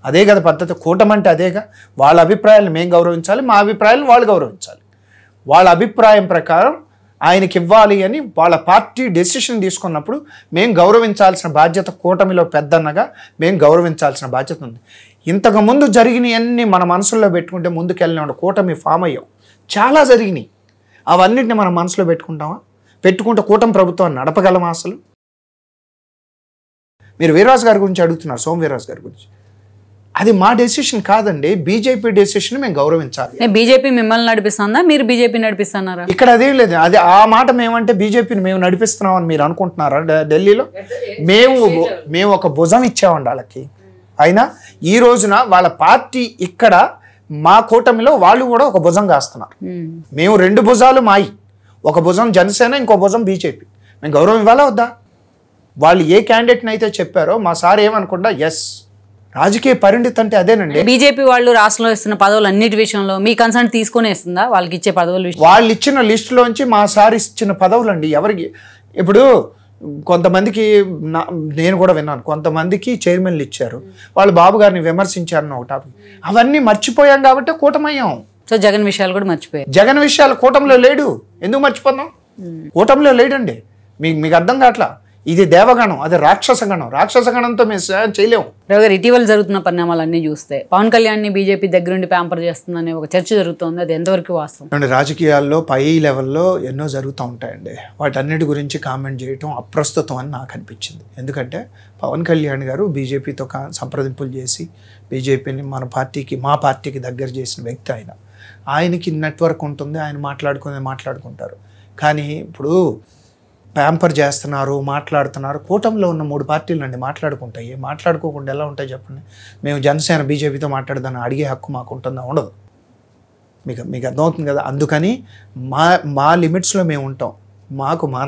అదే కదా పద్ధతి. కూటమి అంటే అదేగా. వాళ్ళ అభిప్రాయాలు మేము గౌరవించాలి, మా అభిప్రాయాలు వాళ్ళు గౌరవించాలి. వాళ్ళ అభిప్రాయం ప్రకారం ఆయనకి ఇవ్వాలి అని వాళ్ళ పార్టీ డెసిషన్ తీసుకున్నప్పుడు మేము గౌరవించాల్సిన బాధ్యత, కూటమిలో పెద్దన్నగా మేము గౌరవించాల్సిన బాధ్యత ఉంది. ఇంతకుముందు జరిగినవన్నీ మన మనసులో పెట్టుకుంటే ముందుకెళ్ళిన కూటమి ఫామ్ అయ్యాం. చాలా జరిగినాయి. అవన్నిటిని మనం మనసులో పెట్టుకుంటామా? పెట్టుకుంటే కూటమి ప్రభుత్వాన్ని నడపగలమా? అసలు మీరు వీర్రాజు గారి గురించి అడుగుతున్నారు, సోము వీర్రాజు గారి గురించి. అది మా డెసిషన్ కాదండి, బీజేపీ డెసిషన్ మేము గౌరవించాలి. బీజేపీ మిమ్మల్ని నడిపిస్తుందా, మీరు బీజేపీ నడిపిస్తున్నారా? ఇక్కడ అదేం లేదు. అది ఆ మాట మేమంటే బీజేపీని మేము నడిపిస్తున్నాం అని మీరు అనుకుంటున్నారా? ఢిల్లీలో మేము ఒక భుజం ఇచ్చామండి వాళ్ళకి. అయినా ఈ రోజున వాళ్ళ పార్టీ ఇక్కడ మా కూటమిలో వాళ్ళు కూడా ఒక భుజం కాస్తున్నారు. మేము 2 భుజాలు మాయి. ఒక భుజం జనసేన, ఇంకో భుజం బీజేపీ. మేము గౌరవం ఇవ్వాలా వద్దా? వాళ్ళు ఏ క్యాండిడేట్ని అయితే చెప్పారో మా సార్ ఏమనుకుంటా, ఎస్, రాజకీయ పరిణితి అంటే అదేనండి. బీజేపీ వాళ్ళు రాష్ట్రంలో ఇస్తున్న పదవులు అన్నిటి విషయంలో మీ కన్సర్న్ తీసుకునే ఇస్తుందా? వాళ్ళకి ఇచ్చే పదవులు వాళ్ళు ఇచ్చిన లిస్టులోంచి మా సార్ ఇచ్చిన పదవులు అండి. ఎవరికి ఇప్పుడు కొంతమందికి నేను కూడా విన్నాను, కొంతమందికి చైర్మన్లు ఇచ్చారు, వాళ్ళు బాబు గారిని విమర్శించారని ఒక టాపిక్. అవన్నీ మర్చిపోయాం కాబట్టి కూటమయ్యాం. సో జగన్ విషయాలు కూడా మర్చిపోయారు. జగన్ విషయాలు కూటమిలో లేడు. ఎందుకు మర్చిపోతాం? కూటమిలో లేడండి. మీకు అర్థం కావట్లా. ఇది దేవగణం, అది రాక్షసగణం. రాక్షసగణంతో మేము చేయలేము. రావు గారు, ఇటీవల జరుగుతున్న పరిణామాలన్నీ చూస్తే పవన్ కళ్యాణ్ని బీజేపీ దగ్గరుండి ప్యాంపర్ చేస్తుందనే ఒక చర్చ జరుగుతుంది. అది ఎంతవరకు వాస్తవం? అంటే రాజకీయాల్లో పై లెవెల్లో ఎన్నో జరుగుతూ ఉంటాయండి. వాటన్నిటి గురించి కామెంట్ చేయటం అప్రస్తుతం అని నాకు అనిపించింది. ఎందుకంటే పవన్ కళ్యాణ్ గారు బీజేపీతో సంప్రదింపులు చేసి బీజేపీని మా పార్టీకి దగ్గర చేసిన వ్యక్తి ఆయన. ఆయనకి నెట్వర్క్ ఉంటుంది, ఆయన మాట్లాడుకుంటారు. కానీ ఇప్పుడు ప్యాంపర్ చేస్తున్నారు, మాట్లాడుతున్నారు. కూటమిలో ఉన్న 3 పార్టీలు అండి మాట్లాడుకుంటాయి. మాట్లాడుకోకుండా ఎలా ఉంటాయి చెప్పండి? మేము జనసేన బీజేపీతో మాట్లాడదాన్ని అడిగే హక్కు మాకు ఉంటుందా? ఉండదు. మీకు అర్థమవుతుంది కదా. అందుకని మా లిమిట్స్లో మేము ఉంటాం. మాకు మా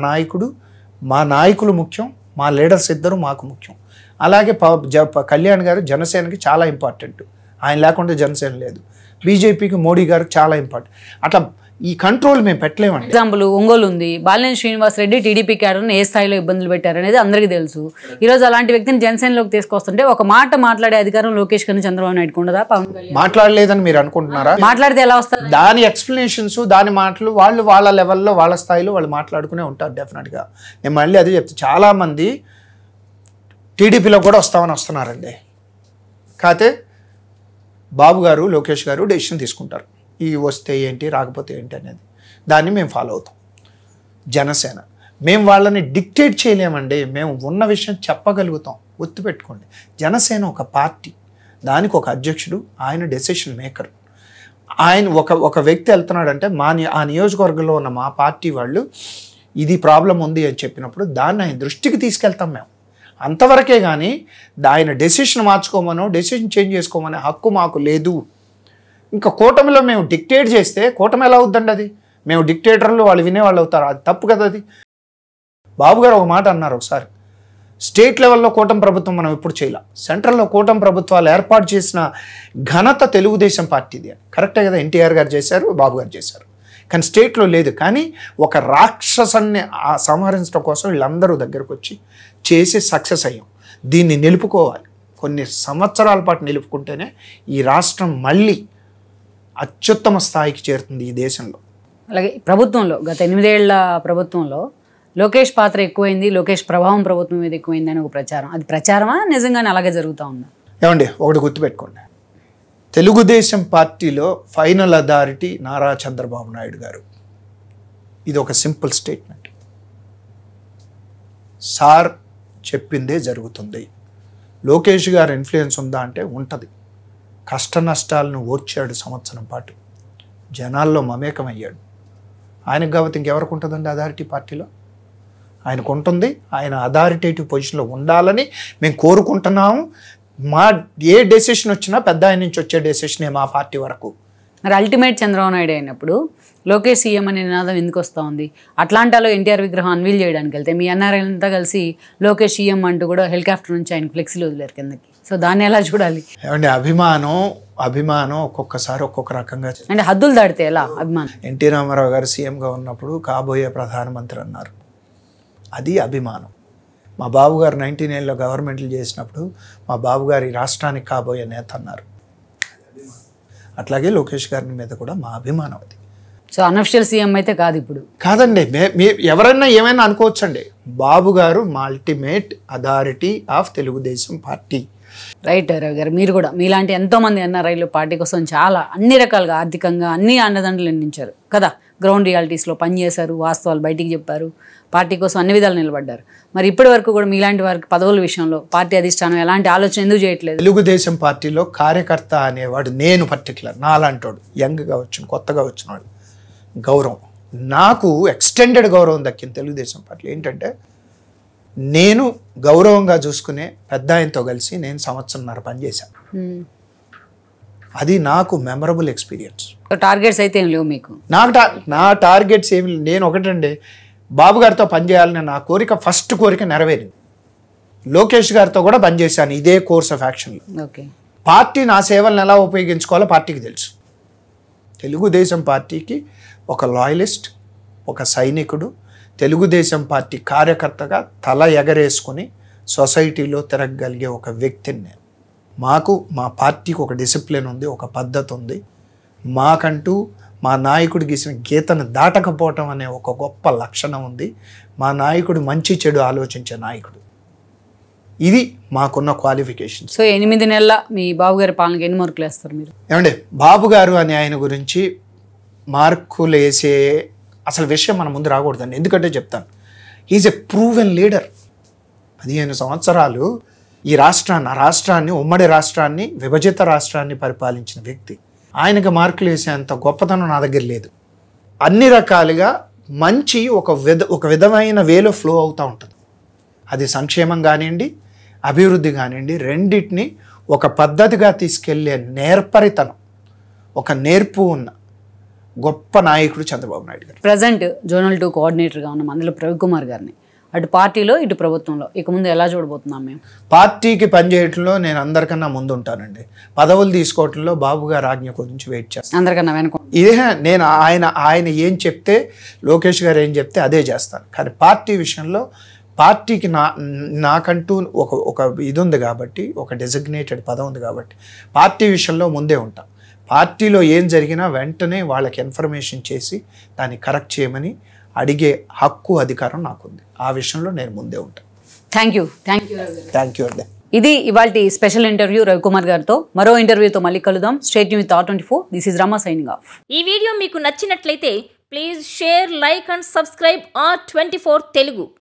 నాయకులు ముఖ్యం, మా లీడర్స్ ఇద్దరు మాకు ముఖ్యం. అలాగే కళ్యాణ్ గారు జనసేనకి చాలా ఇంపార్టెంట్. ఆయన లేకుండా జనసేన లేదు. బీజేపీకి మోడీ గారికి చాలా ఇంపార్టెంట్. అట్లా ఈ కంట్రోల్ మేము పెట్టలేమండి. ఎగ్జాంపుల్ ఒంగోలు ఉంది. బాలినేని శ్రీనివాస్ రెడ్డి టీడీపీ క్యాడర్ని ఏ స్థాయిలో ఇబ్బందులు పెట్టారనేది అందరికీ తెలుసు. ఈరోజు అలాంటి వ్యక్తిని జనసేనలోకి తీసుకొస్తుంటే ఒక మాట మాట్లాడే అధికారం లోకేష్ గారిని చంద్రబాబు నాయుడు ఉండదా? పవన్ కళ్యాణ్ మాట్లాడలేదని మీరు అనుకుంటున్నారా? మాట్లాడితే ఎలా వస్తారు? దాని ఎక్స్ప్లెనేషన్స్, దాని మాటలు వాళ్ళ లెవెల్లో, వాళ్ళ స్థాయిలో వాళ్ళు మాట్లాడుకునే ఉంటారు డెఫినెట్గా. నేను మళ్ళీ అదే చెప్తాను, చాలామంది టీడీపీలో కూడా వస్తున్నారండి. కాకపోతే బాబు గారు, లోకేష్ గారు డెసిషన్ తీసుకుంటారు. ఇవి వస్తే ఏంటి, రాకపోతే ఏంటి అనేది. దాన్ని మేము ఫాలో అవుతాం. జనసేన మేము వాళ్ళని డిక్టేట్ చేయలేమండి. మేము ఉన్న విషయం చెప్పగలుగుతాం. గుర్తుపెట్టుకోండి, జనసేన ఒక పార్టీ, దానికి ఒక అధ్యక్షుడు, ఆయన డెసిషన్ మేకర్. ఆయన ఒక వ్యక్తి వెళ్తున్నాడంటే ఆ నియోజకవర్గంలో ఉన్న మా పార్టీ వాళ్ళు ఇది ప్రాబ్లం ఉంది అని చెప్పినప్పుడు దాన్ని ఆయన దృష్టికి తీసుకెళ్తాం మేము. అంతవరకే కానీ ఆయన డెసిషన్ మార్చుకోమనో డెసిషన్ చేంజ్ చేసుకోమనే హక్కు మాకు లేదు. ఇంకా కూటమిలో మేము డిక్టేట్ చేస్తే కూటమి ఎలా అవుద్దండి? అది మేము డిక్టేటర్లు, వాళ్ళు వినేవాళ్ళు అవుతారు. అది తప్పు కదా. అది బాబు గారు ఒక మాట అన్నారు ఒకసారి, స్టేట్ లెవెల్లో కూటమి ప్రభుత్వం మనం ఎప్పుడు చేయాలి, సెంట్రల్లో కూటమి ప్రభుత్వాలు ఏర్పాటు చేసిన ఘనత తెలుగుదేశం పార్టీది అని. కరెక్టే కదా. ఎన్టీఆర్ గారు చేశారు, బాబు గారు చేశారు. కానీ స్టేట్లో లేదు. కానీ ఒక రాక్షసాన్ని సంహరించడం కోసం వీళ్ళందరూ దగ్గరకు వచ్చి చేసి సక్సెస్ అయ్యాం. దీన్ని నిలుపుకోవాలి. కొన్ని సంవత్సరాల పాటు నిలుపుకుంటేనే ఈ రాష్ట్రం మళ్ళీ అత్యుత్తమ స్థాయికి చేరుతుంది ఈ దేశంలో. అలాగే ప్రభుత్వంలో గత 8 ఏళ్ల ప్రభుత్వంలో లోకేష్ పాత్ర ఎక్కువైంది, లోకేష్ ప్రభావం ప్రభుత్వం మీద ఎక్కువైంది అని ఒక ప్రచారం. అది ప్రచారమా నిజంగానే అలాగే జరుగుతూ ఉందా? ఏమండి, ఒకటి గుర్తుపెట్టుకోండి, తెలుగుదేశం పార్టీలో ఫైనల్ అథారిటీ నారా చంద్రబాబు నాయుడు గారు. ఇది ఒక సింపుల్ స్టేట్మెంట్. సార్ చెప్పిందే జరుగుతుంది. లోకేష్ గారు ఇన్ఫ్లుయెన్స్ ఉందా అంటే ఉంటుంది. కష్ట నష్టాలను ఓర్చాడు సంవత్సరం పాటు, జనాల్లో మమేకమయ్యాడు. ఆయనకు కాబట్టి ఇంకెవరికి ఉంటుందండి అథారిటీ పార్టీలో? ఆయనకు ఉంటుంది. ఆయన అథారిటేటివ్ పొజిషన్లో ఉండాలని మేము కోరుకుంటున్నాము. మా ఏ డెసిషన్ వచ్చినా పెద్ద ఆయన నుంచి వచ్చే డెసిషనే మా పార్టీ వరకు. మరి అల్టిమేట్ చంద్రబాబు నాయుడు అయినప్పుడు లోకేష్ సీఎం అనే నినాదం ఎందుకు వస్తూ ఉంది? అట్లాంటాలో ఎన్టీఆర్ విగ్రహం అన్వీల్ చేయడానికి వెళ్తే మీ ఎన్ఆర్ఐలంతా కలిసి లోకేష్ సీఎం అంటూ కూడా హెలికాప్టర్ నుంచి ఆయన ఫ్లెక్సీలు వదిలేరు కిందకి. సో దాన్ని ఎలా చూడాలి? ఏమంటే అభిమానం ఒక్కొక్కసారి ఒక్కొక్క రకంగా. అంటే హద్దులు దాటితే ఎలా అభిమానం? ఎన్టీ రామారావు గారు సీఎంగా ఉన్నప్పుడు కాబోయే ప్రధానమంత్రి అన్నారు. అది అభిమానం. మా బాబు గారు 1999లో గవర్నమెంట్లు చేసినప్పుడు మా బాబు గారు ఈ రాష్ట్రానికి కాబోయే నేత అన్నారు. అట్లాగే లోకేష్ గారి మీద కూడా మా అభిమానం అది. సో అన్అఫిషియల్ సీఎం అయితే కాదు ఇప్పుడు. కాదండి, ఎవరైనా ఏమైనా అనుకోవచ్చండి. బాబు గారు మా ultimate authority of Telugu Desam party. Right Ravi గారు, మీరు కూడా మీలాంటి ఎంతోమంది ఎన్ఆర్ఐలు పార్టీ కోసం చాలా అన్ని రకాలుగా ఆర్థికంగా అన్ని అండదండలు అందించారు కదా. గ్రౌండ్ రియాలిటీస్లో పనిచేశారు, వాస్తవాలు బయటికి చెప్పారు, పార్టీ కోసం అన్ని విధాలు నిలబడ్డారు. మరి ఇప్పటి వరకు కూడా మీలాంటి వారికి పదవుల విషయంలో పార్టీ అధిష్టానం ఎలాంటి ఆలోచన ఎందుకు చేయట్లేదు? తెలుగుదేశం పార్టీలో కార్యకర్త అనేవాడు, నేను పర్టికులర్ నాలాంటోడు, యంగ్గా వచ్చిన కొత్తగా వచ్చినవాడు, గౌరవం నాకు ఎక్స్టెండెడ్ గౌరవం దక్కింది తెలుగుదేశం పార్టీలో. ఏంటంటే నేను గౌరవంగా చూసుకునే పెద్ద ఆయనతో కలిసి నేను 1.5 సంవత్సరం పనిచేశాను. అది నాకు మెమరబుల్ ఎక్స్పీరియన్స్. టార్గెట్స్ అయితే ఏం లేవు మీకు? నా టార్గెట్స్ ఏమి, నేను ఒకటండి, బాబు గారితో పనిచేయాలని నా కోరిక, ఫస్ట్ కోరిక నెరవేరింది. లోకేష్ గారితో కూడా పనిచేశాను ఇదే కోర్స్ ఆఫ్ యాక్షన్లో. ఓకే, పార్టీ నా సేవలను ఎలా ఉపయోగించుకోవాలో పార్టీకి తెలుసు. తెలుగుదేశం పార్టీకి ఒక లాయలిస్ట్, ఒక సైనికుడు, తెలుగుదేశం పార్టీ కార్యకర్తగా తల ఎగరేసుకొని సొసైటీలో తిరగగలిగే ఒక వ్యక్తిని నేను. మా పార్టీకి ఒక డిసిప్లిన్ ఉంది, ఒక పద్ధతి ఉంది. మాకంటూ మా నాయకుడు గీసిన గీతను దాటకపోవటం అనే ఒక గొప్ప లక్షణం ఉంది. మా నాయకుడు మంచి చెడు ఆలోచించే నాయకుడు. ఇది మాకున్న క్వాలిఫికేషన్స్. సో 8 నెలల మీ బాబు గారి పాలనకి ఎన్ని మార్కులు వేస్తారు మీరు? ఏమంటే బాబు గారు అనే ఆయన గురించి మార్కులు వేసే అసలు విషయం మన ముందు రాకూడదండి. ఎందుకంటే చెప్తాను, ఈజ్ ఎ ప్రూవెన్ లీడర్. 15 సంవత్సరాలు ఈ రాష్ట్రాన్ని ఉమ్మడి రాష్ట్రాన్ని, విభజిత రాష్ట్రాన్ని పరిపాలించిన వ్యక్తి. ఆయనకు మార్కులు వేసేంత గొప్పతనం నా దగ్గర లేదు. అన్ని రకాలుగా మంచి ఒక విధమైన వేలో ఫ్లో అవుతూ ఉంటుంది. అది సంక్షేమం కానివ్వండి, అభివృద్ధి కానివ్వండి, రెండింటిని ఒక పద్ధతిగా తీసుకెళ్లే నేర్పరితనం, ఒక నేర్పు ఉన్న గొప్ప నాయకుడు చంద్రబాబు నాయుడు గారు. ప్రజెంట్ జోనల్ 2 కోఆర్డినేటర్గా ఉన్న మందలపు రవికుమార్ గారిని అటు పార్టీలో ఇటు ప్రభుత్వంలో ఇక ముందు ఎలా చూడబోతున్నాం మేము? పార్టీకి పనిచేయటంలో నేను అందరికన్నా ముందు ఉంటానండి. పదవులు తీసుకోవటంలో బాబు గారు ఆజ్ఞ గురించి వెయిట్ చేస్తాను. అందరికన్నా వెనుక ఇదే నేను ఆయన ఏం చెప్తే, లోకేష్ గారు ఏం చెప్తే అదే చేస్తాను. కానీ పార్టీ విషయంలో పార్టీకి నాకంటూ ఒక ఇది ఉంది కాబట్టి, ఒక డెసిగ్నేటెడ్ పదం ఉంది కాబట్టి పార్టీ విషయంలో ముందే ఉంటాం. పార్టీలో ఏం జరిగినా వెంటనే వాళ్ళకి ఇన్ఫర్మేషన్ చేసి దాన్ని కరెక్ట్ చేయమని అడిగే హక్కు, అధికారం నాకుంది. ఆ విషయంలో నేను ముందే ఉంటాను. థ్యాంక్ యూ అండి. ఇది ఇవాల్టి స్పెషల్ ఇంటర్వ్యూ రవికుమార్ గారితో. మరో ఇంటర్వ్యూతో మళ్ళీ కలుద్దాం. Stay tune with R24. This is Rama signing off. ఈ వీడియో మీకు నచ్చినట్లయితే please share, like and subscribe R24 Telugu.